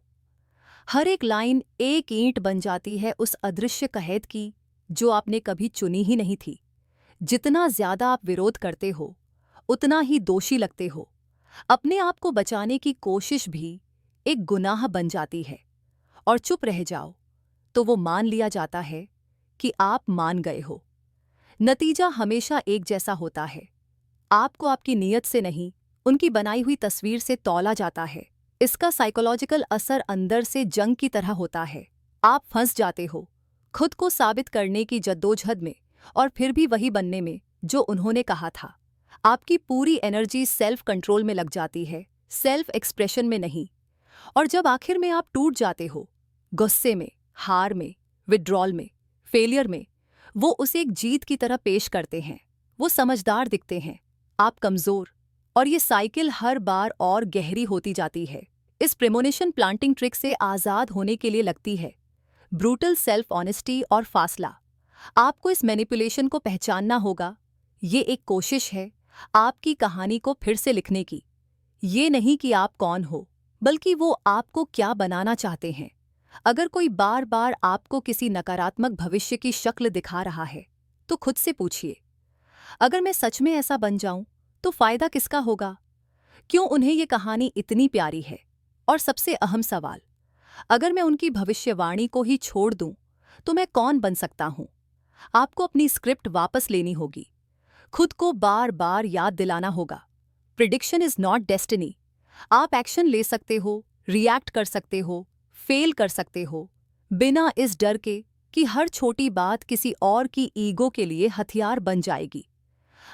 हर एक लाइन एक ईंट बन जाती है उस अदृश्य कैद की जो आपने कभी चुनी ही नहीं थी। जितना ज्यादा आप विरोध करते हो, उतना ही दोषी लगते हो। अपने आप को बचाने की कोशिश भी एक गुनाह बन जाती है, और चुप रह जाओ तो वो मान लिया जाता है कि आप मान गए हो। नतीजा हमेशा एक जैसा होता है। आपको आपकी नीयत से नहीं, उनकी बनाई हुई तस्वीर से तौला जाता है। इसका साइकोलॉजिकल असर अंदर से जंग की तरह होता है। आप फंस जाते हो खुद को साबित करने की जद्दोजहद में, और फिर भी वही बनने में जो उन्होंने कहा था। आपकी पूरी एनर्जी सेल्फ कंट्रोल में लग जाती है, सेल्फ एक्सप्रेशन में नहीं। और जब आखिर में आप टूट जाते हो, गुस्से में, हार में, विड्रॉल में, फेलियर में, वो उसे एक जीत की तरह पेश करते हैं। वो समझदार दिखते हैं, आप कमज़ोर, और ये साइकिल हर बार और गहरी होती जाती है। इस प्रेमोनिशन प्लांटिंग ट्रिक से आज़ाद होने के लिए लगती है ब्रूटल सेल्फ ऑनेस्टी और फासला। आपको इस मैनिपुलेशन को पहचानना होगा। ये एक कोशिश है आपकी कहानी को फिर से लिखने की। ये नहीं कि आप कौन हो, बल्कि वो आपको क्या बनाना चाहते हैं। अगर कोई बार बार आपको किसी नकारात्मक भविष्य की शक्ल दिखा रहा है, तो खुद से पूछिए, अगर मैं सच में ऐसा बन जाऊं तो फायदा किसका होगा? क्यों उन्हें ये कहानी इतनी प्यारी है? और सबसे अहम सवाल, अगर मैं उनकी भविष्यवाणी को ही छोड़ दूं तो मैं कौन बन सकता हूं? आपको अपनी स्क्रिप्ट वापस लेनी होगी। खुद को बार बार याद दिलाना होगा, प्रिडिक्शन इज नॉट डेस्टिनी। आप एक्शन ले सकते हो, रिएक्ट कर सकते हो, फेल कर सकते हो, बिना इस डर के कि हर छोटी बात किसी और की ईगो के लिए हथियार बन जाएगी।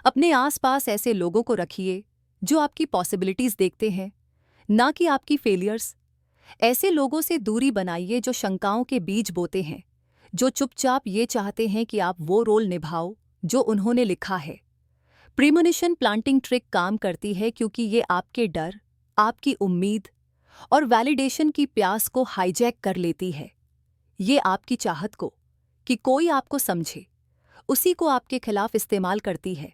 अपने आसपास ऐसे लोगों को रखिए जो आपकी पॉसिबिलिटीज देखते हैं, ना कि आपकी फेलियर्स। ऐसे लोगों से दूरी बनाइए जो शंकाओं के बीज बोते हैं, जो चुपचाप ये चाहते हैं कि आप वो रोल निभाओ जो उन्होंने लिखा है। प्रीमोनिशन प्लांटिंग ट्रिक काम करती है क्योंकि ये आपके डर, आपकी उम्मीद और वैलिडेशन की प्यास को हाईजैक कर लेती है। ये आपकी चाहत को कि कोई आपको समझे, उसी को आपके खिलाफ इस्तेमाल करती है।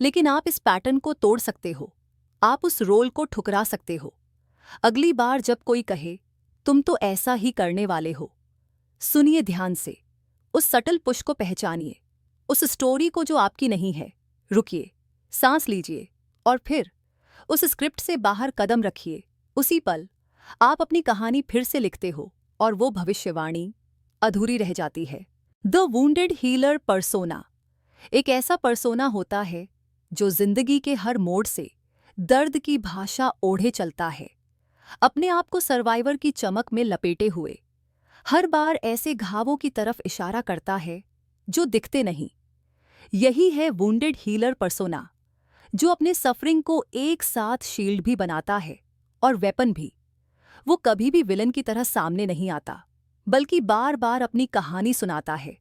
लेकिन आप इस पैटर्न को तोड़ सकते हो, आप उस रोल को ठुकरा सकते हो। अगली बार जब कोई कहे तुम तो ऐसा ही करने वाले हो, सुनिए ध्यान से, उस सटल पुश को पहचानिए, उस स्टोरी को जो आपकी नहीं है। रुकिए, सांस लीजिए और फिर उस स्क्रिप्ट से बाहर कदम रखिए। उसी पल आप अपनी कहानी फिर से लिखते हो और वो भविष्यवाणी अधूरी रह जाती है। द वुंडेड हीलर पर्सोना एक ऐसा पर्सोना होता है जो जिंदगी के हर मोड़ से दर्द की भाषा ओढ़े चलता है, अपने आप को सर्वाइवर की चमक में लपेटे हुए, हर बार ऐसे घावों की तरफ इशारा करता है जो दिखते नहीं। यही है वुंडेड हीलर पर्सोना, जो अपने सफरिंग को एक साथ शील्ड भी बनाता है और वेपन भी। वो कभी भी विलन की तरह सामने नहीं आता, बल्कि बार बार अपनी कहानी सुनाता है।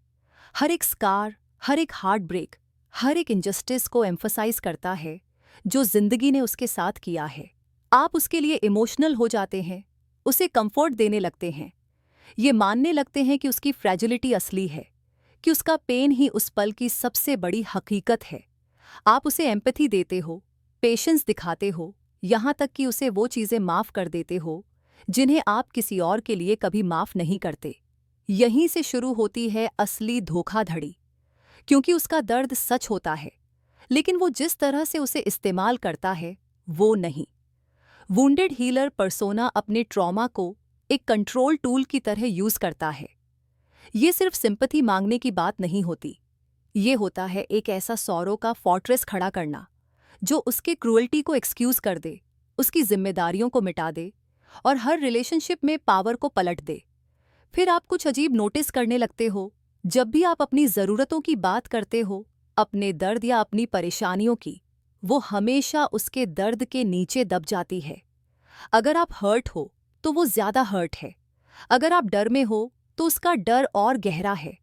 हर एक स्कार, हर एक हार्ट ब्रेक, हर एक इंजस्टिस को एम्फसाइज करता है जो जिंदगी ने उसके साथ किया है। आप उसके लिए इमोशनल हो जाते हैं, उसे कंफर्ट देने लगते हैं, ये मानने लगते हैं कि उसकी फ्रैजिलिटी असली है, कि उसका पेन ही उस पल की सबसे बड़ी हकीकत है। आप उसे एम्पैथी देते हो, पेशेंस दिखाते हो, यहाँ तक कि उसे वो चीज़ें माफ़ कर देते हो जिन्हें आप किसी और के लिए कभी माफ़ नहीं करते। यहीं से शुरू होती है असली धोखाधड़ी, क्योंकि उसका दर्द सच होता है, लेकिन वो जिस तरह से उसे इस्तेमाल करता है वो नहीं। वुंडेड हीलर पर्सोना अपने ट्रॉमा को एक कंट्रोल टूल की तरह यूज़ करता है। ये सिर्फ सिंपैथी मांगने की बात नहीं होती, ये होता है एक ऐसा सौरों का फोर्ट्रेस खड़ा करना जो उसके क्रूअल्टी को एक्सक्यूज़ कर दे, उसकी जिम्मेदारियों को मिटा दे और हर रिलेशनशिप में पावर को पलट दे। फिर आप कुछ अजीब नोटिस करने लगते हो, जब भी आप अपनी ज़रूरतों की बात करते हो, अपने दर्द या अपनी परेशानियों की, वो हमेशा उसके दर्द के नीचे दब जाती है। अगर आप हर्ट हो तो वो ज़्यादा हर्ट है, अगर आप डर में हो तो उसका डर और गहरा है।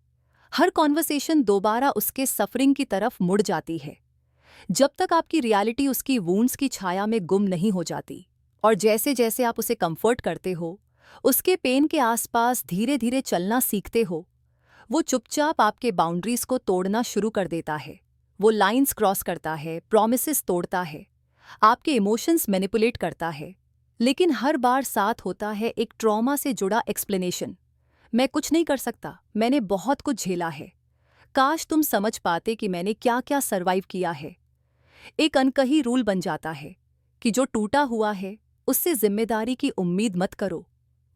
हर कॉन्वर्सेशन दोबारा उसके सफरिंग की तरफ मुड़ जाती है, जब तक आपकी रियलिटी उसकी वूंड्स की छाया में गुम नहीं हो जाती। और जैसे जैसे आप उसे कंफर्ट करते हो, उसके पेन के आसपास धीरे धीरे चलना सीखते हो, वो चुपचाप आपके बाउंड्रीज को तोड़ना शुरू कर देता है। वो लाइंस क्रॉस करता है, प्रॉमिसेस तोड़ता है, आपके इमोशंस मैनिपुलेट करता है, लेकिन हर बार साथ होता है एक ट्रॉमा से जुड़ा एक्सप्लेनेशन। मैं कुछ नहीं कर सकता, मैंने बहुत कुछ झेला है, काश तुम समझ पाते कि मैंने क्या क्या सर्वाइव किया है। एक अनकही रूल बन जाता है कि जो टूटा हुआ है उससे जिम्मेदारी की उम्मीद मत करो।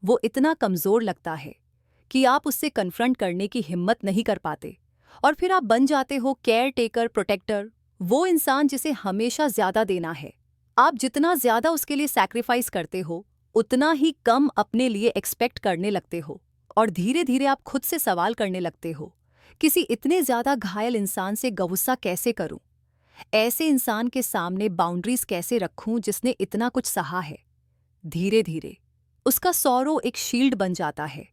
वो इतना कमज़ोर लगता है कि आप उससे कन्फ्रंट करने की हिम्मत नहीं कर पाते, और फिर आप बन जाते हो केयर टेकर, प्रोटेक्टर, वो इंसान जिसे हमेशा ज़्यादा देना है। आप जितना ज़्यादा उसके लिए सैक्रिफाइस करते हो, उतना ही कम अपने लिए एक्सपेक्ट करने लगते हो, और धीरे धीरे आप खुद से सवाल करने लगते हो, किसी इतने ज़्यादा घायल इंसान से गुस्सा कैसे करूं? ऐसे इंसान के सामने बाउंड्रीज कैसे रखूं जिसने इतना कुछ सहा है? धीरे धीरे उसका सौरो एक शील्ड बन जाता है,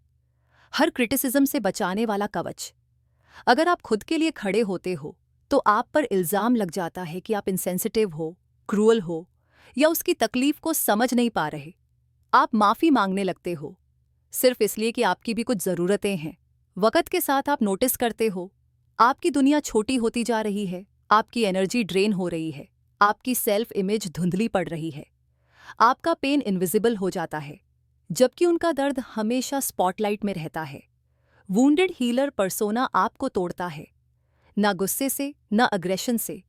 हर क्रिटिसिज्म से बचाने वाला कवच। अगर आप खुद के लिए खड़े होते हो तो आप पर इल्जाम लग जाता है कि आप इनसेंसिटिव हो, क्रूअल हो या उसकी तकलीफ को समझ नहीं पा रहे। आप माफी मांगने लगते हो सिर्फ इसलिए कि आपकी भी कुछ जरूरतें हैं। वक्त के साथ आप नोटिस करते हो आपकी दुनिया छोटी होती जा रही है, आपकी एनर्जी ड्रेन हो रही है, आपकी सेल्फ इमेज धुंधली पड़ रही है, आपका पेन इनविजिबल हो जाता है, जबकि उनका दर्द हमेशा स्पॉटलाइट में रहता है। वुंडेड हीलर पर्सोना आपको तोड़ता है, ना गुस्से से, ना अग्रेशन से,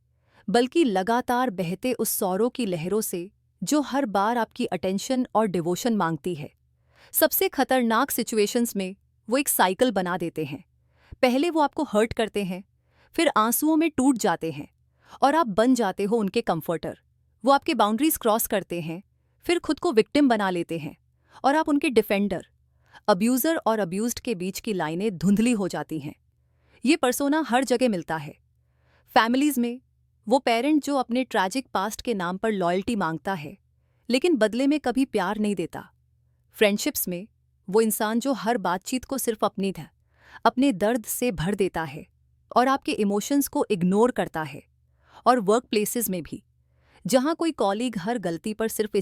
बल्कि लगातार बहते उस सौरों की लहरों से जो हर बार आपकी अटेंशन और डिवोशन मांगती है। सबसे खतरनाक सिचुएशंस में वो एक साइकिल बना देते हैं। पहले वो आपको हर्ट करते हैं, फिर आंसुओं में टूट जाते हैं और आप बन जाते हो उनके कंफर्टर। वो आपके बाउंड्रीज क्रॉस करते हैं, फिर खुद को विक्टिम बना लेते हैं और आप उनके डिफेंडर। अब्यूज़र और अब्यूज्ड के बीच की लाइनें धुंधली हो जाती हैं। ये पर्सोना हर जगह मिलता है। फैमिलीज़ में वो पेरेंट जो अपने ट्रैजिक पास्ट के नाम पर लॉयल्टी मांगता है लेकिन बदले में कभी प्यार नहीं देता। फ्रेंडशिप्स में वो इंसान जो हर बातचीत को सिर्फ अपने दर्द से भर देता है और आपके इमोशंस को इग्नोर करता है। और वर्क प्लेसेस में भी, जहाँ कोई कॉलीग हर गलती पर सिर्फ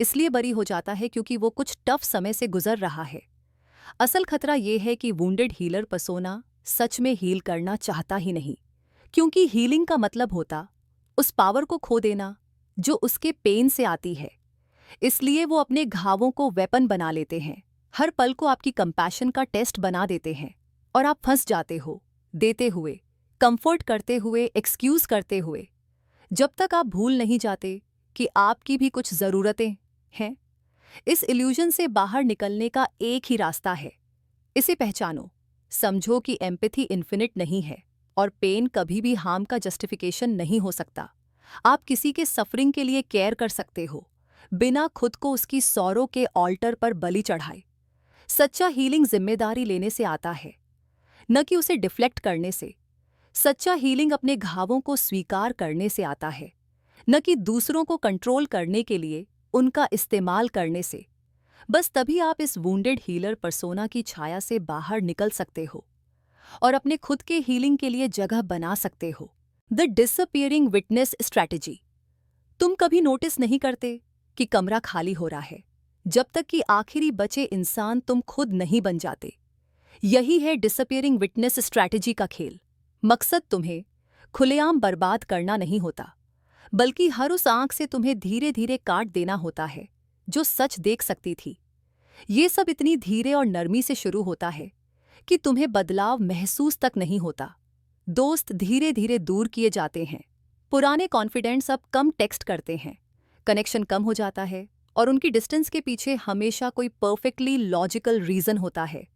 इसलिए बरी हो जाता है क्योंकि वो कुछ टफ समय से गुजर रहा है। असल खतरा ये है कि वुंडेड हीलर पर्सोना सच में हील करना चाहता ही नहीं, क्योंकि हीलिंग का मतलब होता उस पावर को खो देना जो उसके पेन से आती है। इसलिए वो अपने घावों को वेपन बना लेते हैं, हर पल को आपकी कंपैशन का टेस्ट बना देते हैं और आप फंस जाते हो, देते हुए, कंफर्ट करते हुए, एक्सक्यूज करते हुए, जब तक आप भूल नहीं जाते कि आपकी भी कुछ ज़रूरतें हैं। इस इल्यूजन से बाहर निकलने का एक ही रास्ता है। इसे पहचानो, समझो कि एम्पैथी इन्फिनिट नहीं है और पेन कभी भी हार्म का जस्टिफिकेशन नहीं हो सकता। आप किसी के सफरिंग के लिए केयर कर सकते हो बिना खुद को उसकी सौरों के ऑल्टर पर बलि चढ़ाए। सच्चा हीलिंग जिम्मेदारी लेने से आता है, न कि उसे डिफ्लेक्ट करने से। सच्चा हीलिंग अपने घावों को स्वीकार करने से आता है, न कि दूसरों को कंट्रोल करने के लिए उनका इस्तेमाल करने से। बस तभी आप इस वुंडेड हीलर पर्सोना की छाया से बाहर निकल सकते हो और अपने खुद के हीलिंग के लिए जगह बना सकते हो। The disappearing witness strategy. तुम कभी नोटिस नहीं करते कि कमरा खाली हो रहा है जब तक कि आखिरी बचे इंसान तुम खुद नहीं बन जाते। यही है डिसअपीयरिंग विटनेस स्ट्रैटेजी का खेल। मकसद तुम्हें खुलेआम बर्बाद करना नहीं होता, बल्कि हर उस आंख से तुम्हें धीरे धीरे काट देना होता है जो सच देख सकती थी। ये सब इतनी धीरे और नरमी से शुरू होता है कि तुम्हें बदलाव महसूस तक नहीं होता। दोस्त धीरे धीरे दूर किए जाते हैं, पुराने कॉन्फिडेंट्स अब कम टेक्स्ट करते हैं, कनेक्शन कम हो जाता है और उनकी डिस्टेंस के पीछे हमेशा कोई परफेक्टली लॉजिकल रीज़न होता है।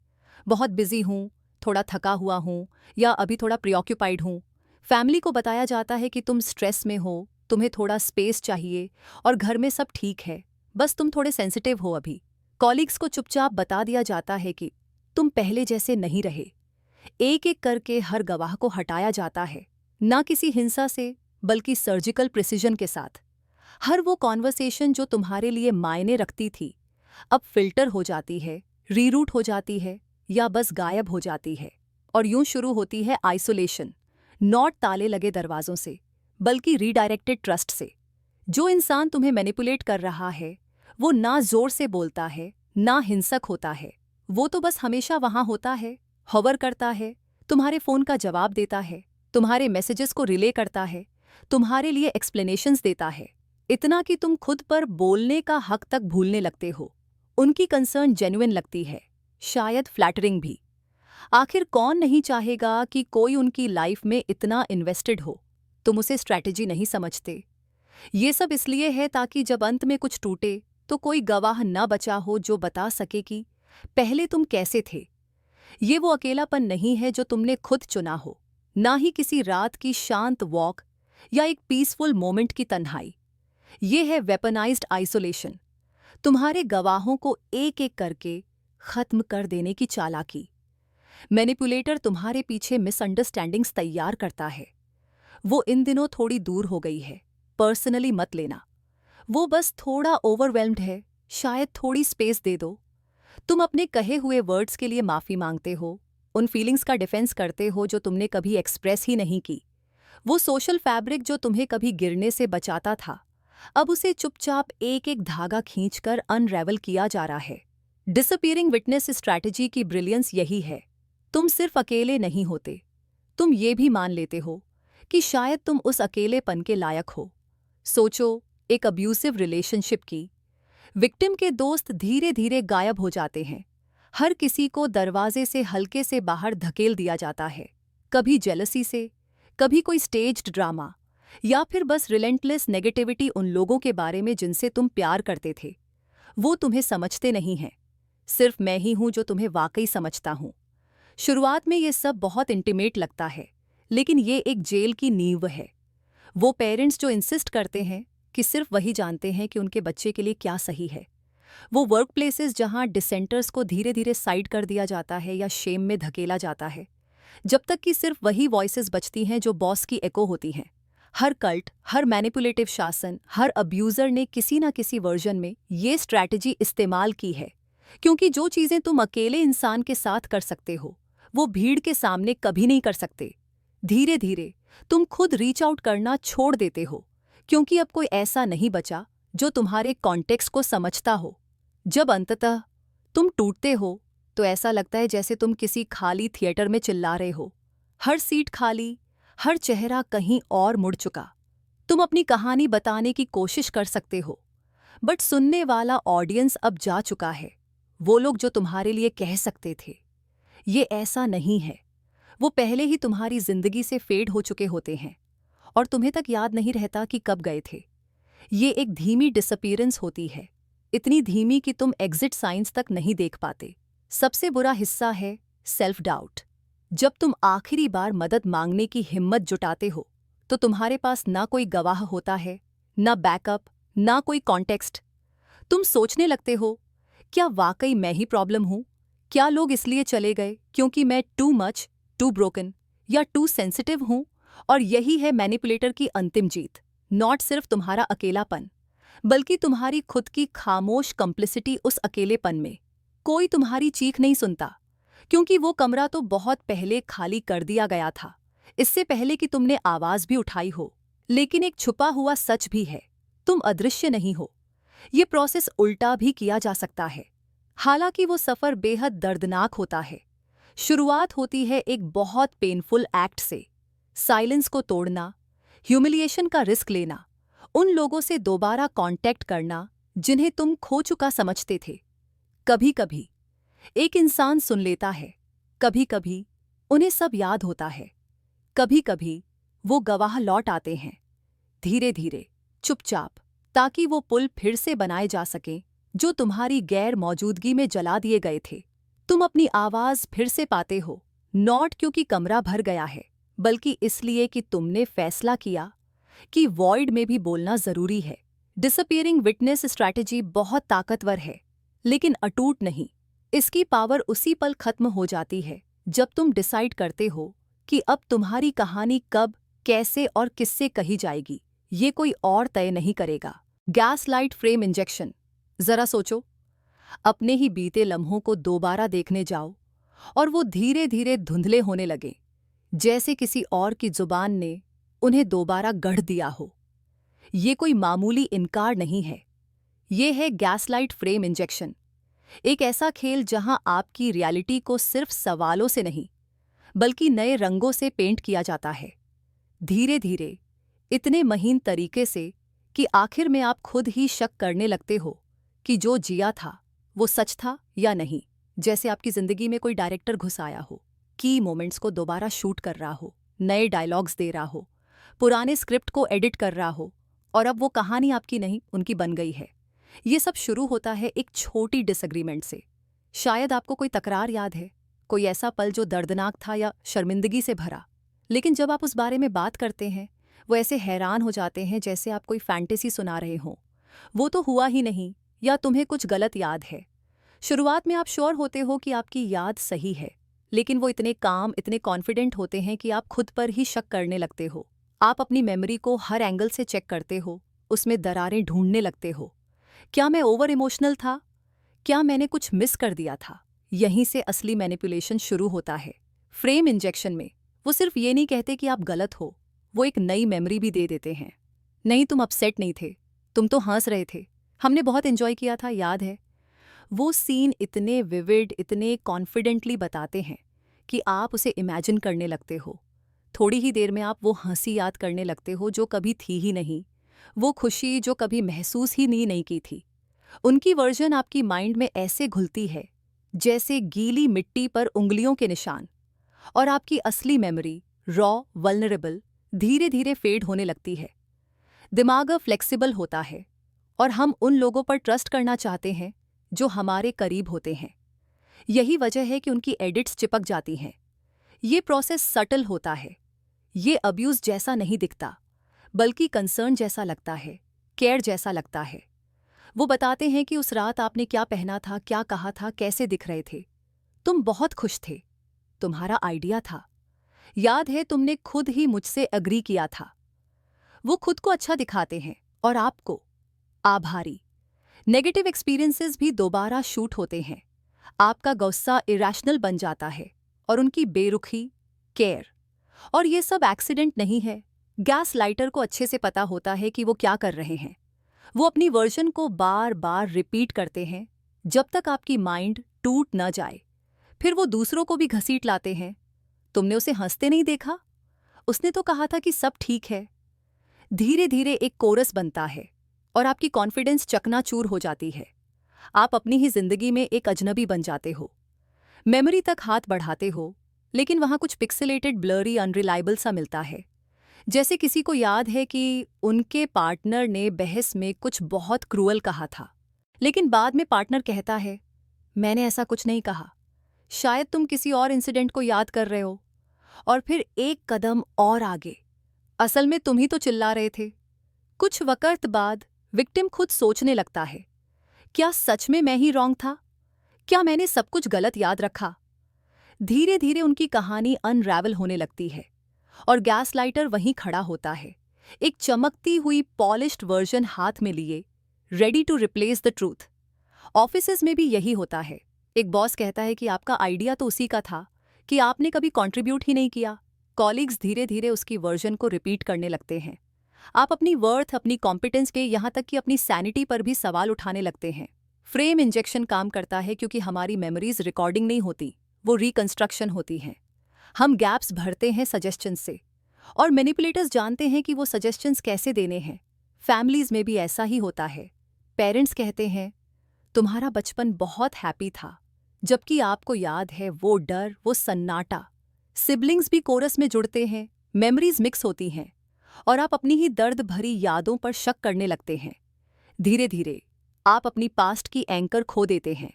बहुत बिजी हूँ, थोड़ा थका हुआ हूँ या अभी थोड़ा प्रीऑक्यूपाइड हूँ। फैमिली को बताया जाता है कि तुम स्ट्रेस में हो, तुम्हें थोड़ा स्पेस चाहिए और घर में सब ठीक है, बस तुम थोड़े सेंसिटिव हो अभी। कॉलीग्स को चुपचाप बता दिया जाता है कि तुम पहले जैसे नहीं रहे। एक एक करके हर गवाह को हटाया जाता है, ना किसी हिंसा से बल्कि सर्जिकल प्रिसिजन के साथ। हर वो कॉन्वर्सेशन जो तुम्हारे लिए मायने रखती थी अब फिल्टर हो जाती है, रीरूट हो जाती है या बस गायब हो जाती है। और यूं शुरू होती है आइसोलेशन, नॉट ताले लगे दरवाजों से बल्कि रीडायरेक्टेड ट्रस्ट से। जो इंसान तुम्हें मैनिपुलेट कर रहा है वो ना जोर से बोलता है ना हिंसक होता है, वो तो बस हमेशा वहां होता है, हॉवर करता है, तुम्हारे फोन का जवाब देता है, तुम्हारे मैसेजेस को रिले करता है, तुम्हारे लिए एक्सप्लेनेशंस देता है, इतना कि तुम खुद पर बोलने का हक तक भूलने लगते हो। उनकी कंसर्न जेन्युइन लगती है, शायद फ्लैटरिंग भी। आखिर कौन नहीं चाहेगा कि कोई उनकी लाइफ में इतना इन्वेस्टेड हो। तुम उसे स्ट्रैटेजी नहीं समझते। ये सब इसलिए है ताकि जब अंत में कुछ टूटे तो कोई गवाह न बचा हो जो बता सके कि पहले तुम कैसे थे। ये वो अकेलापन नहीं है जो तुमने खुद चुना हो, ना ही किसी रात की शांत वॉक या एक पीसफुल मोमेंट की तन्हाई। ये है वेपनाइज्ड आइसोलेशन, तुम्हारे गवाहों को एक एक करके खत्म कर देने की चालाकी। मैनिपुलेटर तुम्हारे पीछे मिसअंडरस्टैंडिंग्स तैयार करता है। वो इन दिनों थोड़ी दूर हो गई है, पर्सनली मत लेना। वो बस थोड़ा ओवरवेल्म्ड है शायद थोड़ी स्पेस दे दो। तुम अपने कहे हुए वर्ड्स के लिए माफ़ी मांगते हो, उन फीलिंग्स का डिफेंस करते हो जो तुमने कभी एक्सप्रेस ही नहीं की। वो सोशल फैब्रिक जो तुम्हें कभी गिरने से बचाता था, अब उसे चुपचाप एक एक धागा खींचकर अनरेवल किया जा रहा है। डिसअपीयरिंग विटनेस स्ट्रैटेजी की ब्रिलियंस यही है। तुम सिर्फ अकेले नहीं होते, तुम ये भी मान लेते हो कि शायद तुम उस अकेलेपन के लायक हो। सोचो, एक अब्यूसिव रिलेशनशिप की। विक्टिम के दोस्त धीरे धीरे गायब हो जाते हैं। हर किसी को दरवाजे से हल्के से बाहर धकेल दिया जाता है, कभी जेलसी से, कभी कोई स्टेज्ड ड्रामा, या फिर बस रिलेंटलेस नेगेटिविटी उन लोगों के बारे में जिनसे तुम प्यार करते थे। वो तुम्हें समझते नहीं हैं। सिर्फ मैं ही हूं जो तुम्हें वाकई समझता हूं। शुरुआत में ये सब बहुत इंटीमेट लगता है, लेकिन ये एक जेल की नींव है। वो पेरेंट्स जो इंसिस्ट करते हैं कि सिर्फ वही जानते हैं कि उनके बच्चे के लिए क्या सही है। वो वर्क प्लेसेस जहाँ डिसेंटर्स को धीरे धीरे साइड कर दिया जाता है या शेम में धकेला जाता है, जब तक कि सिर्फ वही वॉइसेस बचती हैं जो बॉस की एको होती हैं। हर कल्ट, हर मैनिपुलेटिव शासन, हर अब्यूज़र ने किसी ना किसी वर्जन में ये स्ट्रैटेजी इस्तेमाल की है, क्योंकि जो चीज़ें तुम अकेले इंसान के साथ कर सकते हो, वो भीड़ के सामने कभी नहीं कर सकते। धीरे धीरे तुम खुद रीच आउट करना छोड़ देते हो, क्योंकि अब कोई ऐसा नहीं बचा जो तुम्हारे कॉन्टेक्स्ट को समझता हो। जब अंततः तुम टूटते हो, तो ऐसा लगता है जैसे तुम किसी खाली थिएटर में चिल्ला रहे हो। हर सीट खाली, हर चेहरा कहीं और मुड़ चुका। तुम अपनी कहानी बताने की कोशिश कर सकते हो, बट सुनने वाला ऑडियंस अब जा चुका है। वो लोग जो तुम्हारे लिए कह सकते थे, ये ऐसा नहीं है, वो पहले ही तुम्हारी जिंदगी से फेड हो चुके होते हैं, और तुम्हें तक याद नहीं रहता कि कब गए थे। ये एक धीमी डिसअपीयरेंस होती है, इतनी धीमी कि तुम एग्जिट साइंस तक नहीं देख पाते। सबसे बुरा हिस्सा है सेल्फ डाउट। जब तुम आखिरी बार मदद मांगने की हिम्मत जुटाते हो, तो तुम्हारे पास ना कोई गवाह होता है, ना बैकअप, ना कोई कॉन्टेक्स्ट। तुम सोचने लगते हो, क्या वाकई मैं ही प्रॉब्लम हूं? क्या लोग इसलिए चले गए क्योंकि मैं टू मच, टू ब्रोकन या टू सेंसिटिव हूं? और यही है मैनिपुलेटर की अंतिम जीत। नॉट सिर्फ तुम्हारा अकेलापन, बल्कि तुम्हारी खुद की खामोश कंप्लिसिटी उस अकेलेपन में। कोई तुम्हारी चीख नहीं सुनता, क्योंकि वो कमरा तो बहुत पहले खाली कर दिया गया था, इससे पहले कि तुमने आवाज भी उठाई हो। लेकिन एक छुपा हुआ सच भी है, तुम अदृश्य नहीं हो। ये प्रोसेस उल्टा भी किया जा सकता है, हालांकि वो सफ़र बेहद दर्दनाक होता है। शुरुआत होती है एक बहुत पेनफुल एक्ट से, साइलेंस को तोड़ना, ह्यूमिलिएशन का रिस्क लेना, उन लोगों से दोबारा कांटेक्ट करना जिन्हें तुम खो चुका समझते थे। कभी कभी एक इंसान सुन लेता है, कभी कभी उन्हें सब याद होता है, कभी कभी वो गवाह लौट आते हैं, धीरे धीरे, चुपचाप, ताकि वो पुल फिर से बनाए जा सकें जो तुम्हारी गैर मौजूदगी में जला दिए गए थे। तुम अपनी आवाज़ फिर से पाते हो, नॉट क्योंकि कमरा भर गया है, बल्कि इसलिए कि तुमने फैसला किया कि वॉइड में भी बोलना जरूरी है। डिसअपीयरिंग विटनेस स्ट्रैटेजी बहुत ताकतवर है, लेकिन अटूट नहीं। इसकी पावर उसी पल खत्म हो जाती है जब तुम डिसाइड करते हो कि अब तुम्हारी कहानी कब, कैसे और किससे कही जाएगी, ये कोई और तय नहीं करेगा। Gas light frame injection. जरा सोचो, अपने ही बीते लम्हों को दोबारा देखने जाओ और वो धीरे धीरे धुंधले होने लगे, जैसे किसी और की जुबान ने उन्हें दोबारा गढ़ दिया हो। ये कोई मामूली इनकार नहीं है, ये है गैसलाइट फ्रेम इंजेक्शन। एक ऐसा खेल जहां आपकी रियलिटी को सिर्फ सवालों से नहीं, बल्कि नए रंगों से पेंट किया जाता है, धीरे धीरे, इतने महीन तरीके से कि आखिर में आप खुद ही शक करने लगते हो कि जो जिया था वो सच था या नहीं। जैसे आपकी जिंदगी में कोई डायरेक्टर घुस आया हो, की मोमेंट्स को दोबारा शूट कर रहा हो, नए डायलॉग्स दे रहा हो, पुराने स्क्रिप्ट को एडिट कर रहा हो, और अब वो कहानी आपकी नहीं, उनकी बन गई है। ये सब शुरू होता है एक छोटी डिसएग्रीमेंट से। शायद आपको कोई तकरार याद है, कोई ऐसा पल जो दर्दनाक था या शर्मिंदगी से भरा। लेकिन जब आप उस बारे में बात करते हैं, वो ऐसे हैरान हो जाते हैं जैसे आप कोई फैंटेसी सुना रहे हों। वो तो हुआ ही नहीं, या तुम्हें कुछ गलत याद है। शुरुआत में आप श्योर होते हो कि आपकी याद सही है, लेकिन वो इतने काम, इतने कॉन्फिडेंट होते हैं कि आप खुद पर ही शक करने लगते हो। आप अपनी मेमोरी को हर एंगल से चेक करते हो, उसमें दरारें ढूंढने लगते हो, क्या मैं ओवर इमोशनल था? क्या मैंने कुछ मिस कर दिया था? यहीं से असली मैनिपुलेशन शुरू होता है। फ्रेम इंजेक्शन में वो सिर्फ ये नहीं कहते कि आप गलत हो, वो एक नई मेमोरी भी दे देते हैं। नहीं, तुम अपसेट नहीं थे, तुम तो हंस रहे थे, हमने बहुत एंजॉय किया था, याद है? वो सीन इतने विविड, इतने कॉन्फिडेंटली बताते हैं कि आप उसे इमेजिन करने लगते हो। थोड़ी ही देर में आप वो हंसी याद करने लगते हो जो कभी थी ही नहीं, वो खुशी जो कभी महसूस ही नहीं की थी। उनकी वर्जन आपकी माइंड में ऐसे घुलती है जैसे गीली मिट्टी पर उंगलियों के निशान, और आपकी असली मेमोरी, रॉ, वल्नरेबल, धीरे धीरे फेड होने लगती है। दिमाग अब फ्लेक्सिबल होता है और हम उन लोगों पर ट्रस्ट करना चाहते हैं जो हमारे करीब होते हैं। यही वजह है कि उनकी एडिट्स चिपक जाती हैं। ये प्रोसेस सटल होता है, ये अब्यूज जैसा नहीं दिखता, बल्कि कंसर्न जैसा लगता है, केयर जैसा लगता है। वो बताते हैं कि उस रात आपने क्या पहना था, क्या कहा था, कैसे दिख रहे थे। तुम बहुत खुश थे, तुम्हारा आइडिया था, याद है तुमने खुद ही मुझसे एग्री किया था। वो खुद को अच्छा दिखाते हैं और आपको आभारी। नेगेटिव एक्सपीरियंसेस भी दोबारा शूट होते हैं। आपका गुस्सा इरैशनल बन जाता है और उनकी बेरुखी, केयर। और ये सब एक्सीडेंट नहीं है। गैस लाइटर को अच्छे से पता होता है कि वो क्या कर रहे हैं। वो अपनी वर्जन को बार बार रिपीट करते हैं जब तक आपकी माइंड टूट न जाए। फिर वो दूसरों को भी घसीट लाते हैं। तुमने उसे हंसते नहीं देखा? उसने तो कहा था कि सब ठीक है। धीरे धीरे एक कोरस बनता है और आपकी कॉन्फिडेंस चकनाचूर हो जाती है। आप अपनी ही जिंदगी में एक अजनबी बन जाते हो। मेमोरी तक हाथ बढ़ाते हो, लेकिन वहां कुछ पिक्सेलेटेड, ब्लरी, अनरिलायबल सा मिलता है। जैसे किसी को याद है कि उनके पार्टनर ने बहस में कुछ बहुत क्रूअल कहा था, लेकिन बाद में पार्टनर कहता है, मैंने ऐसा कुछ नहीं कहा, शायद तुम किसी और इंसिडेंट को याद कर रहे हो। और फिर एक कदम और आगे, असल में तुम ही तो चिल्ला रहे थे। कुछ वक्त बाद विक्टिम खुद सोचने लगता है, क्या सच में मैं ही रॉन्ग था? क्या मैंने सब कुछ गलत याद रखा? धीरे धीरे उनकी कहानी अनरैवल होने लगती है और गैसलाइटर वहीं खड़ा होता है, एक चमकती हुई पॉलिश्ड वर्जन हाथ में लिए, ready to replace the truth. Offices में भी यही होता है। एक बॉस कहता है कि आपका आइडिया तो उसी का था, कि आपने कभी कंट्रीब्यूट ही नहीं किया। कॉलीग्स धीरे धीरे उसकी वर्जन को रिपीट करने लगते हैं। आप अपनी वर्थ, अपनी कॉम्पिटेंस के, यहाँ तक कि अपनी सैनिटी पर भी सवाल उठाने लगते हैं। फ्रेम इंजेक्शन काम करता है क्योंकि हमारी मेमोरीज रिकॉर्डिंग नहीं होती, वो रिकंस्ट्रक्शन होती हैं। हम गैप्स भरते हैं सजेशंस से, और मैनिपुलेटर्स जानते हैं कि वो सजेशंस कैसे देने हैं। फैमिलीज में भी ऐसा ही होता है। पेरेंट्स कहते हैं, तुम्हारा बचपन बहुत हैप्पी था, जबकि आपको याद है वो डर, वो सन्नाटा। सिबलिंग्स भी कोरस में जुड़ते हैं, मेमोरीज मिक्स होती हैं, और आप अपनी ही दर्द भरी यादों पर शक करने लगते हैं। धीरे धीरे आप अपनी पास्ट की एंकर खो देते हैं।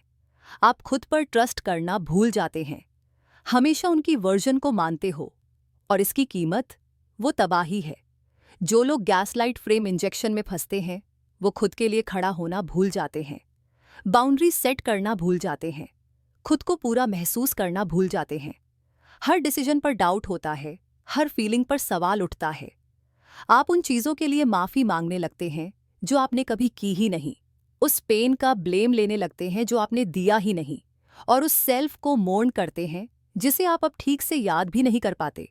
आप खुद पर ट्रस्ट करना भूल जाते हैं, हमेशा उनकी वर्जन को मानते हो, और इसकी कीमत वो तबाही है। जो लोग गैसलाइट फ्रेम इंजेक्शन में फंसते हैं, वो खुद के लिए खड़ा होना भूल जाते हैं, बाउंड्री सेट करना भूल जाते हैं, खुद को पूरा महसूस करना भूल जाते हैं। हर डिसीजन पर डाउट होता है, हर फीलिंग पर सवाल उठता है। आप उन चीज़ों के लिए माफ़ी मांगने लगते हैं जो आपने कभी की ही नहीं, उस पेन का ब्लेम लेने लगते हैं जो आपने दिया ही नहीं, और उस सेल्फ को मोर्न करते हैं जिसे आप अब ठीक से याद भी नहीं कर पाते।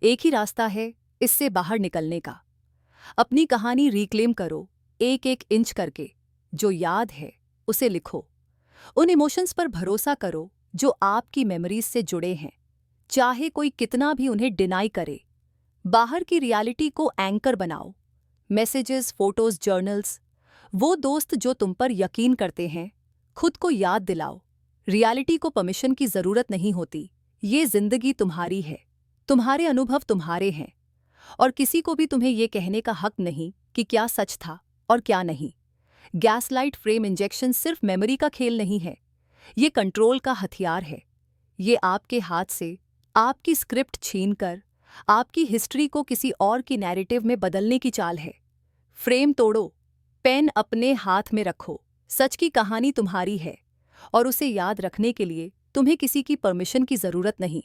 एक ही रास्ता है इससे बाहर निकलने का। अपनी कहानी रिक्लेम करो, एक एक इंच करके। जो याद है उसे लिखो। उन इमोशंस पर भरोसा करो जो आपकी मेमोरीज से जुड़े हैं, चाहे कोई कितना भी उन्हें डिनाई करे। बाहर की रियलिटी को एंकर बनाओ। मैसेजेस, फोटोज, जर्नल्स, वो दोस्त जो तुम पर यकीन करते हैं, खुद को याद दिलाओ, रियलिटी को परमिशन की जरूरत नहीं होती। ये जिंदगी तुम्हारी है, तुम्हारे अनुभव तुम्हारे हैं, और किसी को भी तुम्हें ये कहने का हक नहीं कि क्या सच था और क्या नहीं। गैसलाइट फ्रेम इंजेक्शन सिर्फ मेमोरी का खेल नहीं है, ये कंट्रोल का हथियार है। ये आपके हाथ से आपकी स्क्रिप्ट छीनकर आपकी हिस्ट्री को किसी और की नैरेटिव में बदलने की चाल है। फ्रेम तोड़ो, पेन अपने हाथ में रखो। सच की कहानी तुम्हारी है, और उसे याद रखने के लिए तुम्हें किसी की परमिशन की जरूरत नहीं।